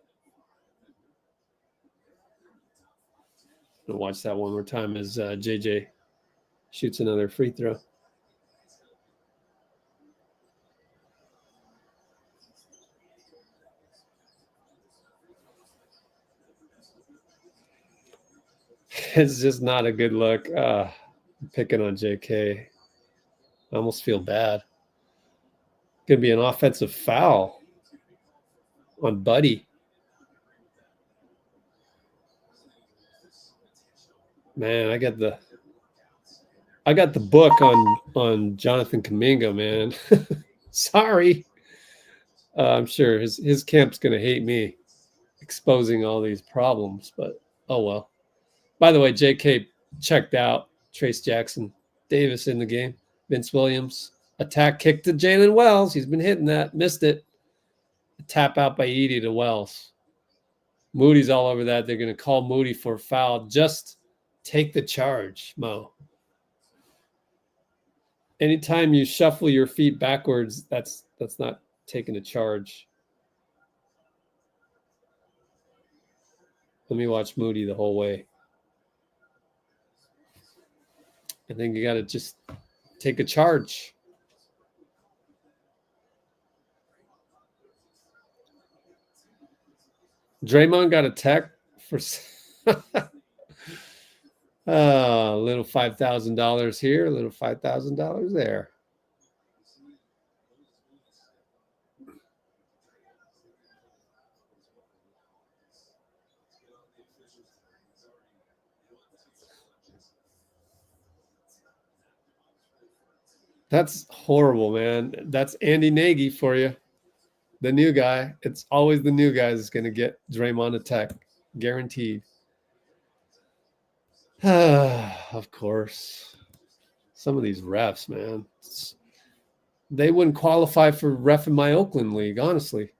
I'll watch that one more time as JJ shoots another free throw. It's just not a good look. Picking on JK. I almost feel bad. Going to be an offensive foul on Buddy. Man, I got the book on Jonathan Kuminga, man. Sorry. I'm sure his camp's going to hate me exposing all these problems, but oh well. By the way, JK checked out. Trayce Jackson Davis in the game. Vince Williams. Attack kick to Jalen Wells. He's been hitting that. Missed it. A tap out by Edey to Wells. Moody's all over that. They're going to call Moody for a foul. Just take the charge, Mo. Anytime you shuffle your feet backwards, that's not taking a charge. Let me watch Moody the whole way. I think you got to just take a charge. Draymond got a tech for a little $5,000 here, a little $5,000 there. That's horrible, man. That's Andy Nagy for you. The new guy. It's always the new guy that's going to get Draymond a tech. Guaranteed. Of course. Some of these refs, man. They wouldn't qualify for ref in my Oakland league, honestly.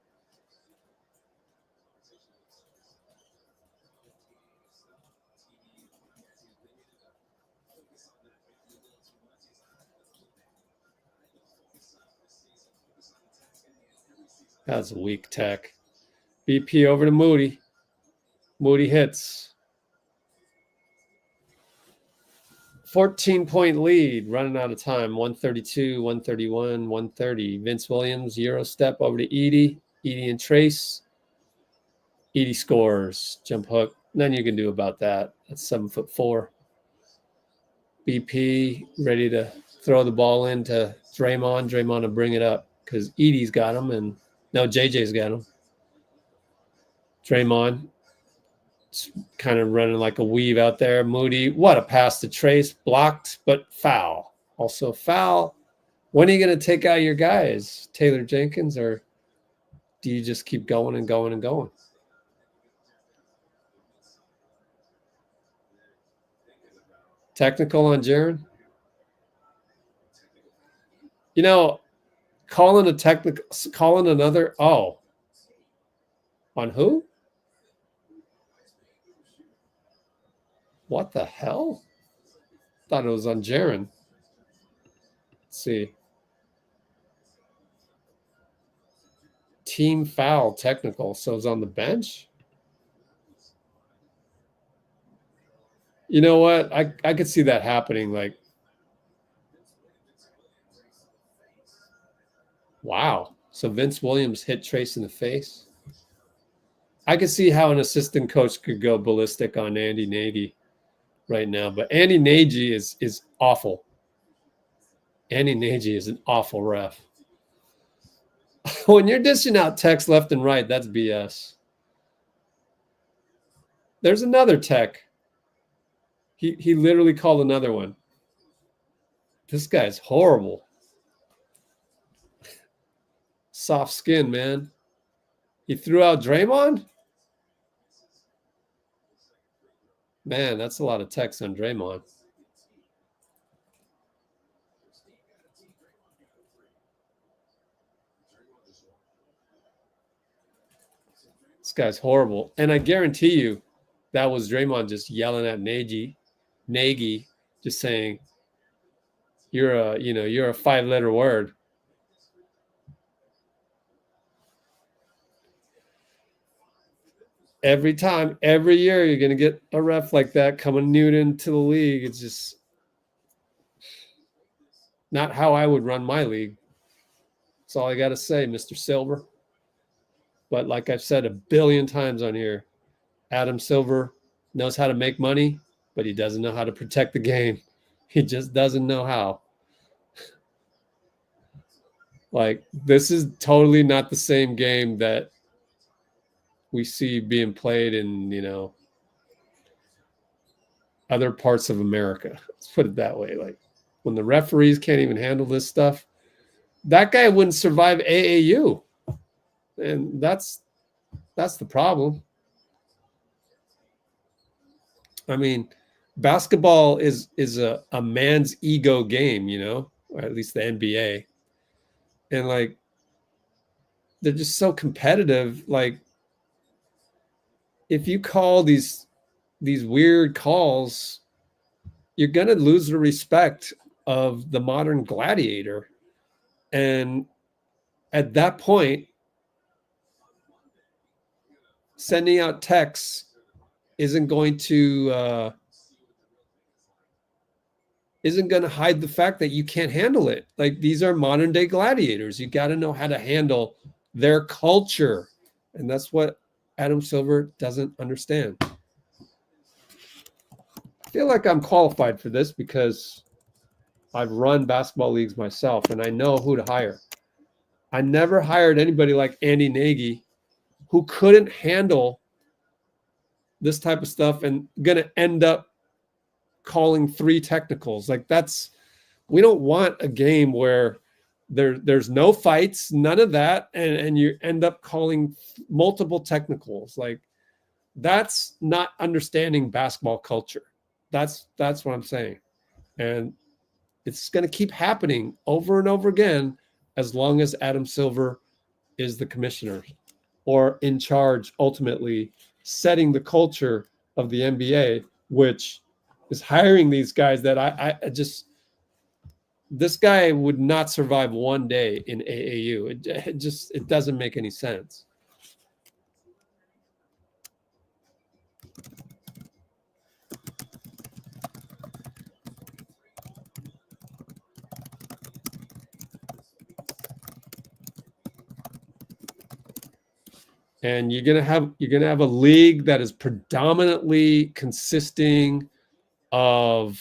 That's a weak tech. BP over to Moody. Moody hits. 14-point lead, running out of time. 132, 131, 130. Vince Williams, Euro step over to Edey. Edey and Trayce. Edey scores. Jump hook. Nothing you can do about that. That's 7'4". BP ready to throw the ball into Draymond. Draymond will bring it up because Edey's got him, and now JJ's got him. Draymond kind of running like a weave out there. Moody, what a pass to Trayce. Blocked, but foul. Also foul. When are you going to take out your guys, Taylor Jenkins, or do you just keep going and going and going? Technical on Jaren? Calling a technical, calling another. Oh. On who? What the hell? Thought it was on Jaren. Let's see. Team foul technical. So it's on the bench? You know what? I could see that happening. Like, wow. So Vince Williams hit Trayce in the face. I could see how an assistant coach could go ballistic on Andy Nagy right now, but Andy Nagy is awful. Andy Nagy is an awful ref. When you're dishing out text left and right, that's BS. There's another tech. He literally called another one. This guy's horrible. Soft skin, man. He threw out Draymond? Man, that's a lot of text on Draymond. This guy's horrible. And I guarantee you that was Draymond just yelling at Nagy, just saying, you're a 5-letter word. Every time, every year, you're going to get a ref like that coming new into the league. It's just not how I would run my league. That's all I got to say, Mr. Silver. But like I've said a billion times on here, Adam Silver knows how to make money, but he doesn't know how to protect the game. He just doesn't know how. Like, this is totally not the same game that we see being played in, other parts of America. Let's put it that way. Like, when the referees can't even handle this stuff, that guy wouldn't survive AAU. And that's the problem. I mean, basketball is a man's ego game, or at least the NBA. And like, they're just so competitive. Like, if you call these weird calls, you're going to lose the respect of the modern gladiator. And at that point, sending out texts isn't going to hide the fact that you can't handle it. Like, these are modern day gladiators. You got to know how to handle their culture. And that's what Adam Silver doesn't understand. I feel like I'm qualified for this because I've run basketball leagues myself and I know who to hire. I never hired anybody like Andy Nagy who couldn't handle this type of stuff and going to end up calling 3 technicals. Like, we don't want a game where there's no fights, none of that, and you end up calling multiple technicals. Like, that's not understanding basketball culture. That's what I'm saying. And it's going to keep happening over and over again as long as Adam Silver is the commissioner or in charge, ultimately setting the culture of the NBA, which is hiring these guys that I just, this guy would not survive one day in AAU. It doesn't make any sense. And you're gonna have a league that is predominantly consisting of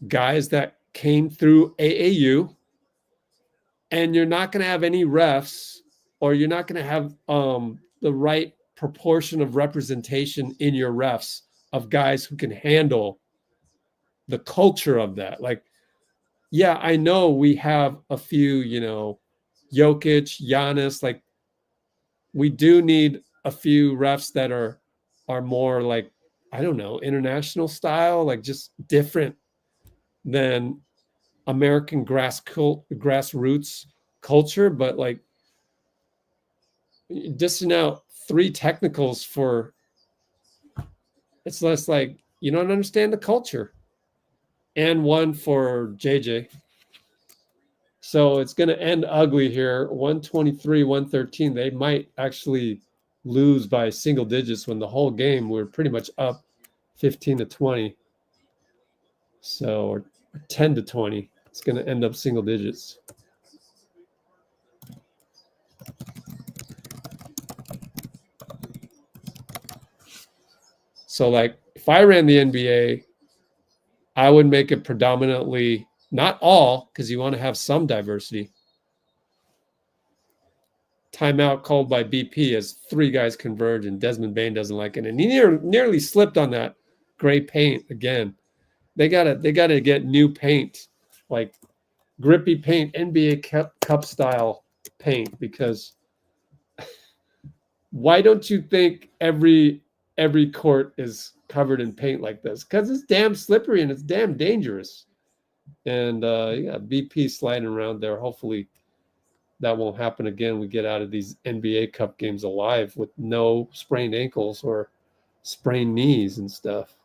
guys that came through AAU, and you're not gonna have any refs, or you're not gonna have the right proportion of representation in your refs of guys who can handle the culture of that. Like, yeah, I know we have a few, Jokic, Giannis, like, we do need a few refs that are more like, I don't know, international style, like just different than American grassroots culture. But like, dishing out 3 technicals for, it's less like, you don't understand the culture, and 1 for JJ. So it's going to end ugly here. 123, 113. They might actually lose by single digits when the whole game we're pretty much up 15-20. So, or 10-20. It's going to end up single digits. So like if I ran the NBA, I would make it predominantly, not all, because you want to have some diversity. Timeout called by BP as 3 guys converge, and Desmond Bane doesn't like it. And he nearly slipped on that gray paint again. They gotta get new paint, like grippy paint, NBA cup style paint, because why don't you think every court is covered in paint like this? Because it's damn slippery and it's damn dangerous. And yeah, BP sliding around there. Hopefully that won't happen again. We get out of these NBA Cup games alive with no sprained ankles or sprained knees and stuff.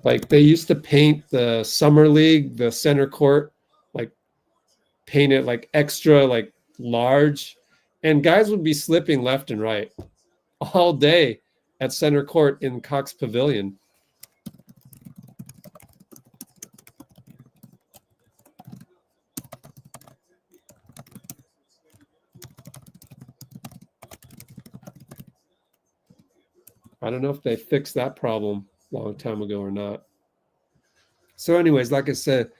Like they used to paint the summer league, the center court, like paint it like extra, like large, and guys would be slipping left and right all day at center court in Cox Pavilion. I don't know if they fixed that problem a long time ago or not. So anyways, like I said,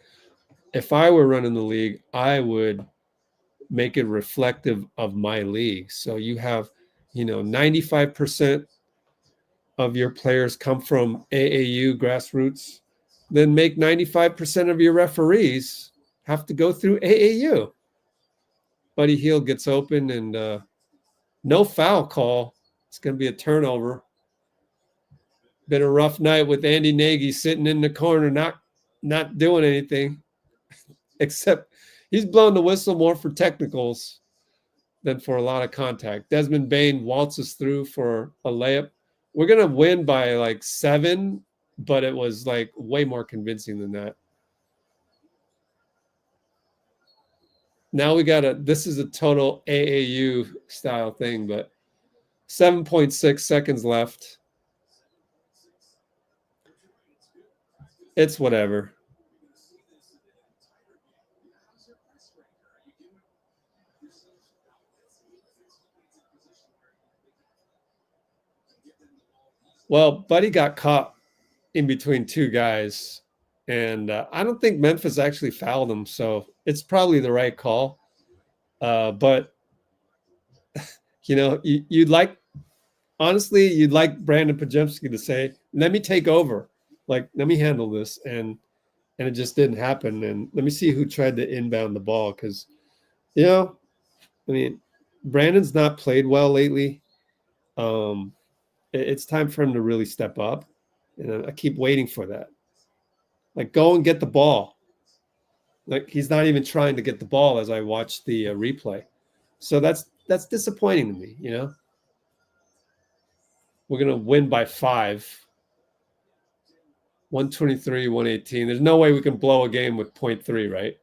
if I were running the league, I would make it reflective of my league. So you have, 95% of your players come from AAU grassroots, then make 95% of your referees have to go through AAU. Buddy Hield gets open and no foul call. It's going to be a turnover. Been a rough night with Andy Nagy sitting in the corner, not doing anything, except he's blown the whistle more for technicals than for a lot of contact. Desmond Bane waltzes through for a layup. We're going to win by like 7, but it was like way more convincing than that. Now this is a total AAU style thing, but 7.6 seconds left. It's whatever. Well, Buddy got caught in between 2 guys, and I don't think Memphis actually fouled him, so it's probably the right call. But, you'd like Brandon Pajemski to say, let me take over. Like, let me handle this. And it just didn't happen. And let me see who tried to inbound the ball. Because, Brandon's not played well lately. It's time for him to really step up. And I keep waiting for that. Like, go and get the ball. Like, he's not even trying to get the ball as I watch the replay. So that's disappointing to me, We're going to win by 5. 123, 118. There's no way we can blow a game with 0.3, right?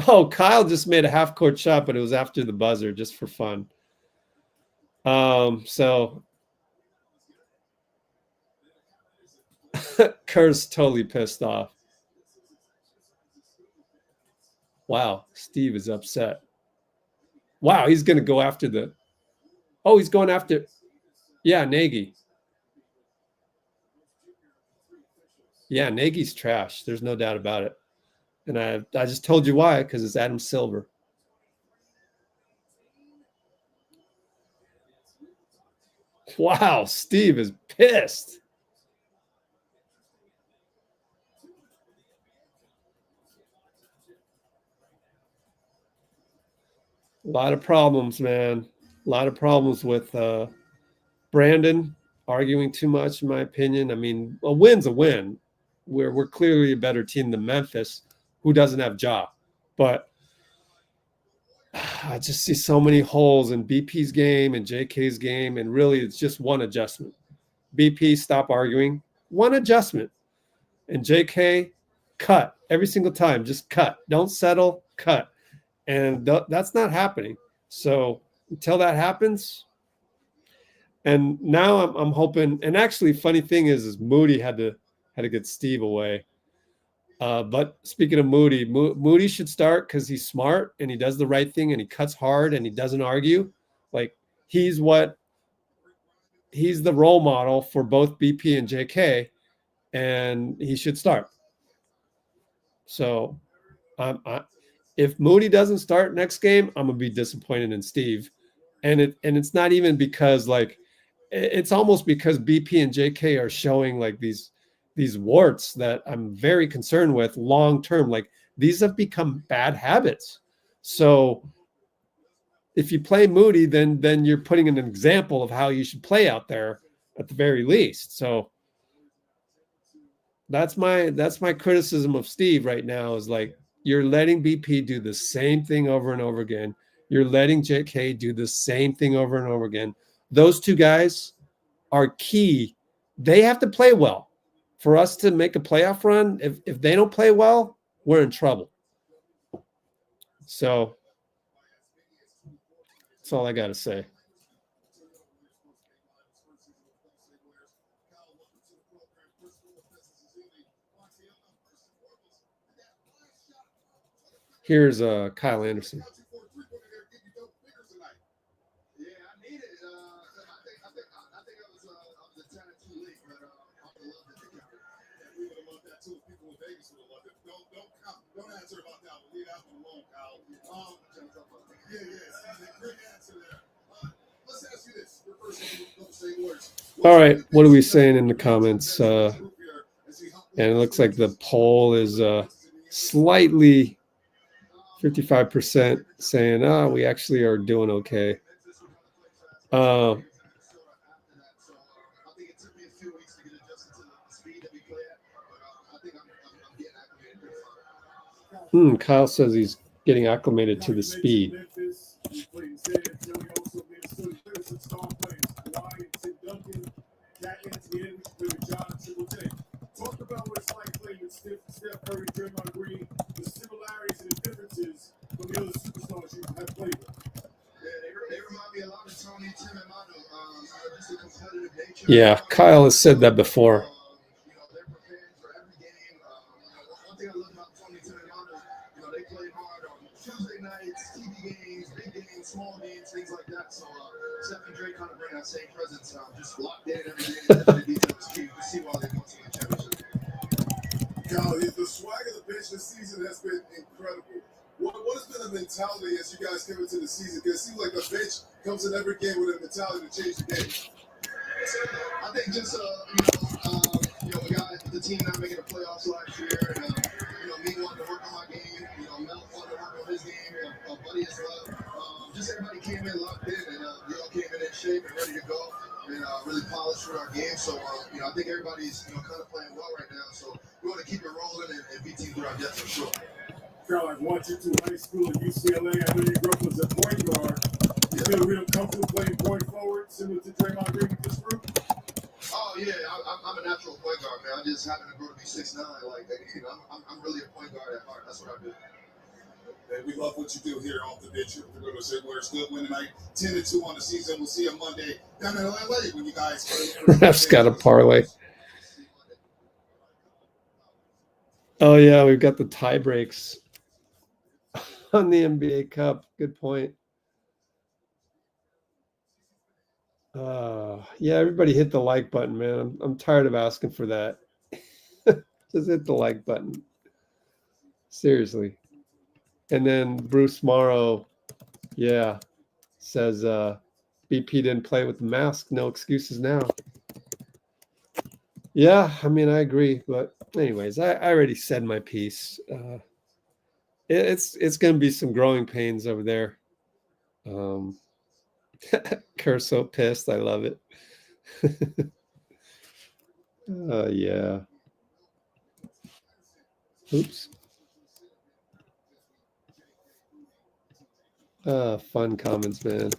Oh, Kyle just made a half-court shot, but it was after the buzzer, just for fun. So Kerr's totally pissed off. Wow, Steve is upset. Wow, he's going to go after he's going after... Yeah, Nagy. Yeah, Nagy's trash. There's no doubt about it. And I just told you why, because it's Adam Silver. Wow, Steve is pissed. A lot of problems, man. A lot of problems with Brandon arguing too much, in my opinion. I mean, a win's a win. We're clearly a better team than Memphis, who doesn't have Ja. But I just see so many holes in BP's game and JK's game, and really it's just one adjustment. BP, stop arguing. One adjustment. And JK, cut. Every single time, just cut. Don't settle, cut. And that's not happening. So until that happens, And now I'm hoping. And actually, funny thing is Moody had to get Steve away. But speaking of Moody, Moody should start because he's smart and he does the right thing and he cuts hard and he doesn't argue. Like he's the role model for both BP and JK, and he should start. So, if Moody doesn't start next game, I'm gonna be disappointed in Steve, and it's not even because like it's almost because BP and JK are showing like these warts that I'm very concerned with long term. Like these have become bad habits. So if you play Moody, then you're putting an example of how you should play out there at the very least. So that's my criticism of Steve right now is like you're letting BP do the same thing over and over again. You're letting JK do the same thing over and over again. Those two guys are key. They have to play well for us to make a playoff run. If they don't play well, we're in trouble. So that's all I got to say. Here's Kyle Anderson. Don't answer about that one. Leave that one alone, Kyle. Yeah, great answer there. Let's ask you this. Your first saying words. All right, what are we saying in the comments? And it looks like the poll is slightly 55% saying, we actually are doing okay. Kyle says he's getting acclimated to the speed. Talk about what it's like playing with Steph Curry, Draymond Green, the similarities and the differences from the other superstars you have played with. They remind me a lot of Tony, Tim, and Manu. Just the competitive nature. Yeah, Kyle has said that before. They're preparing for every game. One thing I love about Tony, Tim, and Manu, they play hard on Tuesday nights, TV games, big games, small games, things like that. So Steph and Dray kind of bring that same presence. Just locked in every day, the details. You can see why they go to the championship. Kyle, the swag of the bench this season has been incredible. What has been the mentality as you guys come into the season? Because it seems like the bench comes in every game with a mentality to change the game. I think just, we got the team not making the playoffs last year, and, me wanting to work on my game, Mel wanting to work on his game, Buddy as well. Just everybody came in locked in, and we all came in shape and ready to go, and really polished for our game. So, I think everybody's, kind of playing well right now. So we want to keep it rolling and beat teams around depth for sure. Carl, I've watched you through high school at UCLA. I know you grew up as a point guard. You feel real comfortable playing point forward, similar to Draymond Green with this group? Oh, yeah. I'm a natural point guard, man. I just happen to grow to be 6'9". I'm really a point guard at heart. That's what I do. And we love what you do here off the bench. We're going to say where it's good win tonight. 10-2 on the season. We'll see you Monday down in LA when you guys. Ref's got a parlay. Oh, yeah, we've got the tie breaks on the NBA Cup. Good point. Yeah, everybody hit the like button, man. I'm tired of asking for that. Just hit the like button. Seriously. And then Bruce Morrow, says BP didn't play with the mask. No excuses now. Yeah, I mean, I agree. But anyways, I already said my piece. It's going to be some growing pains over there. Kerr so pissed. I love it. Yeah. Oops. Fun comments, man.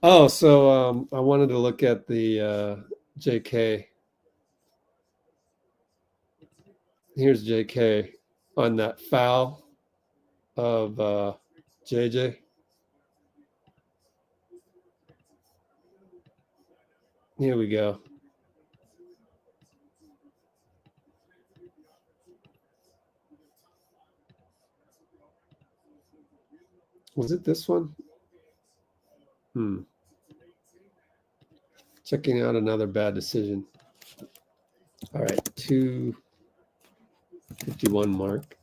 Oh, so I wanted to look at the JK. Here's JK on that foul of JJ. Here we go. Was it this one? Checking out another bad decision. All right, 2:51 mark.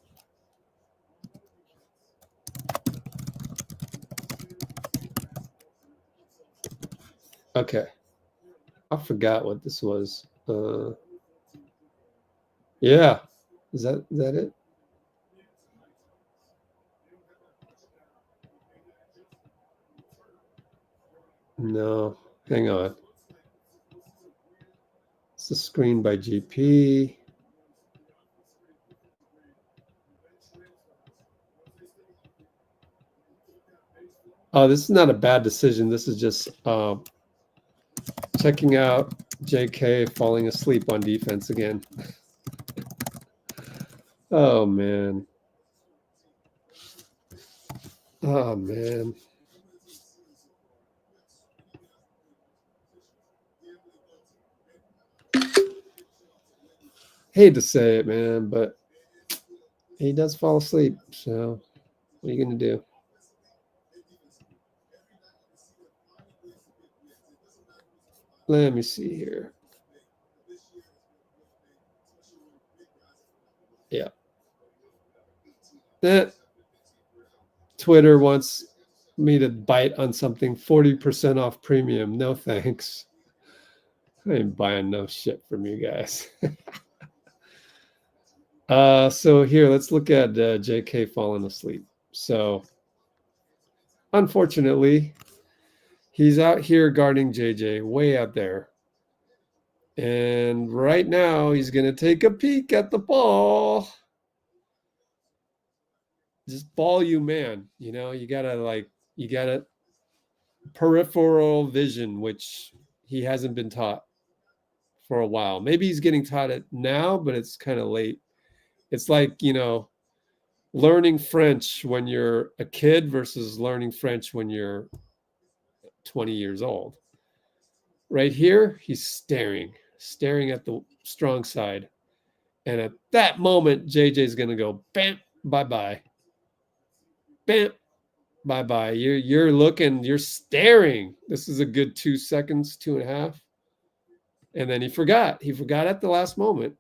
Okay. I forgot what this was. Yeah. Is that it? No. Hang on. It's a screen by GP. Oh, this is not a bad decision. This is just checking out J.K. falling asleep on defense again. Oh, man. Oh, man. Hate to say it, man, but he does fall asleep. So what are you going to do? Let me see here. Yeah. Twitter wants me to bite on something 40% off premium. No thanks. I ain't buying no shit from you guys. So here, let's look at JK falling asleep. So unfortunately, he's out here guarding JJ way out there. And right now, he's going to take a peek at the ball. Just ball you, man. You know, you got to peripheral vision, which he hasn't been taught for a while. Maybe he's getting taught it now, but it's kind of late. It's like, you know, learning French when you're a kid versus learning French when you're 20 years old. Right here, he's staring at the strong side. And at that moment, JJ's going to go, bam, bye-bye. Bam, bye-bye. You're staring. This is a good 2 seconds, 2.5. And then he forgot at the last moment.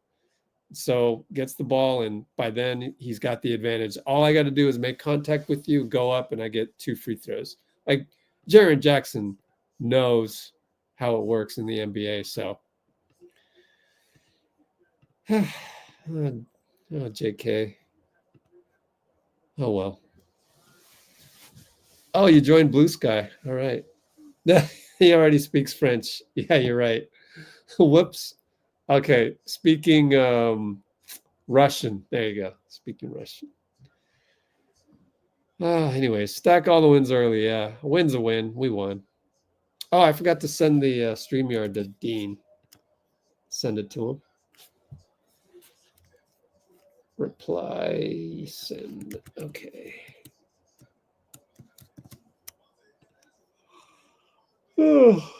So gets the ball, and by then he's got the advantage. All I got to do is make contact with you, go up, and I get 2 free throws. Like Jaren Jackson knows how it works in the NBA. So, JK. Oh, well. Oh, you joined Blue Sky. All right. He already speaks French. Yeah, you're right. Whoops. Okay. Speaking Russian. There you go. Speaking Russian. Anyway, stack all the wins early. Yeah. A win's a win. We won. Oh, I forgot to send the StreamYard to Dean. Send it to him. Reply, send. Okay. Oh.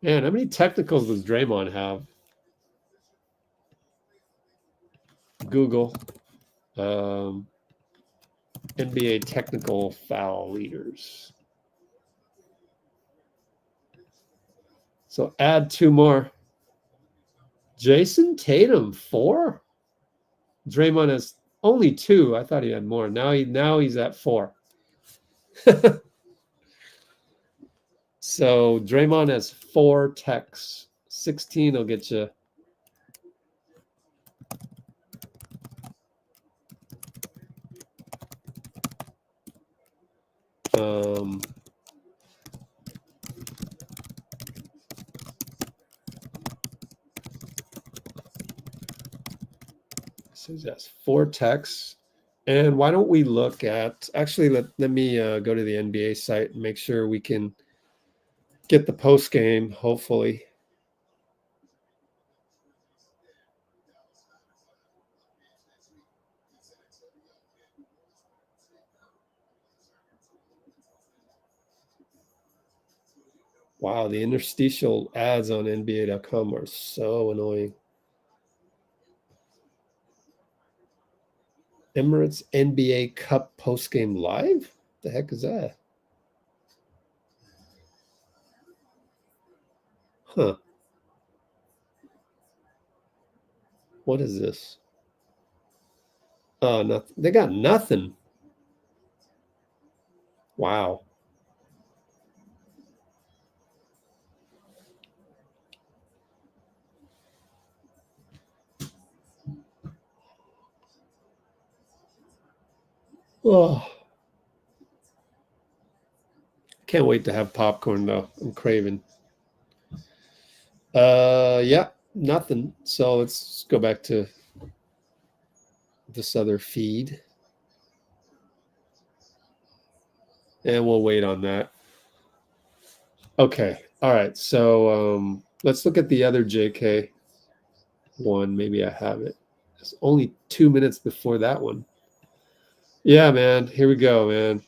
Man, how many technicals does Draymond have? Google. NBA technical foul leaders. So add 2 more. Jason Tatum, 4? Draymond has only 2. I thought he had more. Now he's at 4. So Draymond has 4 techs. 16 will get you. So that's 4 techs. And why don't we look at, actually, let me go to the NBA site and make sure we can get the post game, hopefully. Wow, the interstitial ads on NBA.com are so annoying. Emirates NBA Cup postgame live? What the heck is that? Huh. What is this? Oh, nothing. They got nothing. Wow. Oh. Can't wait to have popcorn though. I'm craving. Yeah, nothing. So let's go back to this other feed. And we'll wait on that. Okay. All right. So let's look at the other JK one. Maybe I have it. It's only 2 minutes before that one. Yeah, man. Here we go, man.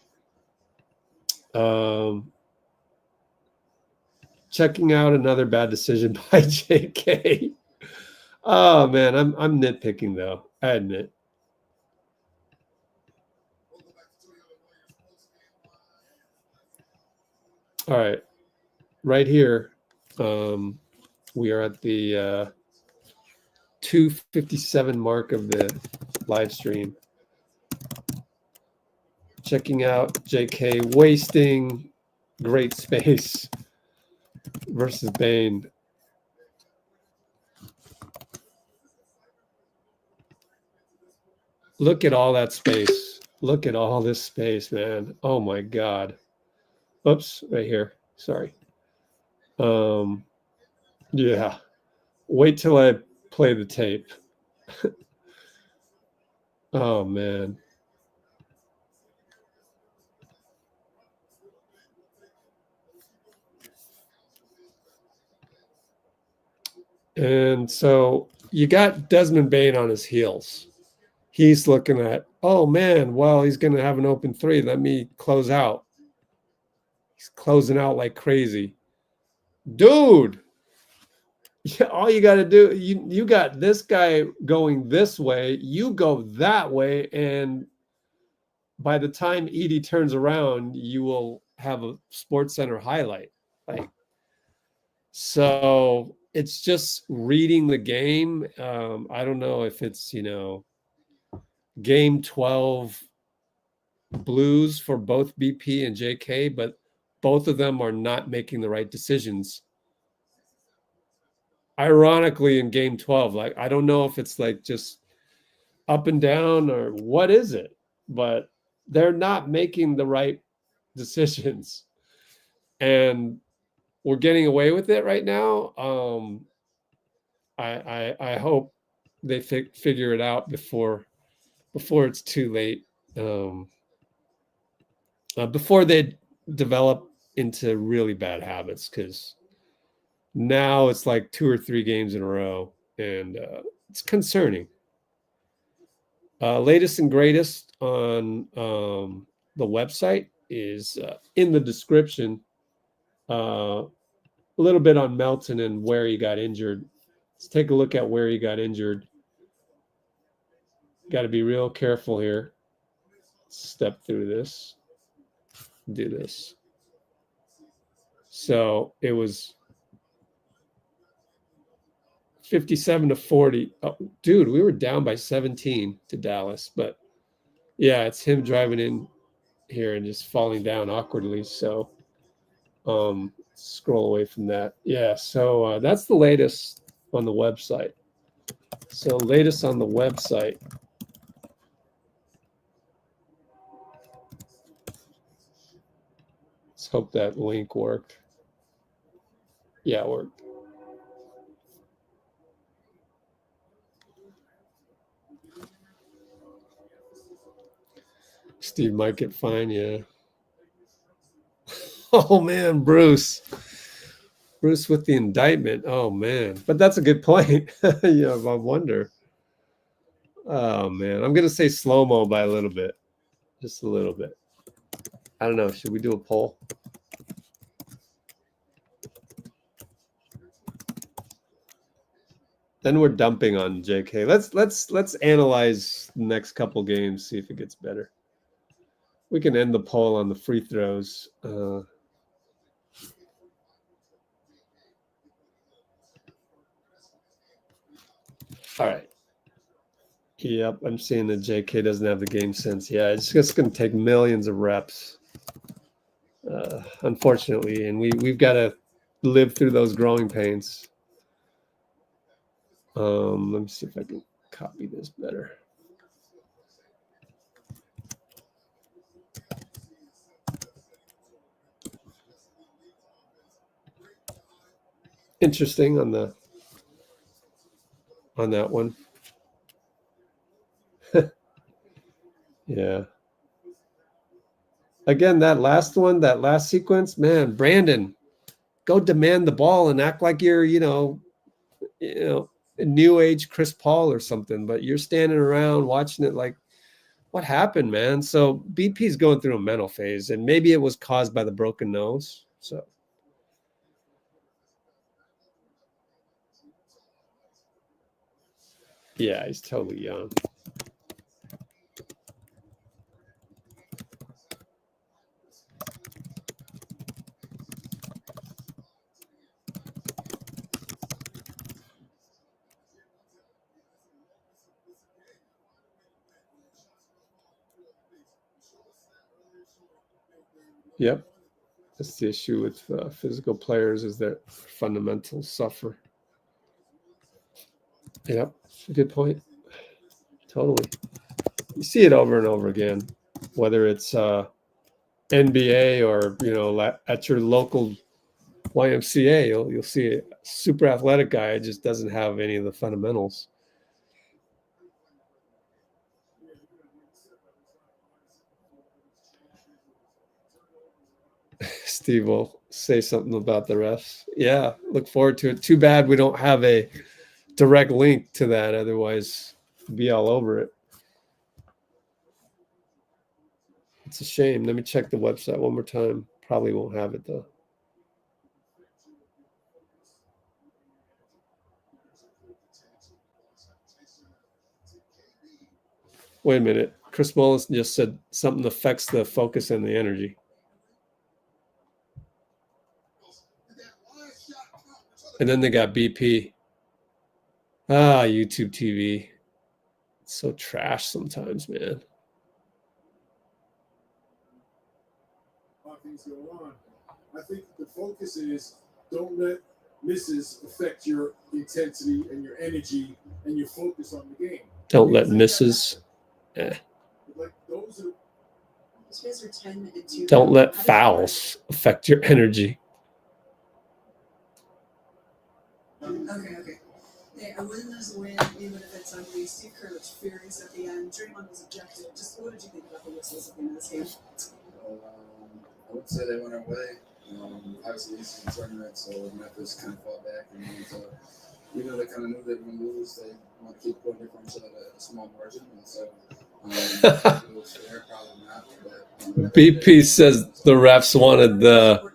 Checking out another bad decision by JK. Oh man, I'm nitpicking though. I admit. All right, right here, we are at the 2:57 mark of the live stream. Checking out JK wasting great space versus Bane. Look at all that space. Look at all this space, man. Oh my God. Oops, right here. Sorry. Yeah. Wait till I play the tape. Oh man. And so you got Desmond Bane on his heels. He's looking at, oh man, well, he's going to have an open three. Let me close out. He's closing out like crazy. Dude, all you got to do, you got this guy going this way, you go that way, and by the time Edie turns around, you will have a Sports Center highlight. Like, so it's just reading the game. I don't know if it's, game 12 blues for both BP and JK, but both of them are not making the right decisions. Ironically, in game 12, like, I don't know if it's like just up and down or what is it, but they're not making the right decisions. And we're getting away with it right now. I hope they figure it out before it's too late. Before they develop into really bad habits, because now it's like 2 or 3 games in a row, and it's concerning. Latest and greatest on the website is in the description. A little bit on Melton and where he got injured. Let's take a look at where he got injured. Got to be real careful here. Step through this. Do this. So it was 57-40. Oh, dude, we were down by 17 to Dallas, but yeah, it's him driving in here and just falling down awkwardly. So scroll away from that. Yeah, so that's the latest on the website. So latest on the website. Let's hope that link worked. Yeah, it worked. Steve might get fined, yeah. Oh man, Bruce with the indictment. Oh man, but that's a good point. Yeah, I wonder. Oh man, I'm gonna say slow-mo by a little bit, just a little bit. I don't know. Should we do a poll? Then we're dumping on JK. Let's analyze the next couple games, see if it gets better. We can end the poll on the free throws. All right. Yep, I'm seeing that JK doesn't have the game sense. Yeah, it's just going to take millions of reps, unfortunately, and we've got to live through those growing pains. Let me see if I can copy this better. Interesting on that one. Yeah. Again, that last one, that last sequence, man, Brandon, go demand the ball and act like you're, a new age Chris Paul or something, but you're standing around watching it like, what happened, man? So BP's going through a mental phase, and maybe it was caused by the broken nose. So yeah, he's totally young. Yep. That's the issue with physical players, is that fundamentals suffer. Yep. Good point. Totally. You see it over and over again, whether it's NBA or, at your local YMCA, you'll see a super athletic guy just doesn't have any of the fundamentals. Steve will say something about the refs. Yeah, look forward to it. Too bad we don't have a direct link to that. Otherwise, be all over it. It's a shame. Let me check the website one more time. Probably won't have it, though. Wait a minute. Chris Mullins just said something affects the focus and the energy. And then they got BP. YouTube TV. It's so trash sometimes, man. Things go on. I think the focus is don't let misses affect your intensity and your energy and your focus on the game. Don't let misses. Like those are. Don't let fouls affect your energy. Okay. Hey, a win is a win, even if it's ugly. Steve Kerr was furious at the end. Draymond was ejected. Just what did you think about the whistles at the end of this game? I would say they went our way. Obviously, it's a tournament, so Memphis kind of fought back. And they kind of knew they were going to lose. They want to keep putting differential at a small margin. And so it was fair, probably not. But, BP says the refs wanted the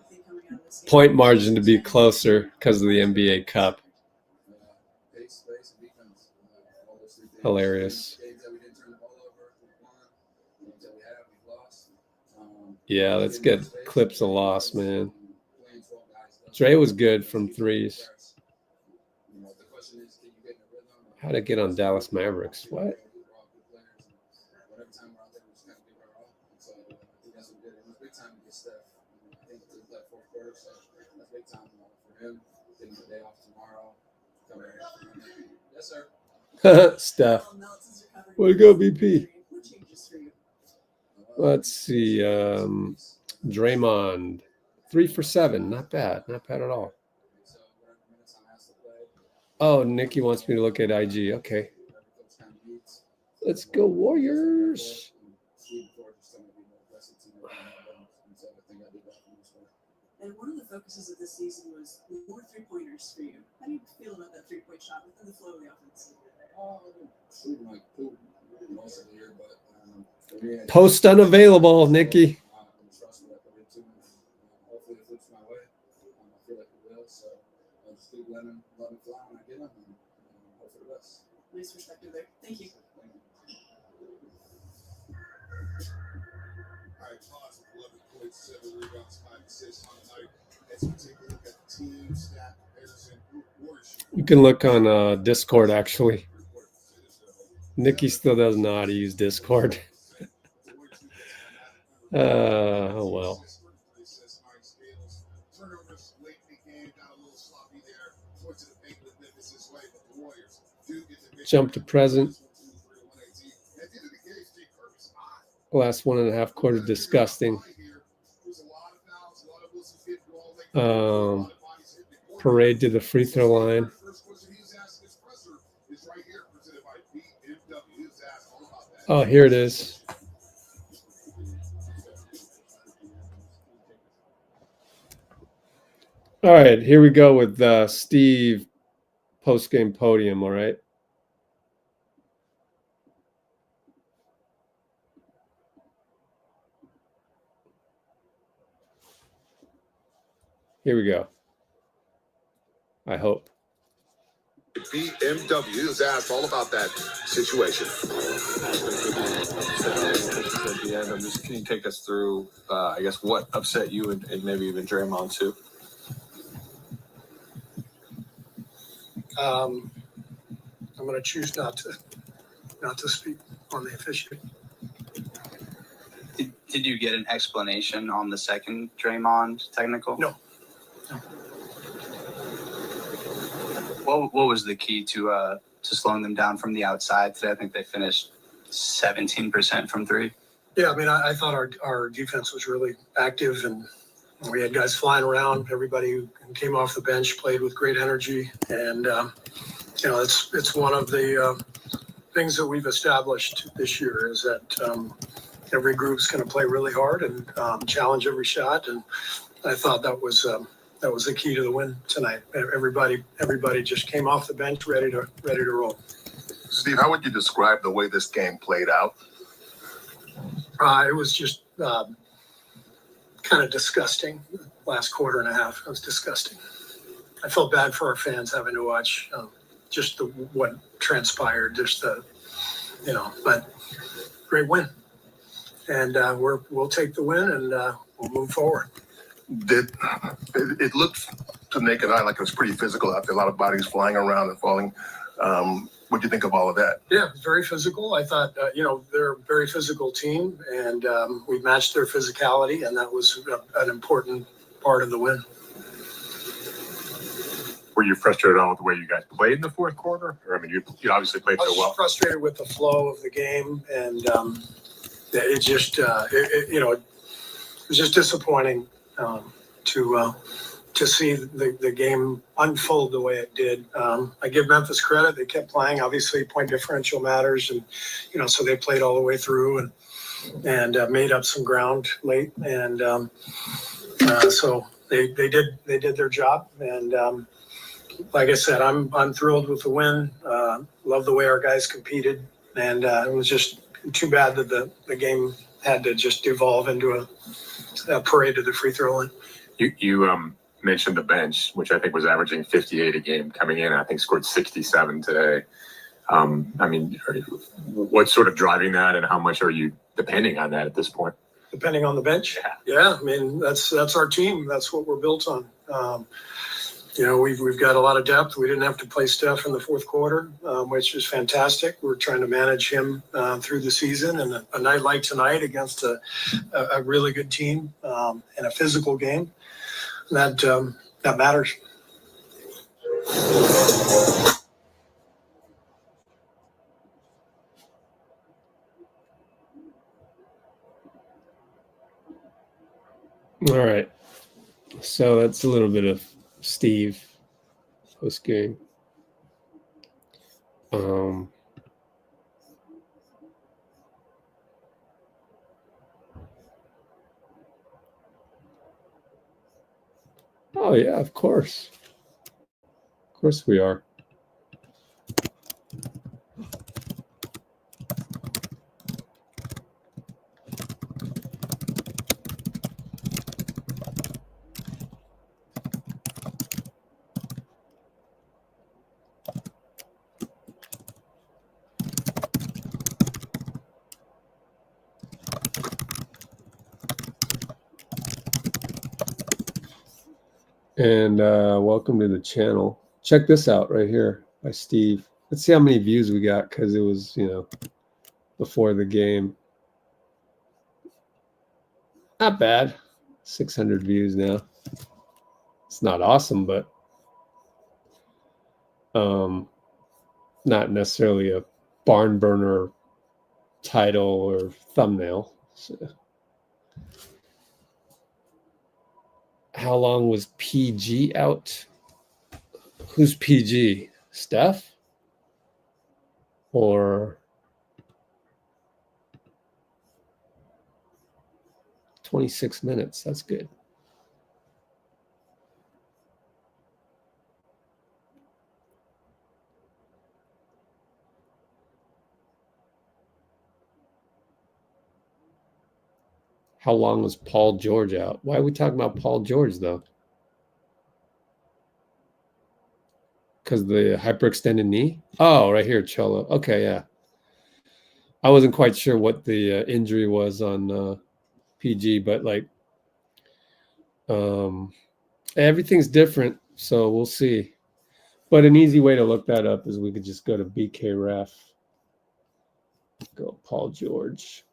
point margin to be closer because of the NBA Cup. Pace, defense, all those three things. Hilarious. Games that we didn't turn the ball over, we won. Games that we have, we lost. Yeah, let's get clips of loss, man. Dray was good from threes. How'd it get on Dallas Mavericks? What? Steph. Way to go, BP. Let's see. Draymond, 3 for 7. Not bad. Not bad at all. Oh, Nikki wants me to look at IG. Okay. Let's go, Warriors. And one of the focuses of this season was more three-pointers for you. How do you feel about that three-point shot within the flow of the offense? Shooting like poop most of the year, but Post unavailable, Nikki. Hopefully it flips my way. I feel like it will, so I'll just keep letting them fly when I get them. And points, 7 rebounds, 5 assists on the night. As we take a look at the team stat comparison, You can look on Discord, actually. Nikki still doesn't know how to use Discord. Oh, well. Turnovers late in the game, got a little sloppy there. Went to the bank with Memphis' way, but the Warriors do get the Jump to present. At the end of the game, Steve Kerr was hot. Last 1.5 quarters, disgusting. Parade to the free throw line. Oh, here it is. All right, here we go with Steve post-game podium, all right? Here we go. I hope. BMW was asked all about that situation. At the end, can you take us through, I guess, what upset you and maybe even Draymond too? I'm going to choose not to speak on the officiating. Did you get an explanation on the second Draymond technical? No. What was the key to slowing them down from the outside today? I think they finished 17% from three. Yeah, I mean, I thought our defense was really active, and we had guys flying around. Everybody who came off the bench played with great energy, and it's one of the things that we've established this year is that every group's going to play really hard and challenge every shot, and I thought that was the key to the win tonight. Everybody just came off the bench ready to roll. Steve, how would you describe the way this game played out? It was just kind of disgusting. Last quarter and a half, it was disgusting. I felt bad for our fans having to watch just what transpired. But great win, and we'll take the win and we'll move forward. It looked to naked eye like it was pretty physical out there. A lot of bodies flying around and falling. What do you think of all of that? Yeah, very physical. I thought, they're a very physical team, and we matched their physicality, and that was an important part of the win. Were you frustrated on with the way you guys played in the fourth quarter? Or, I mean, you obviously played I so was well. frustrated with the flow of the game, and it was just disappointing to see the game unfold the way it did. I give Memphis credit. They kept playing. Obviously, point differential matters, and so they played all the way through and made up some ground late. And so they did their job. And like I said, I'm thrilled with the win. Love the way our guys competed, and it was just too bad that the game had to just devolve into a parade to the free throw line. You mentioned the bench, which I think was averaging 58 a game coming in. I think scored 67 today. I mean, what's sort of driving that, and how much are you depending on that at this point? Depending on the bench? Yeah, I mean, that's our team. That's what we're built on. We've got a lot of depth. We didn't have to play Steph in the fourth quarter, which is fantastic. We're trying to manage him through the season, and a night like tonight against a really good team in a physical game, that matters. All right. So that's a little bit of Steve post game. Oh yeah, of course. Of course we are. And welcome to the channel. Check this out right here by Steve. Let's see how many views we got because it was, before the game. Not bad. 600 views now. It's not awesome, but not necessarily a barn burner title or thumbnail. So. How long was PG out? Who's PG? Steph? Or 26 minutes? That's good. How long was Paul George out? Why are we talking about Paul George, though? Because the hyperextended knee? Oh, right here, Cholo. Okay, yeah. I wasn't quite sure what the injury was on PG, but like everything's different, so we'll see. But an easy way to look that up is we could just go to BK Ref. Go Paul George.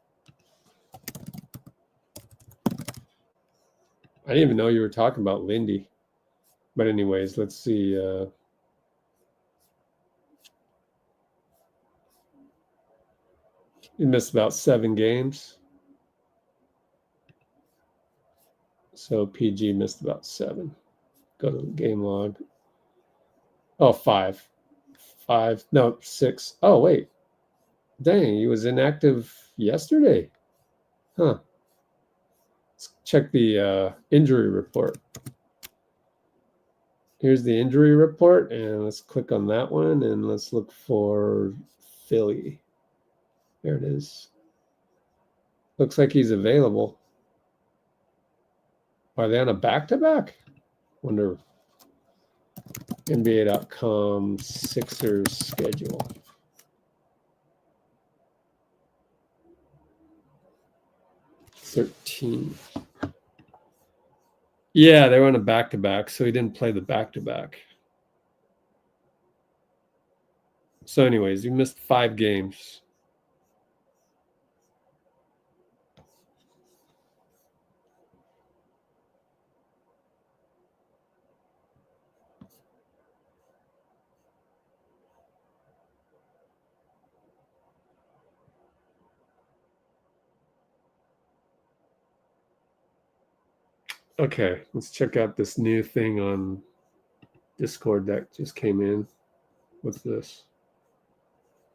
I didn't even know you were talking about Lindy. But anyways, let's see. He missed about 7 games. So PG missed about 7. Go to the game log. Oh, 5. 5. No, 6. Oh, wait. Dang, he was inactive yesterday. Huh. Let's check the injury report. Here's the injury report, and let's click on that one, and let's look for Philly. There it is. Looks like he's available. Are they on a back-to-back? Wonder. NBA.com Sixers schedule. $13. Yeah, they were on a back-to-back, so he didn't play the back-to-back. So anyways, he missed 5 games. Okay, let's check out this new thing on Discord that just came in. What's this?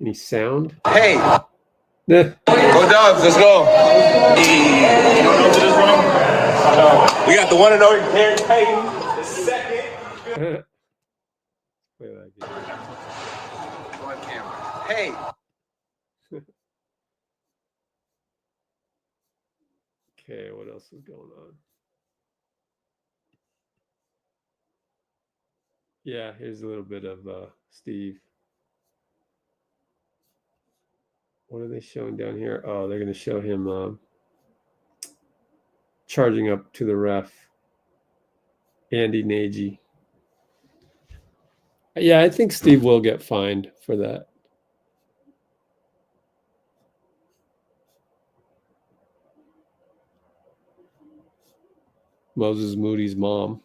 Any sound? Hey, Yeah. go Dubs, let's go. We got the one and only Kerr the second. Play that game. Go on camera. Hey. Okay, what else is going on? Yeah, here's a little bit of Steve. What are they showing down here? Oh, they're going to show him charging up to the ref. Andy Nagy. Yeah, I think Steve will get fined for that. Moses Moody's mom.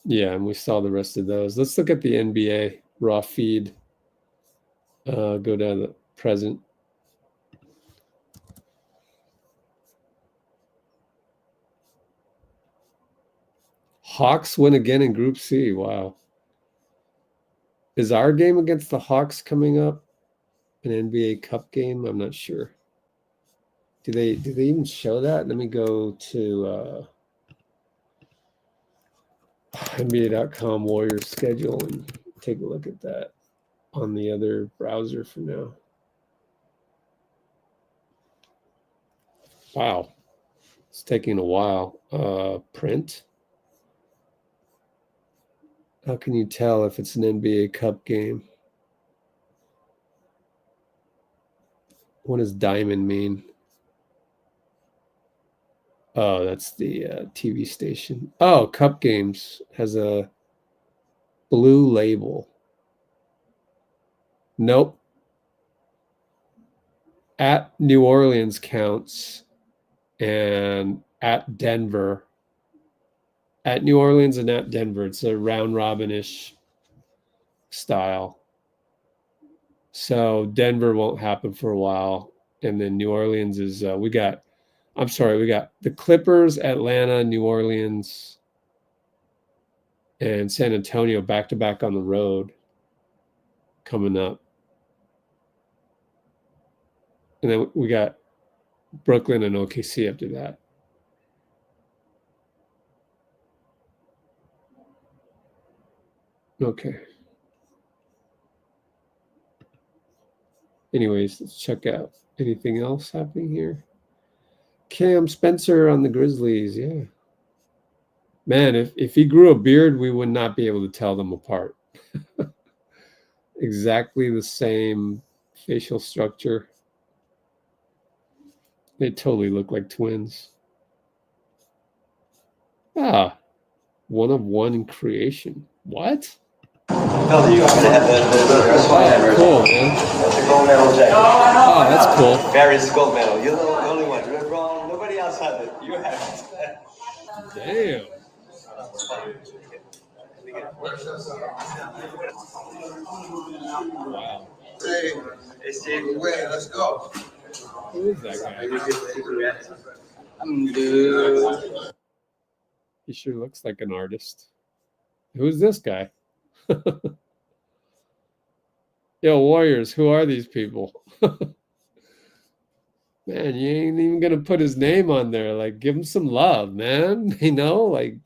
Yeah, and we saw the rest of those. Let's look at the NBA raw feed. Go down to the present. Hawks win again in Group C. Wow. Is our game against the Hawks coming up? An NBA Cup game? I'm not sure. Do they even show that? Let me go to NBA.com Warriors schedule and take a look at that on the other browser for now. Wow. It's taking a while. Print. How can you tell if it's an NBA Cup game? What does diamond mean? Oh, that's the TV station. Oh, Cup Games has a blue label. Nope. At New Orleans counts, and at Denver. At New Orleans and at Denver. It's a round robin-ish style. So Denver won't happen for a while. And then New Orleans is we got the Clippers, Atlanta, New Orleans, and San Antonio back-to-back on the road coming up. And then we got Brooklyn and OKC after that. Okay. Anyways, let's check out anything else happening here. Cam Spencer on the Grizzlies. Yeah. Man, if he grew a beard, we would not be able to tell them apart. Exactly the same facial structure. They totally look like twins. Ah, 1 of 1 in creation. What? Oh, you have the Cool, man. That's a gold medal jacket. Oh, that's cool. Barry's gold medal. You're the only one. LeBron, nobody else had it. You have it. Damn. Wow. Hey, Steve, wait, let's go. Who is that guy? I'm good. He sure looks like an artist. Who's this guy? Yo, Warriors, who are these people? Man, you ain't even gonna put his name on there. Like, give him some love, man. You know, like,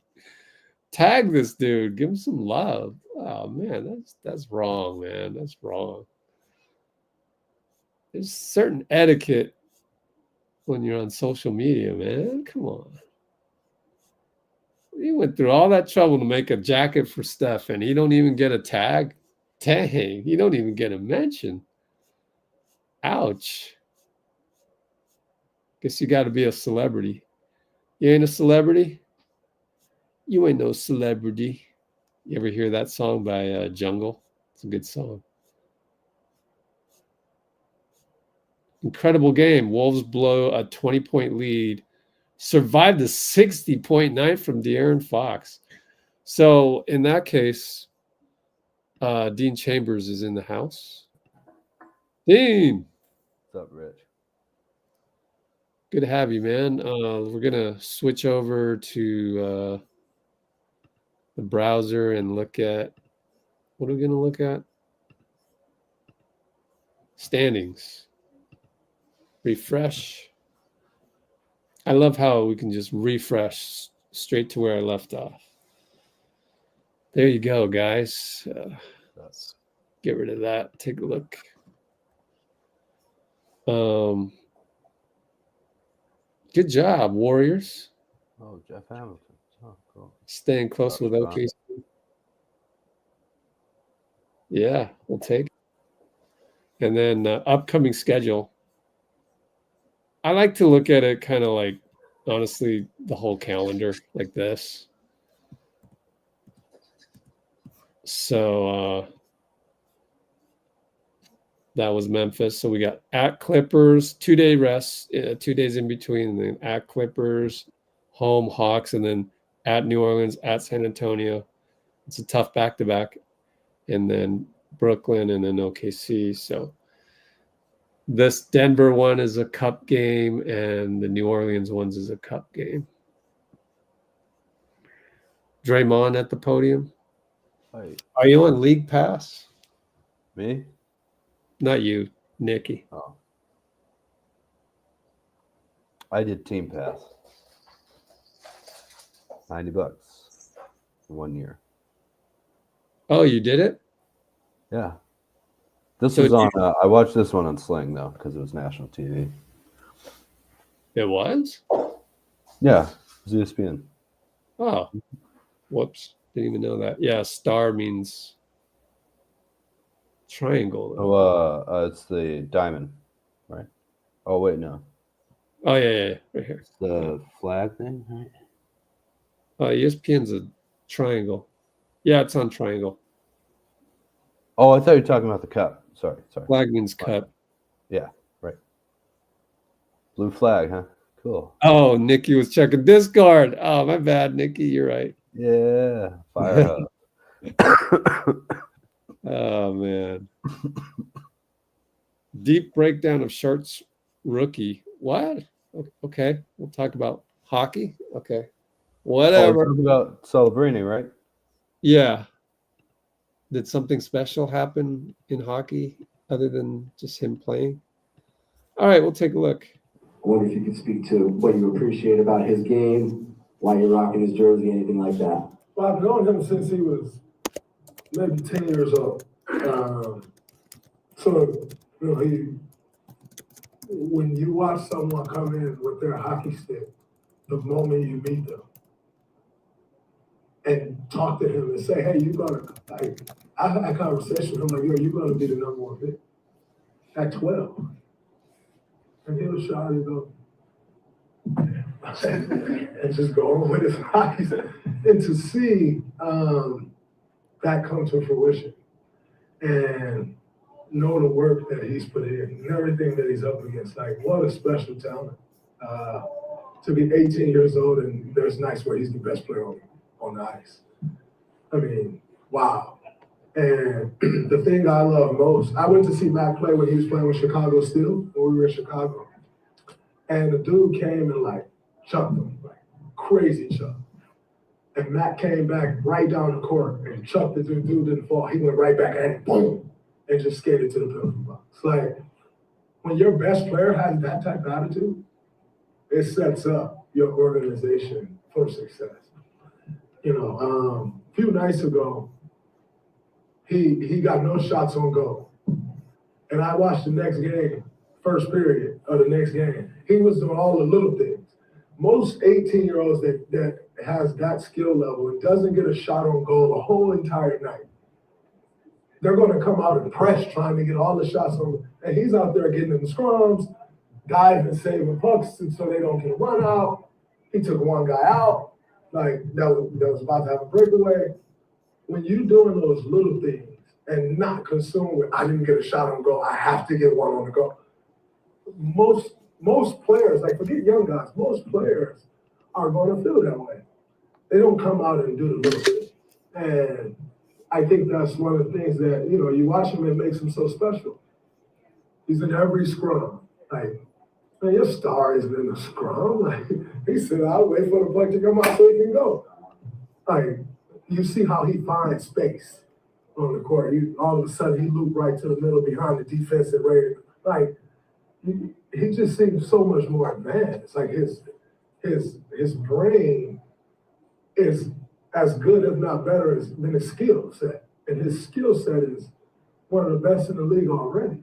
tag this dude. Give him some love. Oh man, that's wrong, man. That's wrong. There's certain etiquette when you're on social media, man. Come on. He went through all that trouble to make a jacket for Steph, and he don't even get a tag. Dang, he don't even get a mention. Ouch. Guess you got to be a celebrity. You ain't a celebrity? You ain't no celebrity. You ever hear that song by Jungle? It's a good song. Incredible game. Wolves blow a 20-point lead. Survived a 60-point night from De'Aaron Fox. So in that case, Dean Chambers is in the house. Dean. What's up, Rich? Good to have you, man. We're going to switch over to the browser and look at, what are we going to look at? Standings. Refresh. I love how we can just refresh straight to where I left off. There you go, guys. Let's get rid of that. Take a look. Good job, Warriors. Oh, Jeff Hamilton. Oh, cool. Staying close with OKC. Yeah, we'll take it. And then upcoming schedule. I like to look at it kind of like, honestly, the whole calendar like this. So that was Memphis. So we got at Clippers, 2-day rest, 2 days in between, and then at Clippers, home Hawks, and then at New Orleans, at San Antonio. It's a tough back-to-back. And then Brooklyn and then OKC. So this Denver one is a cup game, and the New Orleans ones is a cup game. Draymond at the podium. Hi. Are you on League Pass? Me? Not you, Nikki. Oh. I did Team Pass. $90 for 1 year. Oh, you did it? Yeah. This So was on. I watched this one on Sling though because it was national TV. It was? Yeah, it was ESPN. Oh, whoops! Didn't even know that. Yeah, star means triangle. Oh, it's the diamond, right? Oh wait, no. Oh yeah, right here. It's the flag thing, right? ESPN's a triangle. Yeah, it's on triangle. Oh, I thought you were talking about the cup. Sorry. Flag means cup. Yeah, right. Blue flag, huh? Cool. Oh, Nikki was checking Discord. Oh, my bad, Nikki. You're right. Yeah, fire up. Oh man. Deep breakdown of Sharks rookie. What? Okay, we'll talk about hockey. Okay, whatever. Talking about Celebrini, right? Yeah. Did something special happen in hockey other than just him playing? All right, we'll take a look. I wonder if you could speak to what you appreciate about his game, why you're rocking his jersey, anything like that. Well, I've known him since he was maybe 10 years old. So, you know, when you watch someone come in with their hockey stick, the moment you meet them and talk to him and say, hey, you're gonna, like, I had a conversation with him, like, yo, you're gonna be the number one pick at 12. And he was shy to go, and just go on with his hockey. And to see that come to fruition and know the work that he's put in and everything that he's up against, like, what a special talent. To be 18 years old and there's nights where he's the best player on the ice. I mean, wow. And the thing I love most, I went to see Matt play when he was playing with Chicago Steel, when we were in Chicago. And the dude came and like chucked him, like crazy chuck. And Matt came back right down the court and chucked it. The dude didn't fall. He went right back at it, boom, and just skated to the penalty box. Like, when your best player has that type of attitude, it sets up your organization for success. You know, a few nights ago, he got no shots on goal. And I watched the next game, first period of the next game. He was doing all the little things. Most 18-year-olds that has that skill level and doesn't get a shot on goal the whole entire night, they're going to come out and press trying to get all the shots on. And he's out there getting in the scrums, diving, saving pucks so they don't get a run out. He took one guy out, like that was about to have a breakaway. When you're doing those little things and not consumed with, I didn't get a shot on goal, I have to get one on the goal. Most players, like forget young guys, most players are going to feel that way. They don't come out and do the little things. And I think that's one of the things that, you know, you watch him, it makes him so special. He's in every scrum. Like, man, your star isn't in the scrum. Like, he sit out, wait for the puck to come out so he can go. Like, you see how he finds space on the court. All of a sudden, he looped right to the middle behind the defensive rating. Like, he just seems so much more advanced. Like, his brain is as good, if not better, than his skill set. And his skill set is one of the best in the league already.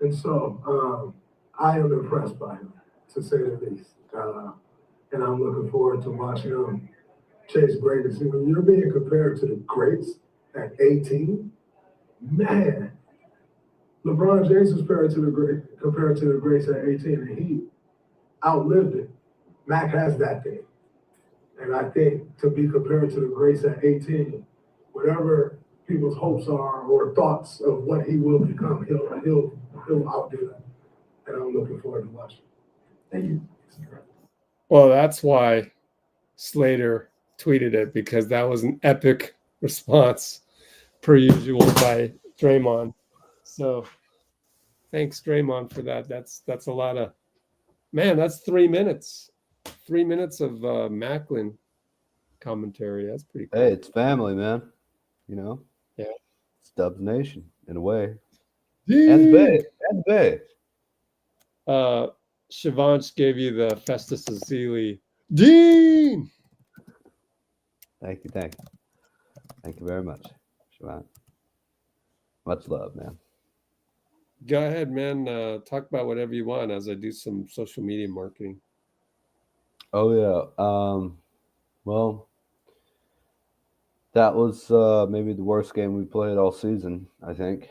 And so I am impressed by him, to say the least. And I'm looking forward to watching him chase greatness. When you're being compared to the greats at 18, man, LeBron James was compared to the greats at 18, and he outlived it. Mac has that thing. And I think to be compared to the greats at 18, whatever people's hopes are or thoughts of what he will become, he'll outdo that. And I'm looking forward to watching. Thank you. Well, that's why Slater tweeted it, because that was an epic response, per usual, by Draymond. So thanks, Draymond, for that. That's a lot of, man, that's 3 minutes. 3 minutes of Macklin commentary. That's pretty cool. Hey, it's family, man. You know? Yeah. It's Dubs Nation, in a way. And the Bay. Shivansh gave you the Festus Azili. Dean! Thank you. Thank you very much, Shivan. Much love, man. Go ahead, man. Talk about whatever you want as I do some social media marketing. Oh, yeah. Well, that was maybe the worst game we played all season, I think.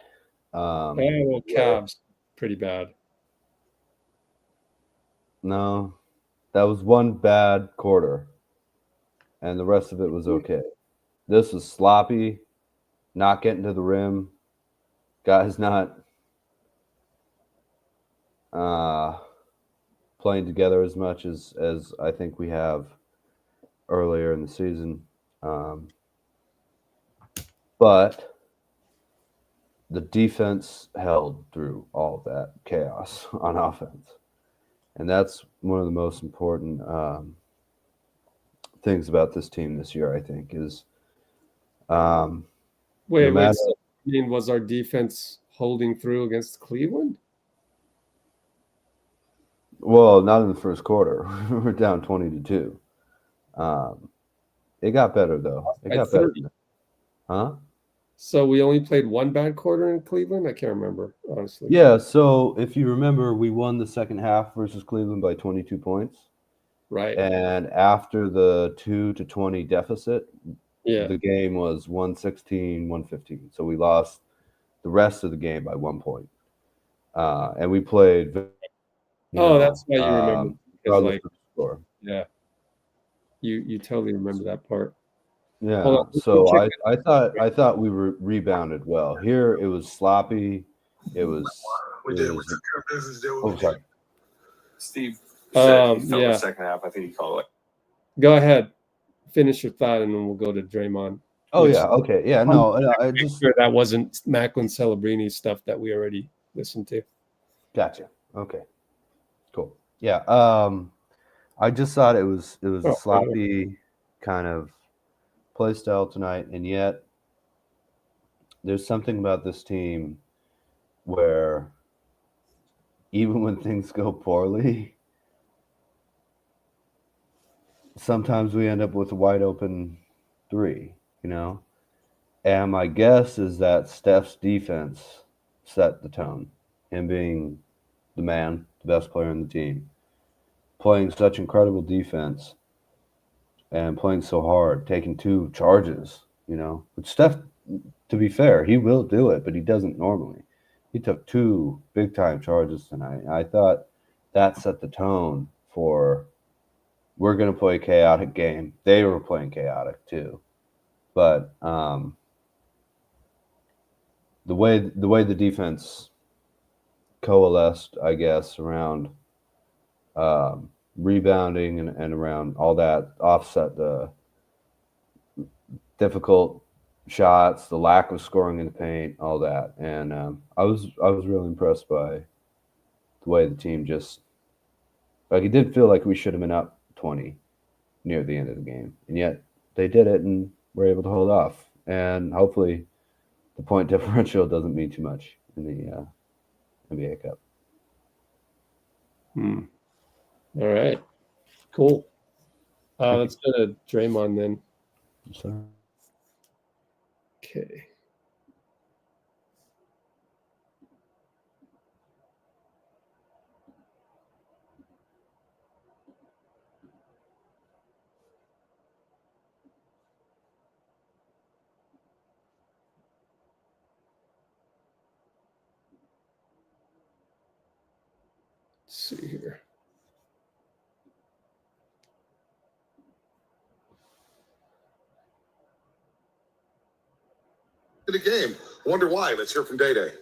Cavs, pretty bad. No, that was one bad quarter, and the rest of it was okay. This was sloppy, not getting to the rim. Guys not playing together as much as I think we have earlier in the season. But the defense held through all of that chaos on offense. And that's one of the most important things about this team this year, I think, is Wait, so, I mean, was our defense holding through against Cleveland? Well, not in the first quarter. We're down 20-2. It got better, though. It got 30. Better. Huh? So we only played one bad quarter in Cleveland? I can't remember, honestly. Yeah, so if you remember, we won the second half versus Cleveland by 22 points. Right. And after the 2-20 deficit, the game was 116-115. So we lost the rest of the game by 1 point. And we played. That's why you remember. Like, score. Yeah. You totally remember that part. Yeah. So I thought we rebounded well. Here it was sloppy. It was. We took care of business. Sorry. Steve said he felt yeah. the second half. I think he called it. Go ahead. Finish your thought, and then we'll go to Draymond. Oh, yeah. Okay. Yeah. No, I just. Sure that wasn't Macklin Celebrini stuff that we already listened to. Gotcha. Okay. Cool. Yeah. I just thought it was a sloppy kind of play style tonight, and yet there's something about this team where even when things go poorly, sometimes we end up with a wide open three, And my guess is that Steph's defense set the tone, him being the man, the best player on the team, playing such incredible defense and playing so hard, taking 2 charges, Which Steph, to be fair, he will do it, but he doesn't normally. He took 2 big-time charges tonight. I thought that set the tone for we're going to play a chaotic game. They were playing chaotic too. But the way the defense coalesced, I guess, around rebounding and around all that, offset the difficult shots, the lack of scoring in the paint, all that. And I was really impressed by the way the team just, like, it did feel like we should have been up 20 near the end of the game, and yet they did it and were able to hold off. And hopefully the point differential doesn't mean too much in the NBA Cup. All right, cool. Let's go to Draymond then. Sorry. Okay. Let's see here. The game. Wonder why. Let's hear from Day Day.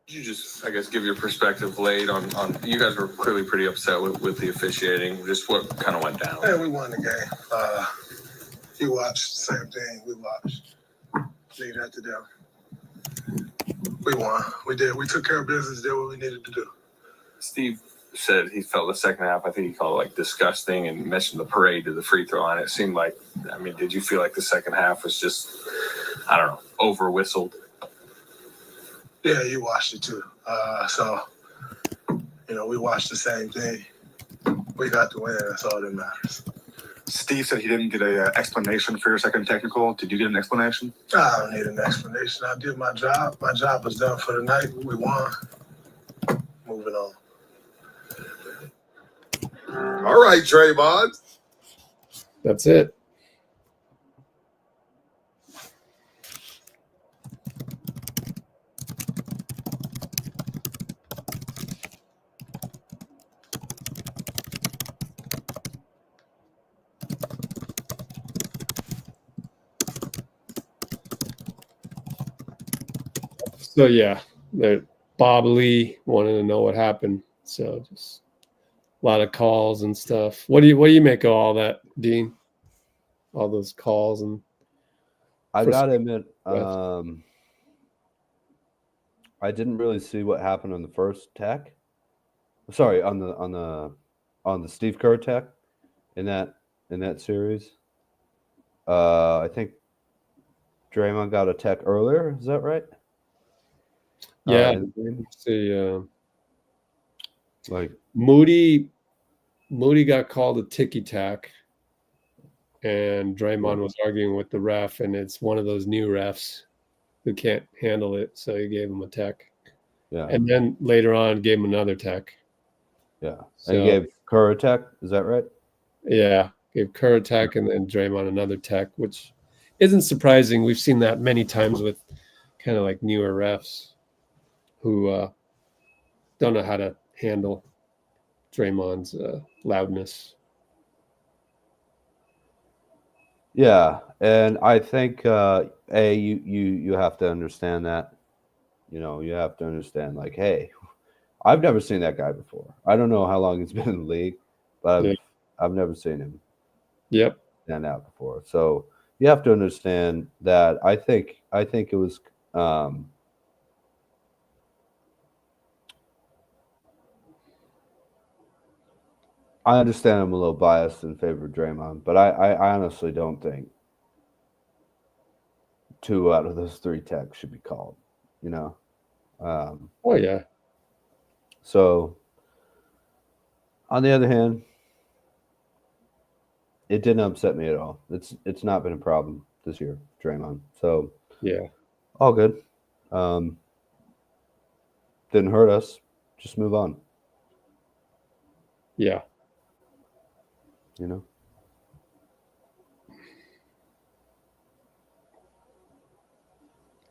You just, I guess, give your perspective late on you guys were clearly pretty upset with the officiating. Just what kind of went down? Yeah, we won the game. You watched the same thing we watched. Leave that to them. We won. We did. We took care of business, did what we needed to do. Steve said he felt the second half, I think he called it like disgusting, and mentioned the parade to the free throw line. It seemed like, I mean, did you feel like the second half was just, I don't know, over whistled? Yeah, you watched it too. So, we watched the same thing. We got the win. That's all that matters. Steve said he didn't get an explanation for your second technical. Did you get an explanation? I don't need an explanation. I did my job. My job was done for the night. We won. Moving on. All right, Draymond. That's it. So yeah, Bob Lee wanted to know what happened. So just a lot of calls and stuff. What do you make of all that, Dean? All those calls and I gotta admit, I didn't really see what happened on the first tech. Sorry, on the Steve Kerr tech in that series. I think Draymond got a tech earlier. Is that right? Yeah. See, like Moody got called a ticky tack, and Draymond was arguing with the ref, and it's one of those new refs who can't handle it, so he gave him a tech. Yeah. And then later on gave him another tech. Yeah. So, and he gave Kerr a tech, is that right? Yeah. Gave Kerr a tech and then Draymond another tech, which isn't surprising. We've seen that many times with kind of like newer refs who don't know how to handle Draymond's loudness. Yeah, and I think you have to understand that. You have to understand, like, hey, I've never seen that guy before. I don't know how long he's been in the league, but I've never seen him stand out before. So you have to understand that. I think it was I understand I'm a little biased in favor of Draymond, but I honestly don't think 2 out of those 3 techs should be called. Oh yeah. So on the other hand, it didn't upset me at all. It's not been a problem this year, Draymond. So yeah, all good. Didn't hurt us. Just move on. Yeah.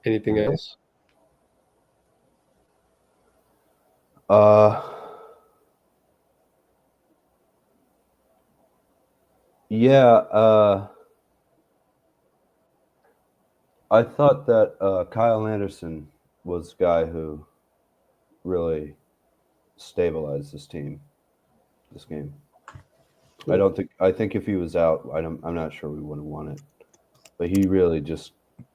Anything else? Yeah, I thought that Kyle Anderson was the guy who really stabilized this game. Cool. I think if he was out, I'm not sure we would have won it. But he really just,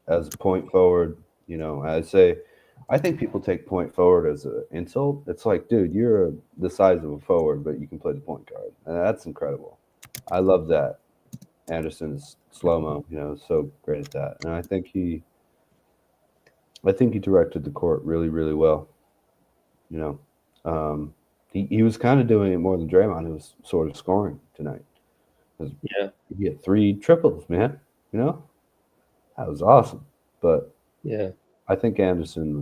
as a point forward, I think people take point forward as an insult. It's like, dude, you're the size of a forward, but you can play the point guard, and that's incredible. I love that. Anderson's slow-mo, so great at that, and I think he directed the court really, really well. He was kind of doing it more than Draymond, who was sort of scoring tonight. Yeah, he had 3 triples, man. That was awesome. But yeah, I think Anderson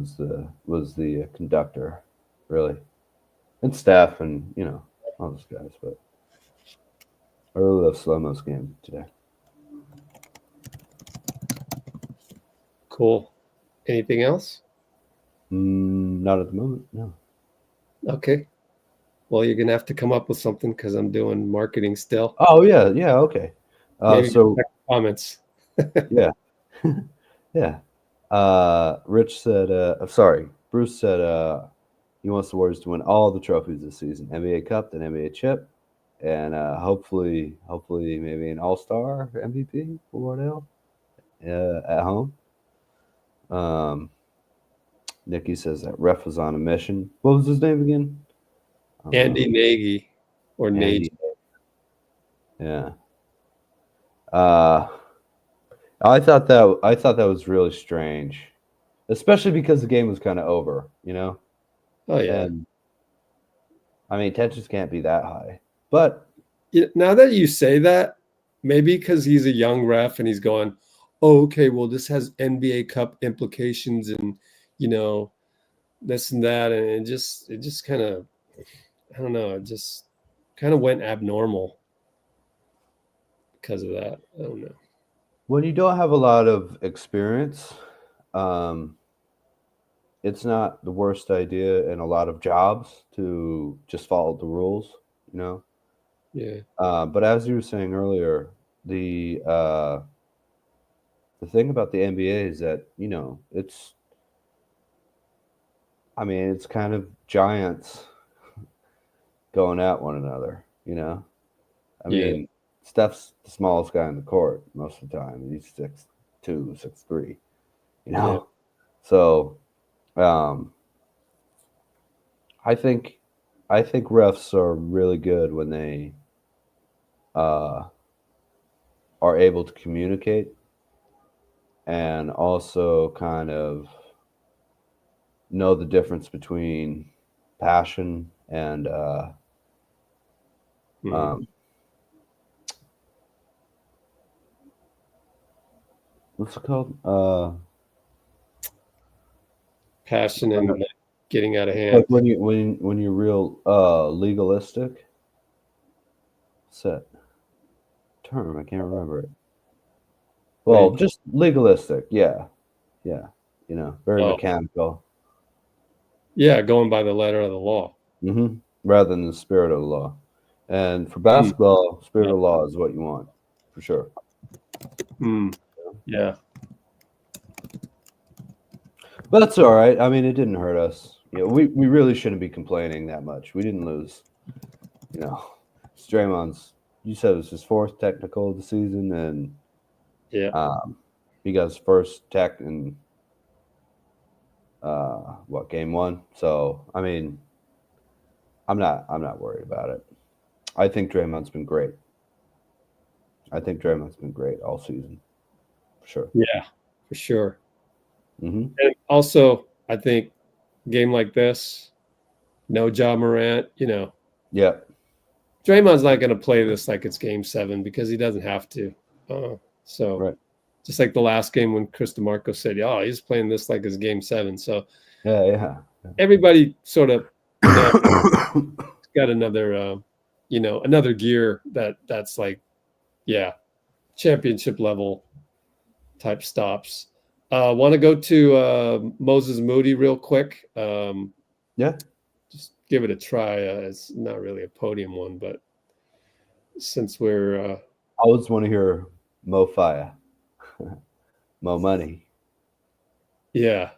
was the conductor, really, and Steph, and all those guys. But I really love slow-mo's game today. Cool. Anything else? Not at the moment, no. Okay. Well, you're gonna have to come up with something because I'm doing marketing still. Oh yeah, okay. So comments. Yeah, yeah. Rich said, sorry, Bruce said he wants the Warriors to win all the trophies this season: NBA Cup, and NBA chip, and hopefully maybe an All-Star MVP for Wardell at home. Nikki says that ref was on a mission. What was his name again? Andy Nagy or Nagy. Yeah. I thought that was really strange, especially because the game was kind of over, Oh yeah. And, I mean, tensions can't be that high. But now that you say that, maybe because he's a young ref and he's going, oh, okay, well, this has NBA Cup implications and this and that, and it just kind of, I don't know, it just kind of went abnormal because of that. I don't know. When you don't have a lot of experience, it's not the worst idea in a lot of jobs to just follow the rules, Yeah. But as you were saying earlier, the thing about the NBA is that, I mean, it's kind of giants going at one another, you know? I mean, Steph's the smallest guy in the court most of the time. He's 6'2", 6'3", you know? Yeah. So, I think refs are really good when they are able to communicate and also kind of know the difference between passion and what's it called? Passion and getting out of hand. Like when you're real legalistic. What's that term? I can't remember it. Well, just legalistic, yeah. You know, very mechanical. Yeah, going by the letter of the law. Mm-hmm. Rather than the spirit of the law. And for basketball, spirit of the law is what you want, for sure. Yeah. But that's all right. I mean, it didn't hurt us. You know, we really shouldn't be complaining that much. We didn't lose. You know, it's Draymond's, you said it was his 4th technical of the season, and he got his first tech in game 1. So I mean, I'm not worried about it. I think Draymond's been great. I think Draymond's been great all season, for sure. Yeah, for sure. Mm-hmm. And also, I think game like this, no Ja Morant, you know. Yeah. Draymond's not going to play this like it's game 7 because he doesn't have to. Just like the last game when Chris DeMarco said, "Oh, he's playing this like it's game 7." So yeah. Everybody sort of got another, another gear that's like, championship level type stops. Want to go to Moses Moody real quick? Just give it a try. It's not really a podium one, but since we're I always want to hear Mo Fire. Mo Money. Yeah.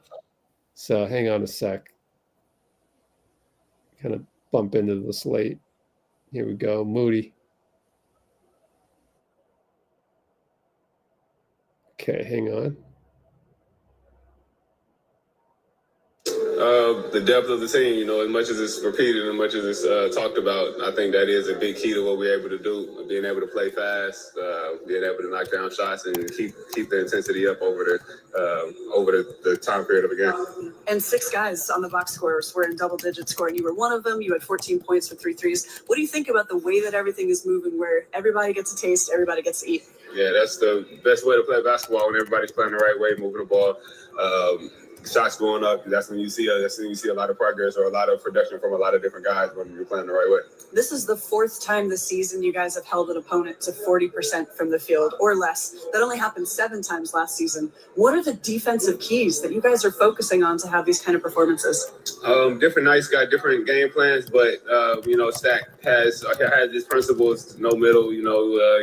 So hang on a sec. Kind of bump into the slate. Here we go. Moody. Okay, hang on. The depth of the team, you know, as much as it's repeated, as much as it's talked about, I think that is a big key to what we're able to do. Being able to play fast, being able to knock down shots, and keep the intensity up over the time period of the game. And 6 guys on the box scores were in double-digit scoring. You were one of them. You had 14 points for 3 threes. What do you think about the way that everything is moving, where everybody gets a taste, everybody gets to eat? Yeah, that's the best way to play basketball, when everybody's playing the right way, moving the ball. Shots going up. That's when you see a lot of progress or a lot of production from a lot of different guys when you're playing the right way. This is the 4th time this season you guys have held an opponent to 40% from the field or less. That only happened 7 times last season. What are the defensive keys that you guys are focusing on to have these kind of performances? Different nights got different game plans, but Stack has his principles. No middle, you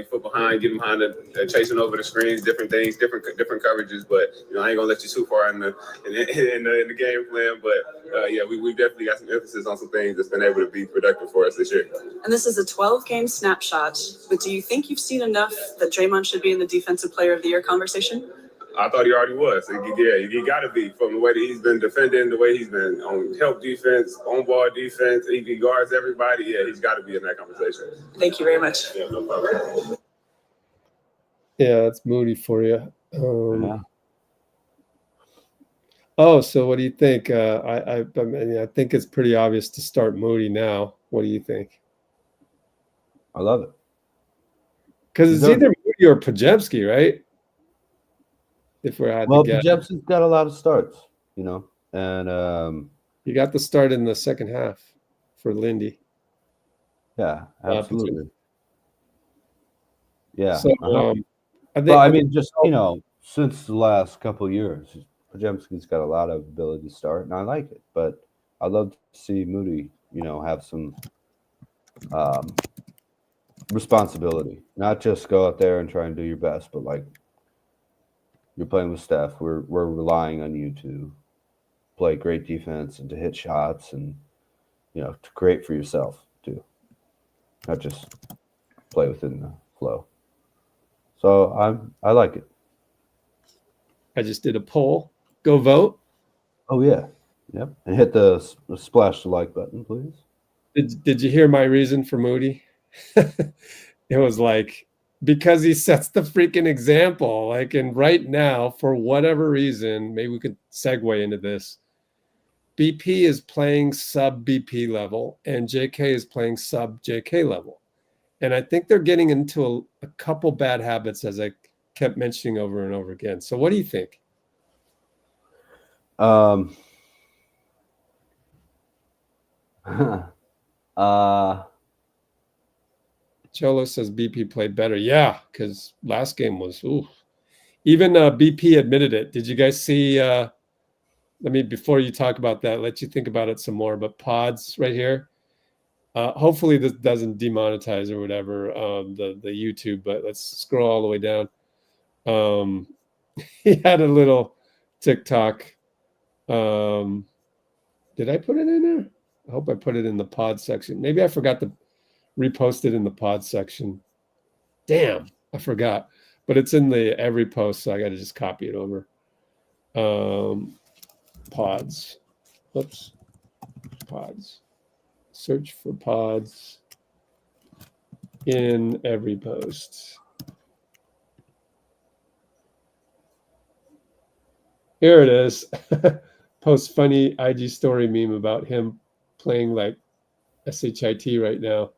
put behind, get behind, chasing over the screens, different things, different coverages. But I ain't gonna let you too far in the game plan. But we definitely got some emphasis on some things that's been able to be productive for us this year. And this is a 12-game snapshot. But do you think you've seen enough that Draymond should be in the Defensive Player of the Year conversation? I thought he already was. He got to be, from the way that he's been defending, the way he's been on help defense, on ball defense. He guards everybody. Yeah, he's got to be in that conversation. Thank you very much. Yeah, no problem. Yeah, that's Moody for you. Oh, so what do you think? I think it's pretty obvious to start Moody now. What do you think? I love it. Because it's either Moody or Pajemski, right? If we're at Pajemski's got a lot of starts, and he got the start in the second half for Lindy. Yeah, absolutely. Yeah. So, just since the last couple of years, Pajemski's got a lot of ability to start, and I like it. But I'd love to see Moody, have some responsibility, not just go out there and try and do your best, but you're playing with Steph. We're relying on you to play great defense and to hit shots and, you know, to create for yourself too, not just play within the flow. So I like it. I just did a poll. Go vote. Oh yeah, yep. And hit the splash the like button, please. Did you hear my reason for Moody? It was like, because he sets the freaking example. Like, and right now, for whatever reason, maybe we could segue into this. BP is playing sub BP level, and JK is playing sub JK level. And I think they're getting into a couple bad habits, as I kept mentioning over and over again. So what do you think? Cholo says BP played better. Yeah, because last game was, ooh. Even BP admitted it. Did you guys see, let me, before you talk about that, let you think about it some more, but pods right here. Hopefully this doesn't demonetize or whatever, the YouTube, but let's scroll all the way down. He had a little TikTok. Did I put it in there? I hope I put it in the pod section. Maybe I forgot to repost it in the pod section. Damn, I forgot. But it's in the every post, so I got to just copy it over. Pods. Oops. Pods. Search for pods in every post. Here it is. Post funny IG story meme about him playing like SHIT right now.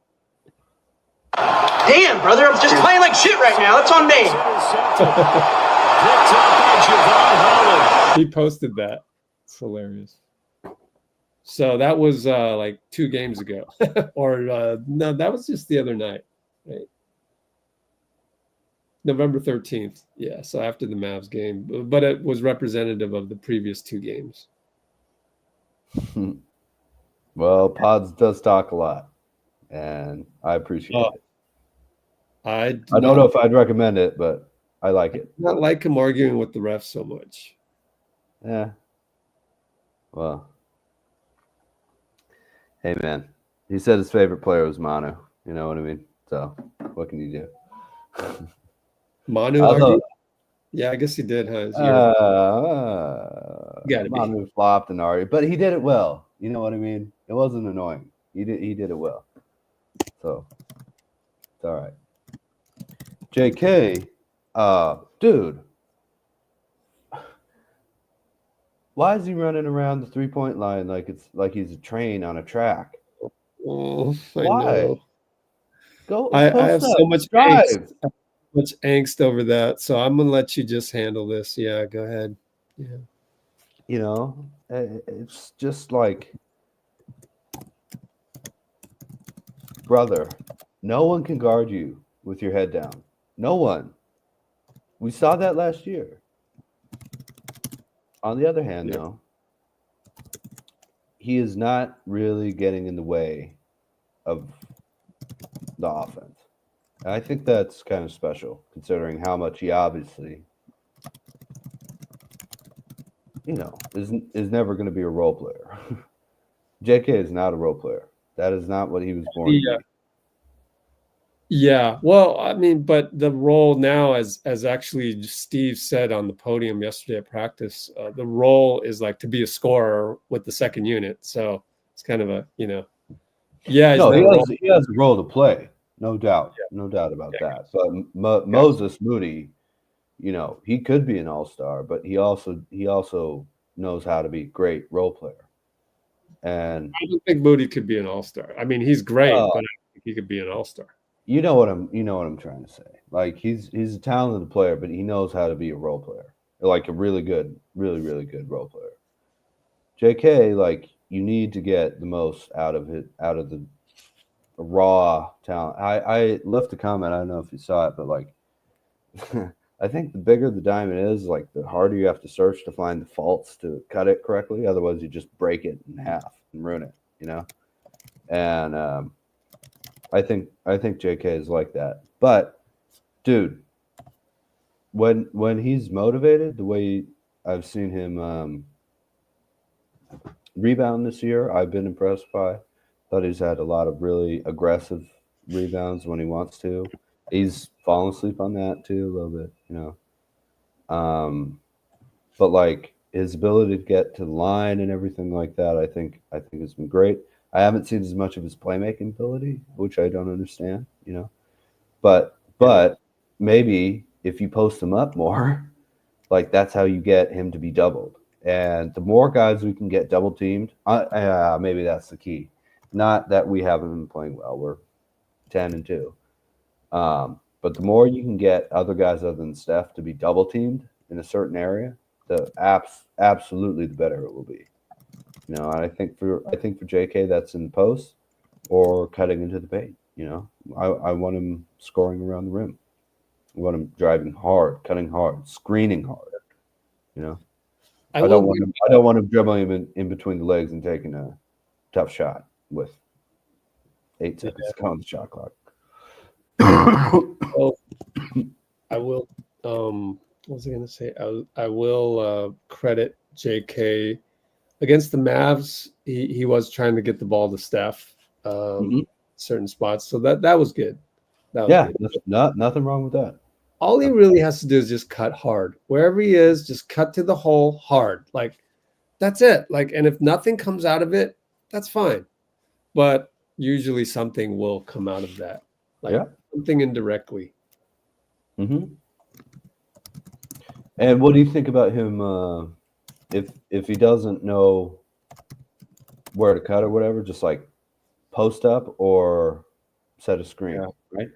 Damn, brother, I'm just playing like shit right now. That's on me. He posted that. It's hilarious. So that was like 2 games ago. Or no, that was just the other night, right? November 13th. Yeah, so after the Mavs game. But it was representative of the previous 2 games. Well, Pods does talk a lot, and I appreciate it. I don't know if I'd recommend it, but I like it. Not like him arguing with the refs so much. Yeah. Well. Hey, man. He said his favorite player was Manu. You know what I mean? So, what can you do? Manu argued? Yeah, I guess he did, huh? Manu flopped and argued, but he did it well. You know what I mean? It wasn't annoying. He did it well. So, it's all right. JK, dude, why is he running around the 3-point line like he's a train on a track? Oh, why? I know. Go. I have so much angst over that, so I'm gonna let you just handle this. Yeah, go ahead. Yeah. You know, it's just like, brother, no one can guard you with your head down. No one. We saw that last year. On the other hand, though, he is not really getting in the way of the offense. And I think that's kind of special, considering how much he obviously, you know, is never going to be a role player. JK is not a role player. That is not what he was born to be. Yeah, well, I mean, but the role now, as actually Steve said on the podium yesterday at practice, the role is like to be a scorer with the second unit. So it's kind of a, you know, yeah. No, he has a role to play, no doubt, no doubt about that. But Moses Moody, you know, he could be an all-star, but he also knows how to be a great role player. And I don't think Moody could be an all-star. I mean, he's great, but I don't think he could be an all-star. You know what I'm trying to say. Like he's a talented player, but he knows how to be a role player. Like a really good role player. JK, like you need to get the most out of the raw talent. I left a comment, I don't know if you saw it, but like I think the bigger the diamond is, like the harder you have to search to find the faults to cut it correctly. Otherwise you just break it in half and ruin it, you know? And I think JK is like that. But dude, when he's motivated, the way I've seen him rebound this year, I've been impressed by. Thought he's had a lot of really aggressive rebounds when he wants to. He's fallen asleep on that too a little bit, you know. But like his ability to get to the line and everything like that, I think has been great. I haven't seen as much of his playmaking ability, which I don't understand, you know. But maybe if you post him up more, like that's how you get him to be doubled. And the more guys we can get double teamed, maybe that's the key. Not that we haven't been playing well. We're 10-2. But the more you can get other guys other than Steph to be double teamed in a certain area, absolutely the better it will be. You know, and I think for JK, that's in the post or cutting into the paint. You know, I want him scoring around the rim. I want him driving hard, cutting hard, screening hard. You know, I don't want him dribbling him in between the legs and taking a tough shot with 8 seconds to go on the shot clock. Well, I will. What was I going to say? I will credit JK against the Mavs. He was trying to get the ball to Steph, certain spots. So that was good. Good. Nothing wrong with that. All he really has to do is just cut hard. Wherever he is, just cut to the hole hard. Like that's it. Like, and if nothing comes out of it, that's fine. But usually something will come out of that. Like something indirectly. Mm-hmm. And what do you think about him if he doesn't know where to cut or whatever, just like post up or set a screen, right?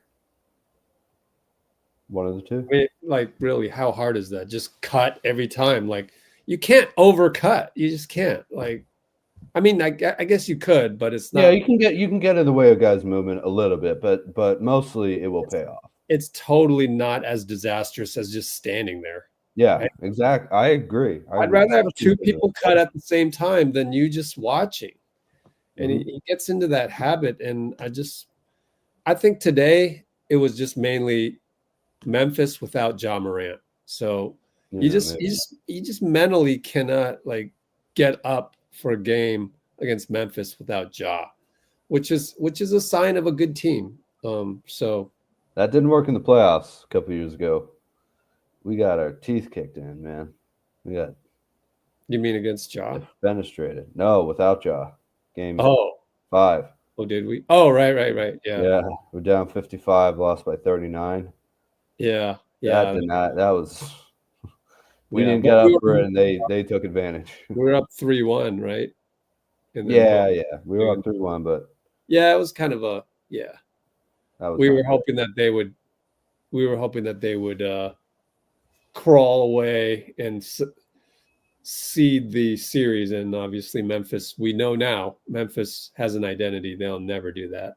One of the two. I mean, like really, how hard is that? Just cut every time. Like you can't overcut. You just can't. Like, I mean, I guess you could, but it's not. Yeah, you can get in the way of guys' movement a little bit, but mostly it will pay off. It's totally not as disastrous as just standing there. Yeah, right? exactly. I agree. I'd rather have two people cut at the same time than you just watching. And he gets into that habit. And I think today it was just mainly Memphis without Ja Morant. So you just mentally cannot like get up for a game against Memphis without Ja, which is a sign of a good team. So that didn't work in the playoffs a couple years ago. We got our teeth kicked in, man. You mean against Ja? Fenestrated. No, without Ja. Game 5. Oh, did we? Oh, right. Yeah. Yeah. We're down 55, lost by 39. Yeah. That was we didn't get up for it and they took advantage. We were up 3-1, right? Yeah. We were up 3-1, but yeah, it was kind of a we were hoping that they would crawl away and seed the series, and obviously Memphis, we know now Memphis has an identity. They'll never do that.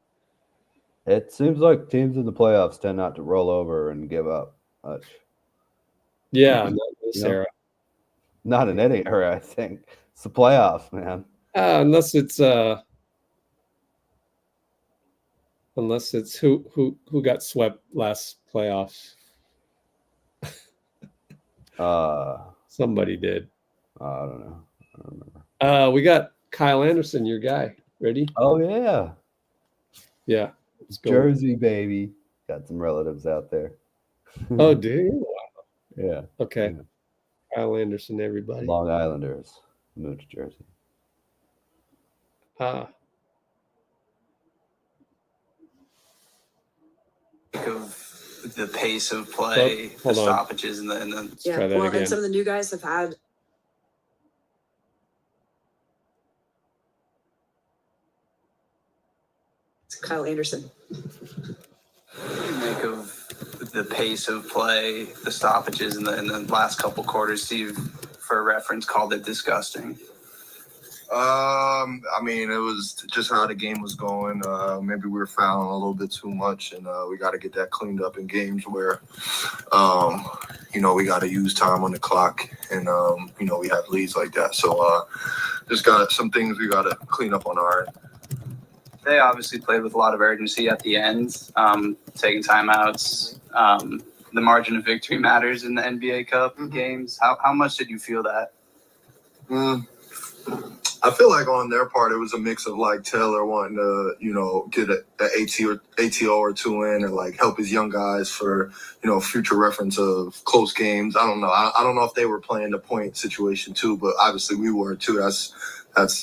It seems like teams in the playoffs tend not to roll over and give up much. Yeah, not in this era. Not in any era, I think. It's the playoffs, man. Unless it's who got swept last playoffs. Somebody did. I don't know. I don't remember. We got Kyle Anderson, your guy. Ready? Oh yeah. Yeah. Let's go. Jersey, baby. Got some relatives out there. Oh, do you? Wow. Yeah. Okay. Yeah. Kyle Anderson, everybody. Long Islanders moved to Jersey. Of the pace of play, the stoppages, and then and some of the new guys have had. It's Kyle Anderson. What do you make of the pace of play, the stoppages, and the last couple quarters? Steve, for reference, called it disgusting. I mean, it was just how the game was going. Maybe we were fouling a little bit too much, and we got to get that cleaned up in games where, we got to use time on the clock, and we have leads like that. So just got some things we got to clean up on our end. They obviously played with a lot of urgency at the end, taking timeouts. The margin of victory matters in the NBA Cup games. How much did you feel that? I feel like on their part, it was a mix of like Taylor wanting to, you know, get an ATO or two in and like help his young guys for, you know, future reference of close games. I don't know. I don't know if they were playing the point situation too, but obviously we were too. That's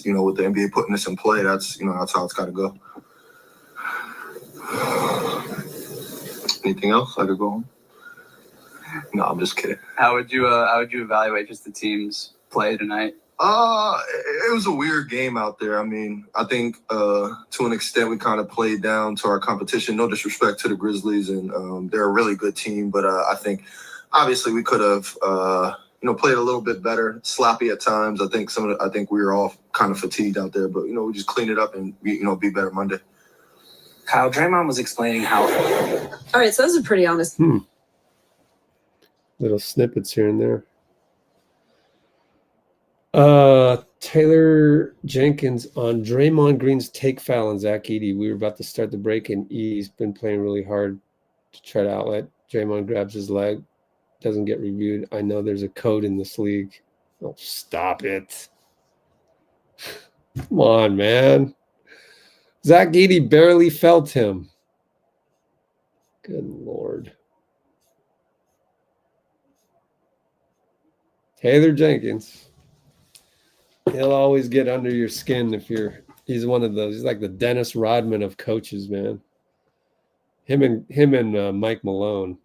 you know, with the NBA putting this in play, that's, you know, that's how it's got to go. Anything else? I could go on. No, I'm just kidding. How would you evaluate just the team's play tonight? It was a weird game out there. I mean, I think to an extent we kind of played down to our competition. No disrespect to the Grizzlies, and they're a really good team, but I think obviously we could have you know, played a little bit better. Sloppy at times. I think we were all kind of fatigued out there, but you know, we just clean it up and be better Monday. Kyle, Draymond was explaining how. All right, so those are pretty honest. Little snippets here and there. Taylor Jenkins on Draymond Green's take foul on Zach Edey. We were about to start the break, and Edey's been playing really hard to try to outlet. Draymond grabs his leg, doesn't get reviewed. I know there's a code in this league. Oh, stop it. Come on, man. Zach Edey barely felt him. Good Lord. Taylor Jenkins. He'll always get under your skin if he's one of those. He's like the Dennis Rodman of coaches, man. Him and Mike Malone.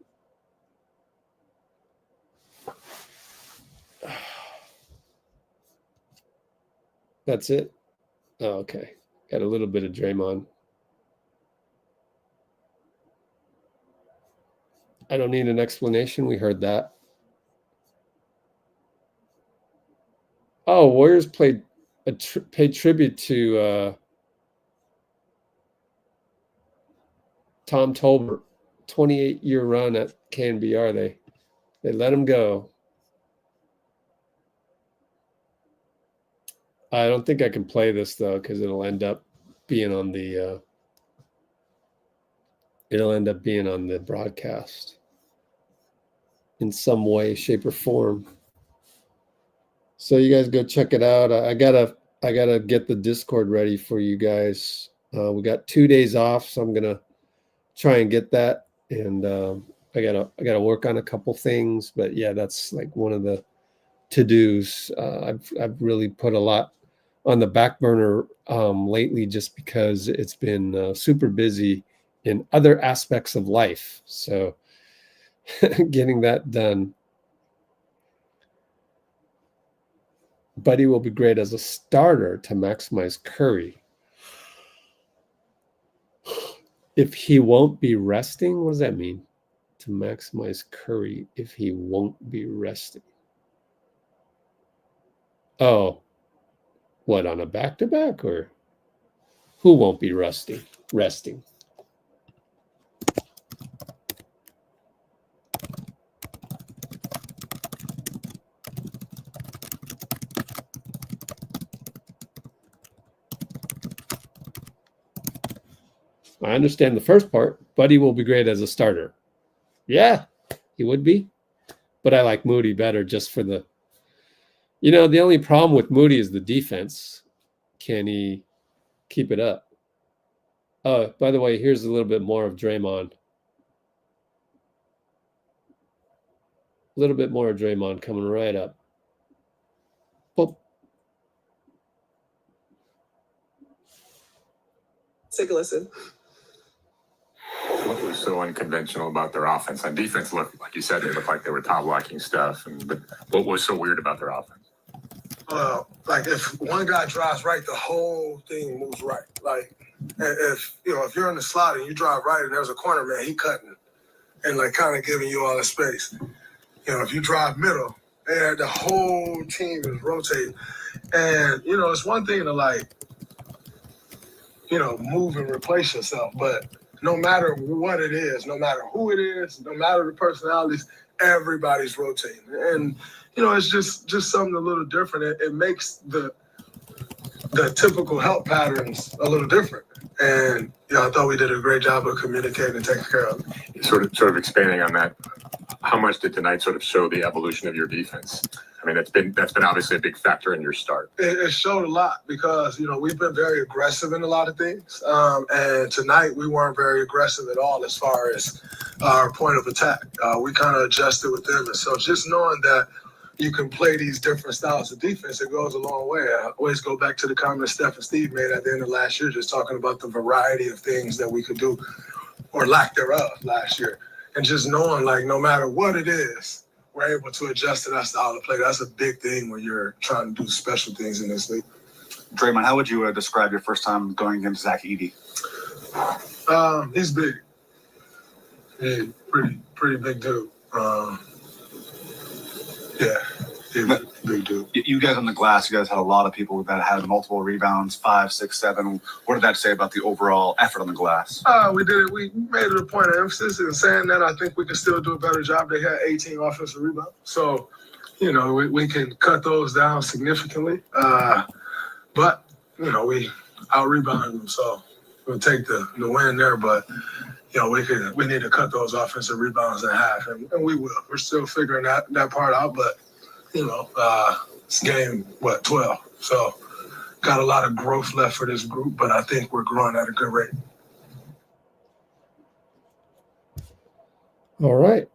That's it. Oh, okay. Got a little bit of Draymond. I don't need an explanation. We heard that. Oh, Warriors paid tribute to Tom Tolbert, 28-year run at KNBR. They let him go. I don't think I can play this though, because it'll end up being on the broadcast in some way, shape, or form. So you guys go check it out. I gotta get the Discord ready for you guys. We got 2 days off, so I'm gonna try and get that. And I gotta work on a couple things, but yeah, that's like one of the to-dos. I've really put a lot on the back burner lately, just because it's been super busy in other aspects of life. So getting that done. Buddy will be great as a starter to maximize Curry. If he won't be resting, what does that mean? To maximize Curry if he won't be resting. Oh, what, on a back-to-back, or who won't be resting? I understand the first part. Buddy will be great as a starter. Yeah, he would be. But I like Moody better just for the... You know, the only problem with Moody is the defense. Can he keep it up? Oh, by the way, here's a little bit more of Draymond. A little bit more of Draymond coming right up. Boop. Take a listen. What was so unconventional about their offense? On defense, looked like you said, they looked like they were top blocking stuff. But what was so weird about their offense? Like if one guy drives right, the whole thing moves right. Like if you're in the slot and you drive right and there's a corner man, he cutting and like kind of giving you all the space. If you drive middle, and the whole team is rotating. And it's one thing to move and replace yourself, but no matter what it is, no matter who it is, no matter the personalities, everybody's rotating. And it's just something a little different. It makes the typical help patterns a little different. And I thought we did a great job of communicating and taking care of it. Sort of expanding on that, how much did tonight sort of show the evolution of your defense? I mean, that's been obviously a big factor in your start. It showed a lot because, we've been very aggressive in a lot of things. And tonight we weren't very aggressive at all as far as our point of attack. We kind of adjusted with them. And so just knowing that you can play these different styles of defense, it goes a long way. I always go back to the comment Steph and Steve made at the end of last year, just talking about the variety of things that we could do or lack thereof last year. And just knowing, like, no matter what it is, we're able to adjust to that style of play. That's a big thing when you're trying to do special things in this league. Draymond, how would you describe your first time going against Zach Edey? He's big. He's pretty big dude. Yeah, he's a big dude. You guys on the glass, you guys had a lot of people that had multiple rebounds, 5, 6, 7. What did that say about the overall effort on the glass? We did it. We made it a point of emphasis in saying that I think we can still do a better job. They had 18 offensive rebounds. So, we can cut those down significantly. But, we out-rebounded them. So we'll take the win there. But, we need to cut those offensive rebounds in half. And we will. We're still figuring that part out. But, it's game, 12. So got a lot of growth left for this group. But I think we're growing at a good rate. All right.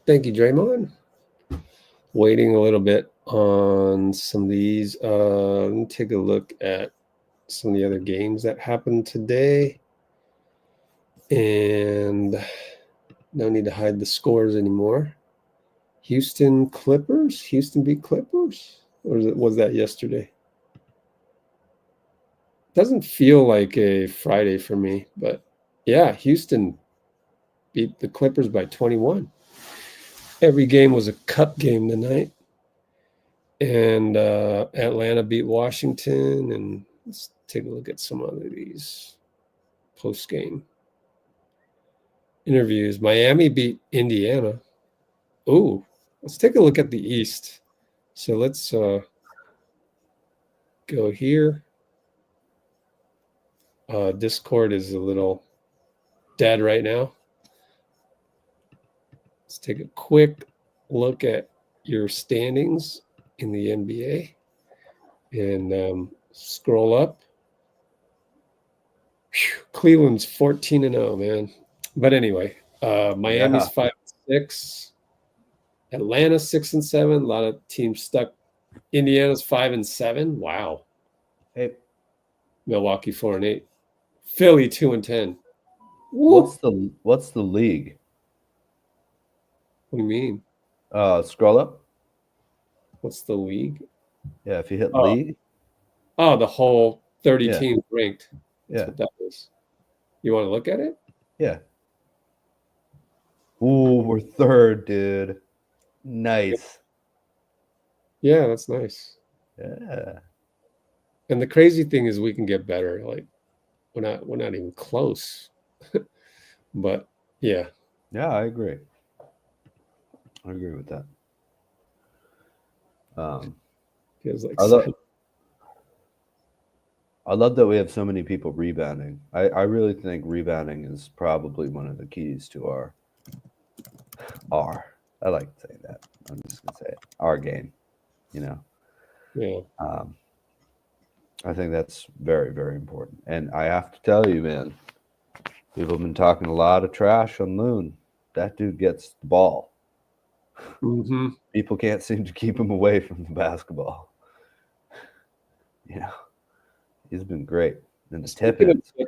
Thank you, Draymond. Waiting a little bit on some of these. Let me take a look at some of the other games that happened today. And no need to hide the scores anymore. Houston beat Clippers? Or was that yesterday? Doesn't feel like a Friday for me, but yeah, Houston beat the Clippers by 21. Every game was a cup game tonight. And Atlanta beat Washington. And let's take a look at some of these post-game interviews. Miami beat Indiana. Ooh, let's take a look at the East. So let's go here. Discord is a little dead right now. Let's take a quick look at your standings in the NBA and scroll up. Whew, Cleveland's 14-0, man. But anyway, Miami's 5-6, Atlanta 6-7. A lot of teams stuck. Indiana's 5-7. Wow. Hey, Milwaukee 4-8. Philly 2-10. What's the league? What do you mean? Scroll up. What's the league? Yeah, if you hit league. Oh, the whole 30 teams ranked. That's Yeah. what that is. You want to look at it? Yeah. Ooh, we're third, dude. Nice. Yeah, that's nice. Yeah. And the crazy thing is we can get better. Like we're not even close. But yeah. Yeah, I agree. I agree with that. Feels like I love that we have so many people rebounding. I really think rebounding is probably one of the keys to our I like saying that. I'm just gonna say it. Our game, Yeah. I think that's very, very important. And I have to tell you, man, people have been talking a lot of trash on Loon. That dude gets the ball. Mm-hmm. People can't seem to keep him away from the basketball. He's been great. And the tip is, he's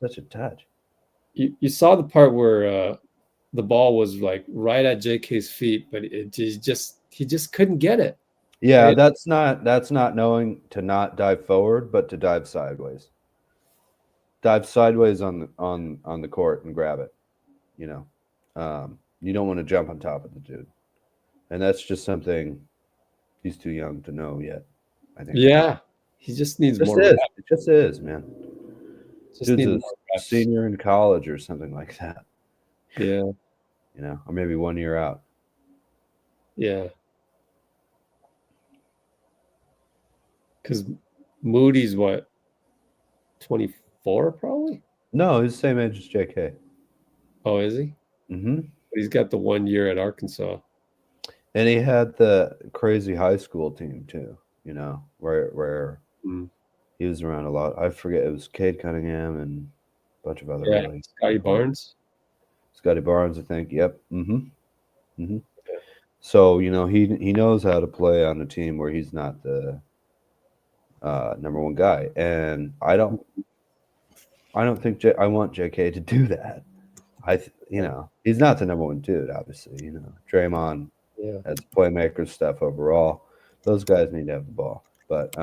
such a touch. You saw the part where the ball was like right at JK's feet, but he just couldn't get it. Yeah, right? that's not knowing to not dive forward, but to dive sideways. Dive sideways on the court and grab it. You don't want to jump on top of the dude. And that's just something he's too young to know yet, I think. Yeah. He just needs more. It just is, man. Just Dude's a senior in college or something like that. Yeah. Or maybe 1 year out. Yeah. Because Moody's what? 24 probably? No, he's the same age as JK. Oh, is he? Mm-hmm. But he's got the 1 year at Arkansas. And he had the crazy high school team too, you know, where he was around a lot. I forget, it was Cade Cunningham and a bunch of other really Scotty Barnes. Scotty Barnes, I think. Yep. So, you know, he knows how to play on a team where he's not the number one guy. And I don't think I want JK to do that. You know, he's not the number one dude, obviously. You know, Draymond as playmakers, Steph overall. Those guys need to have the ball. But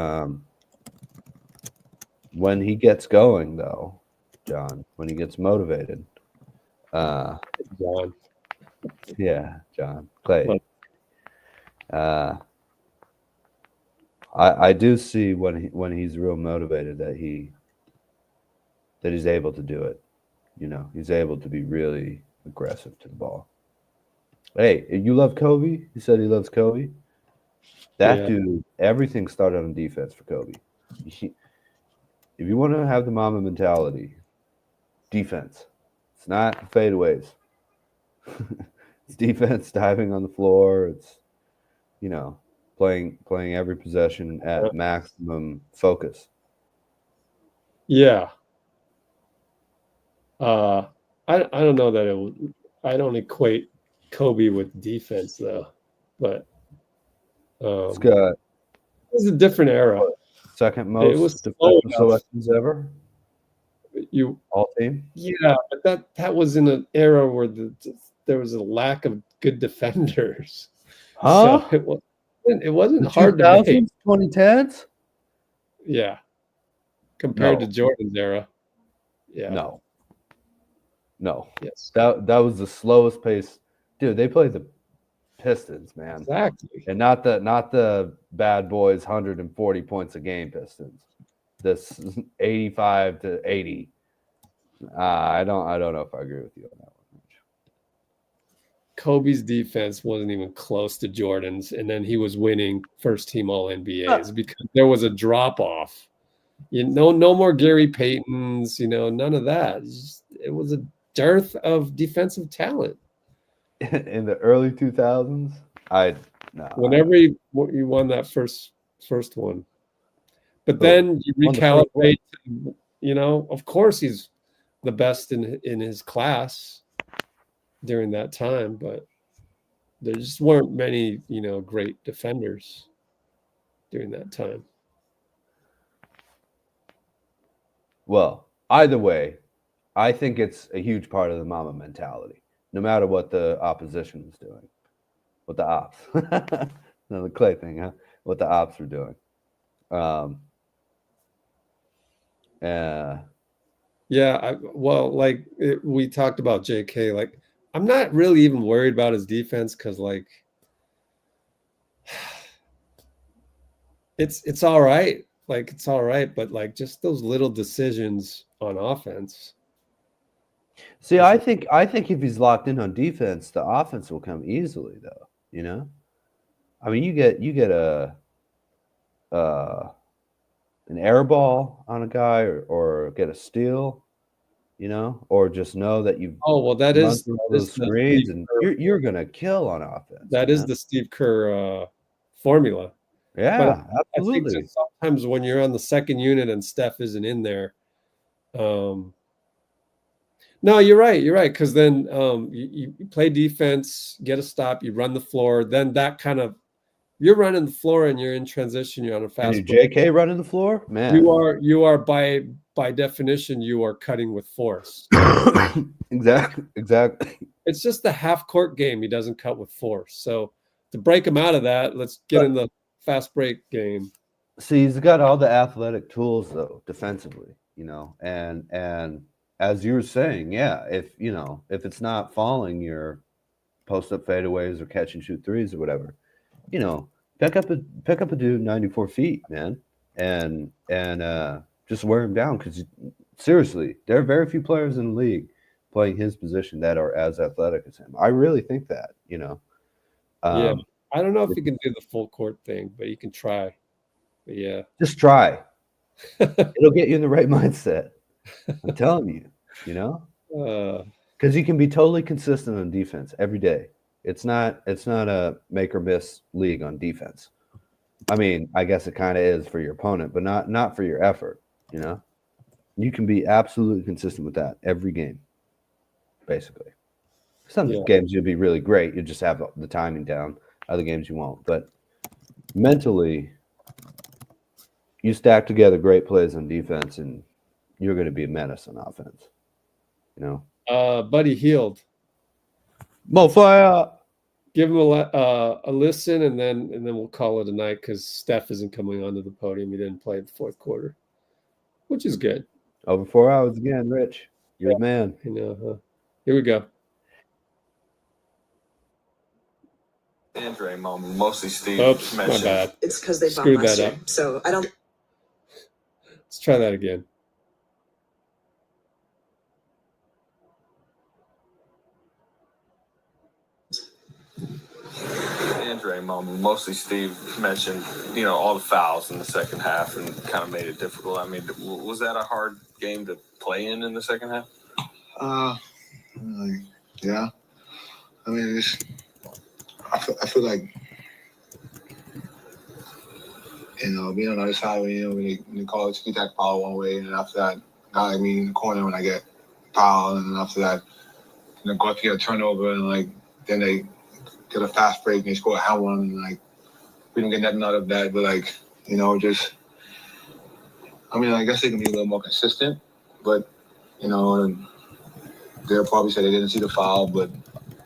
when he gets going, though, John, when he gets motivated, John. Yeah, John Clay. I do see when he's real motivated that he's able to do it. You know, he's able to be really aggressive to the ball. Hey, you love Kobe? He said he loves Kobe. That dude, everything started on defense for Kobe. If you want to have the Mamba mentality, defense. It's not fadeaways. It's defense, diving on the floor. It's, you know, playing every possession at maximum focus. Yeah. I don't know that I don't equate Kobe with defense though, but It's got, it was a different era. Second most defensive selections ever. All team. Yeah, but that was in an era where there was a lack of good defenders. Huh? So it wasn't The hard to make. 2010s? Yeah. Compared No. to Jordan's era. Yeah. No. Yes. That was the slowest pace. Dude, they played the Pistons, man. Exactly. And not the bad boys 140 points a game Pistons. This 85 to 80. I don't know if I agree with you on that one. Kobe's defense wasn't even close to Jordan's, and then he was winning first team All NBAs because there was a drop off. You know, no more Gary Paytons, you know, none of that. It was a dearth of defensive talent. In the early 2000s, whenever you won that first one. But then you recalibrate, you know, of course he's the best in his class during that time, but there just weren't many, you know, great defenders during that time. Well, either way, I think it's a huge part of the Mamba mentality, no matter what the opposition is doing, what the ops, no, the Clay thing, huh? What the ops are doing. We talked about J.K. Like, I'm not really even worried about his defense because, like, it's all right. Like, it's all right, but like just those little decisions on offense. See, I think if he's locked in on defense, the offense will come easily, though. You know, I mean, you get an air ball on a guy, or get a steal, you know, or just know that you've that is those screens, and you're gonna kill on offense. That is the Steve Kerr formula. Yeah, but absolutely. I think sometimes when you're on the second unit and Steph isn't in there, no, you're right. Because then you play defense, get a stop, you run the floor. Then that kind of, you're running the floor and you're in transition. You're on a fast break. JK running the floor, man. You are by definition you are cutting with force. Exactly. It's just the half court game. He doesn't cut with force. So to break him out of that, let's get in the fast break game. See, he's got all the athletic tools though, defensively, you know, and as you were saying, if it's not falling your post up fadeaways or catch and shoot threes or whatever, you know, pick up a dude 94 feet, man, and just wear him down, because seriously, there are very few players in the league playing his position that are as athletic as him. I really think that, you know. I don't know if he can do the full court thing, but he can try. But yeah. Just try. It'll get you in the right mindset. I'm telling you, you know? Because you can be totally consistent on defense every day. It's not a make or miss league on defense. I mean, I guess it kind of is for your opponent, but not for your effort. You know, you can be absolutely consistent with that every game, basically. Some games you'll be really great. You just have the timing down. Other games you won't. But mentally, you stack together great plays on defense, and you're going to be a menace on offense. You know, Buddy Healed. Mo fire. Give him a listen, and then we'll call it a night because Steph isn't coming onto the podium. He didn't play the fourth quarter, which is good. Over 4 hours again, Rich. You're the man. You know, here we go. And Draymond, mostly Steve. Oops, mentioned. my bad. It's because they Screwed bombed last that year. up. So I don't. Let's try that again. And Draymond, mostly Steve mentioned, all the fouls in the second half and kind of made it difficult. I mean, was that a hard game to play in the second half? Yeah. I mean, I feel like, being on the other side, when you call it ticky-tack foul one way, and after that, now I mean in the corner when I get fouled, and then after that, go up to get a turnover, and then they get a fast break and they score a hell one, and we don't get nothing out of that, but I guess they can be a little more consistent, but they'll probably say they didn't see the foul, but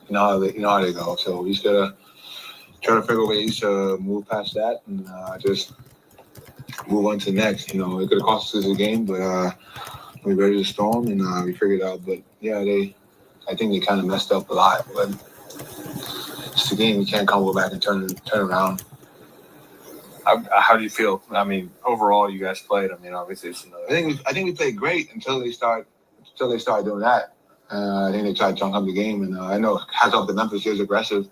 you know how they go. So we just gotta try to figure ways to move past that and just move on to the next. It could have cost us a game, but we ready to storm and we figured it out. But yeah, I think they kind of messed up a lot. But it's the game; we can't go back and turn around. How do you feel? I mean, overall, you guys played. I mean, obviously, it's another. I think we played great until they start doing that. I think they tried to chunk up the game, and I know hats off to Memphis is aggressive,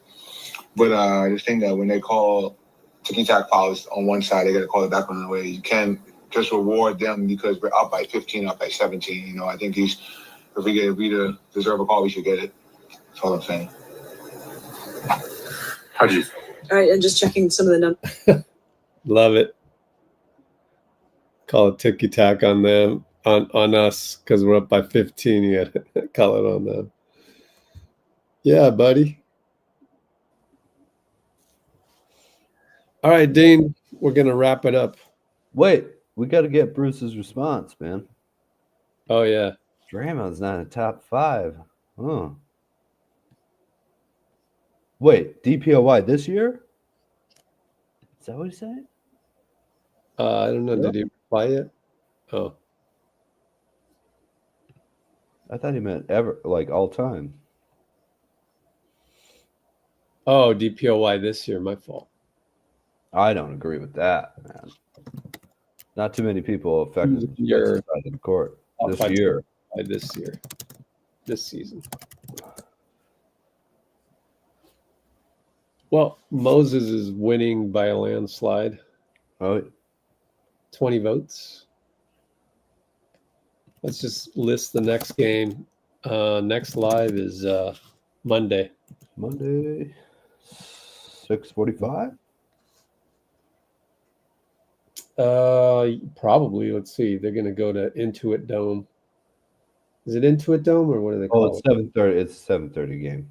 but I just think that when they call ticky-tack fouls on one side, they got to call it back on the way. You can't just reward them because we're up by 15, up by 17. I think if we deserve a call, we should get it. That's all I'm saying. How'd you? All right, and just checking some of the numbers. Love it. Call it ticky tack on them, on us, because we're up by 15. You got to call it on them. Yeah, buddy. All right, Dean, we're going to wrap it up. Wait, we got to get Bruce's response, man. Oh, yeah. Draymond's not in the top 5. Huh. Wait, DPOY this year? Is that what he said? I don't know. Yep. Did he reply yet? Oh. I thought he meant ever, all time. Oh, DPOY this year. My fault. I don't agree with that, man. Not too many people affected Your side of the court this year. This season. Well, Moses is winning by a landslide. Oh, 20 votes. Let's just list the next game. Next live is Monday. Monday, 6:45. Probably. Let's see. They're going to go to Intuit Dome. Is it Intuit Dome or what do they call it's 7:30. It's 7:30 game.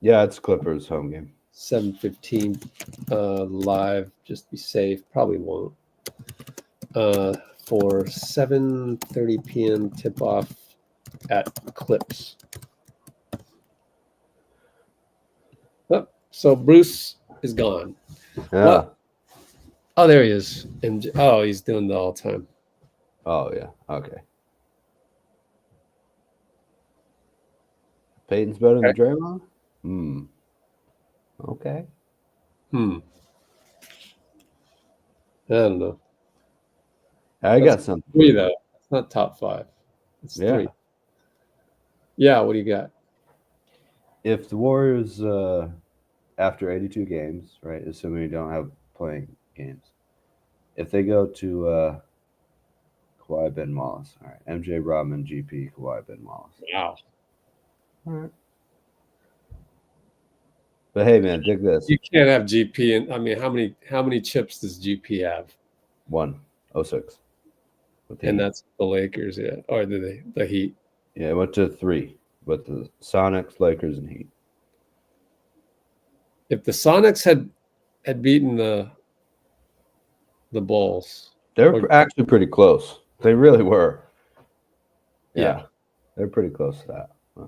Yeah, it's Clippers home game. 7:15 live. Just be safe. Probably won't. For 7:30 p.m. tip off at Clips. Oh, so Bruce is gone. Yeah. What? Oh, there he is. Oh, he's doing the all time. Oh yeah. Okay. Peyton's better than Draymond? Okay. I don't know. I got something. 3 though. It's not top 5. It's 3. Yeah. What do you got? If the Warriors, after 82 games, right, assuming you don't have playing games, if they go to Kawhi, Ben Wallace, all right, MJ, Rodman, GP, Kawhi, Ben Wallace. Wow. All right. But hey, man, dig this. You can't have GP. And I mean, how many chips does GP have? 106. And that's the Lakers, yeah, or the Heat. Yeah, it went to 3 with the Sonics, Lakers, and Heat. If the Sonics had beaten the Bulls, they're actually pretty close. They really were. Yeah. They're pretty close to that. Huh.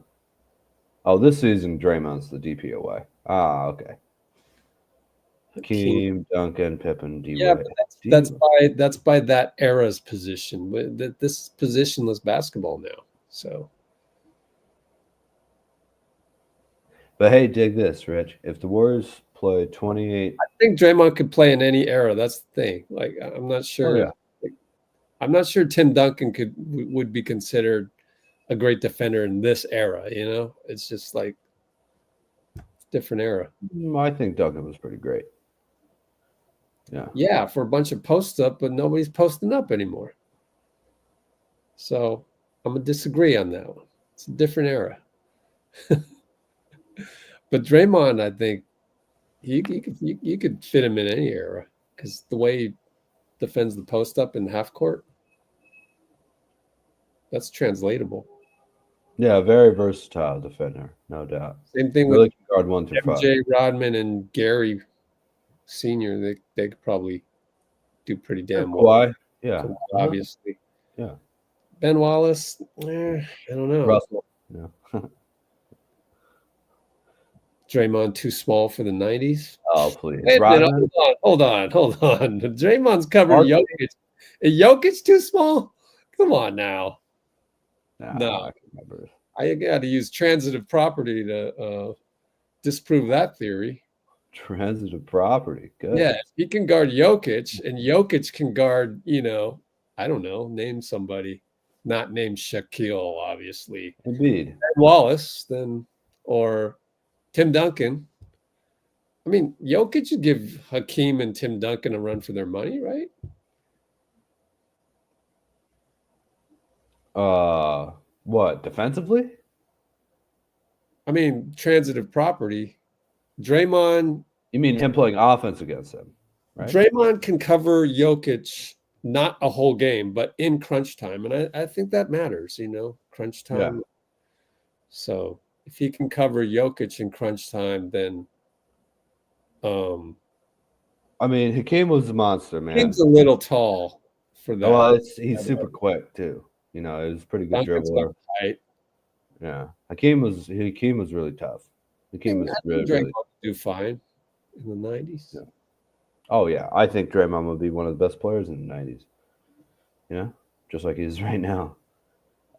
Oh, this season Draymond's the DPOY. Ah, okay. Hakeem, Duncan, Pippen, D. Yeah, but that's by that era's position. But this is positionless basketball now. So, but hey, dig this, Rich. If the Warriors play 28, I think Draymond could play in any era. That's the thing. Like, I'm not sure. Oh, yeah. I'm not sure Tim Duncan would be considered a great defender in this era. You know, it's just like different era. I think Duncan was pretty great. Yeah, for a bunch of posts up, but nobody's posting up anymore. So I'm gonna disagree on that one. It's a different era. But Draymond, I think you could fit him in any era because the way he defends the post up in half court, that's translatable. Yeah, very versatile defender, no doubt. Same thing really with guard 1 through 5. MJ Rodman and Gary Senior. They could probably do pretty damn well. Kawhi, yeah, obviously. Yeah. Ben Wallace, I don't know. Russell, yeah. Draymond too small for the 90s. Oh, please. Wait a minute, hold on. Draymond's covering Jokic. Is Jokic too small? Come on now. No. I got to use transitive property to disprove that theory. Transitive property. Good. Yeah, if he can guard Jokic, and Jokic can guard, I don't know, name somebody. Not named Shaquille, obviously. Indeed. Wallace, then, or Tim Duncan. I mean, Jokic should give Hakeem and Tim Duncan a run for their money, right? What, defensively? I mean, transitive property. Draymond. You mean him playing offense against them, right? Draymond can cover Jokic, not a whole game, but in crunch time. And I think that matters, crunch time. Yeah. So if he can cover Jokic in crunch time, then I mean, Hakeem was a monster, man. Hakeem's a little tall for that. Well, he's super quick too. It was a pretty good Duncan's dribbler. Height. Yeah. Hakeem was really tough. Hakeem was really Draymond would do fine in the 90s. Yeah. Oh yeah, I think Draymond would be one of the best players in the 90s. Just like he is right now.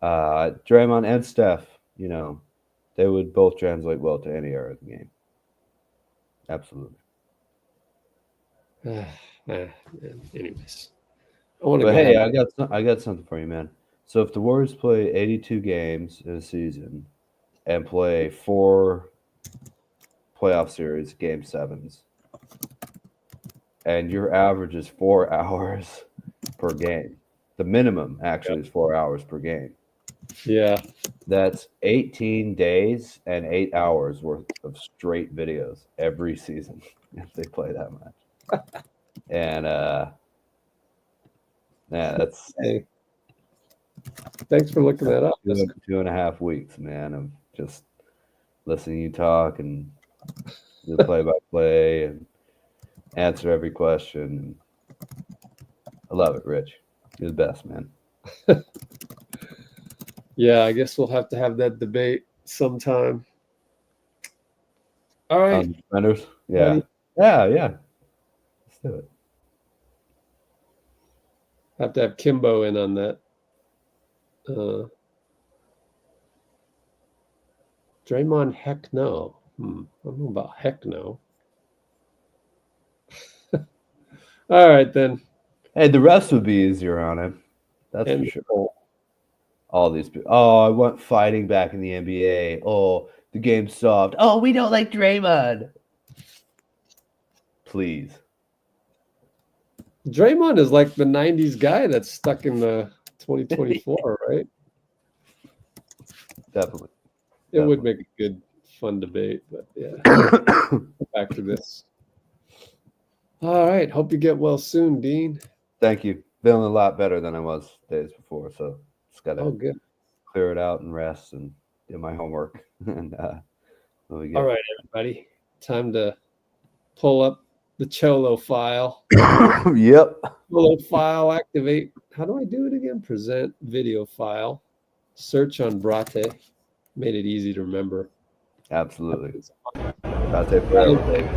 Draymond and Steph, they would both translate well to any era of the game. Absolutely. Anyways, Hey, I got something for you, man. So if the Warriors play 82 games in a season and play 4 playoff series, game 7s, and your average is 4 hours per game, the minimum actually is 4 hours per game. Yeah. That's 18 days and 8 hours worth of straight videos every season if they play that much. And that's hey. Thanks for looking that up. 2.5 weeks, man, of just listening to you talk and the play-by-play and answer every question. I love it, Rich. You're the best, man. Yeah, I guess we'll have to have that debate sometime. All right. Defenders? Yeah. Yeah. Let's do it. Have to have Kimbo in on that. Draymond, heck no. I don't know about heck no. All right, then. Hey, the rest would be easier on him. That's for sure. All these people. Oh, I want fighting back in the NBA. Oh, the game's soft. Oh, we don't like Draymond. Please. Draymond is like the 90s guy that's stuck in the 2024, right? Definitely. It would make a good fun debate, but yeah. Back to this. All right. Hope you get well soon, Dean. Thank you. Feeling a lot better than I was days before, so just gotta good. clear it out and rest and do my homework. And all right, everybody. Time to pull up the Cholo file. Yep. Cholo file, activate. How do I do it again? Present video file. Search on Brate. Made it easy to remember. Absolutely. Brate forever, baby.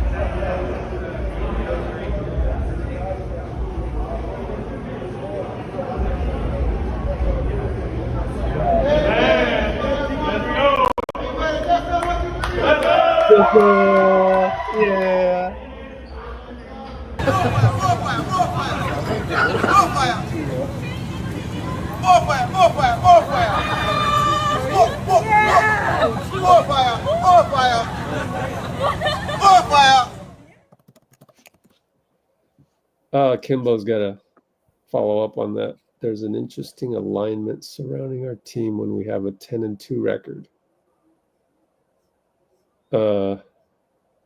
Yeah. Kimbo's got to follow up on that. There's an interesting alignment surrounding our team when we have a 10-2 record.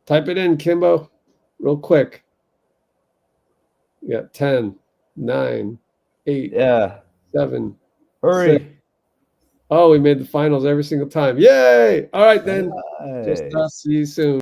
Type it in, Kimbo, real quick. We got 10, 9, 8, 7. Hurry. 6. Oh, we made the finals every single time. Yay! All right, then. Just see you soon.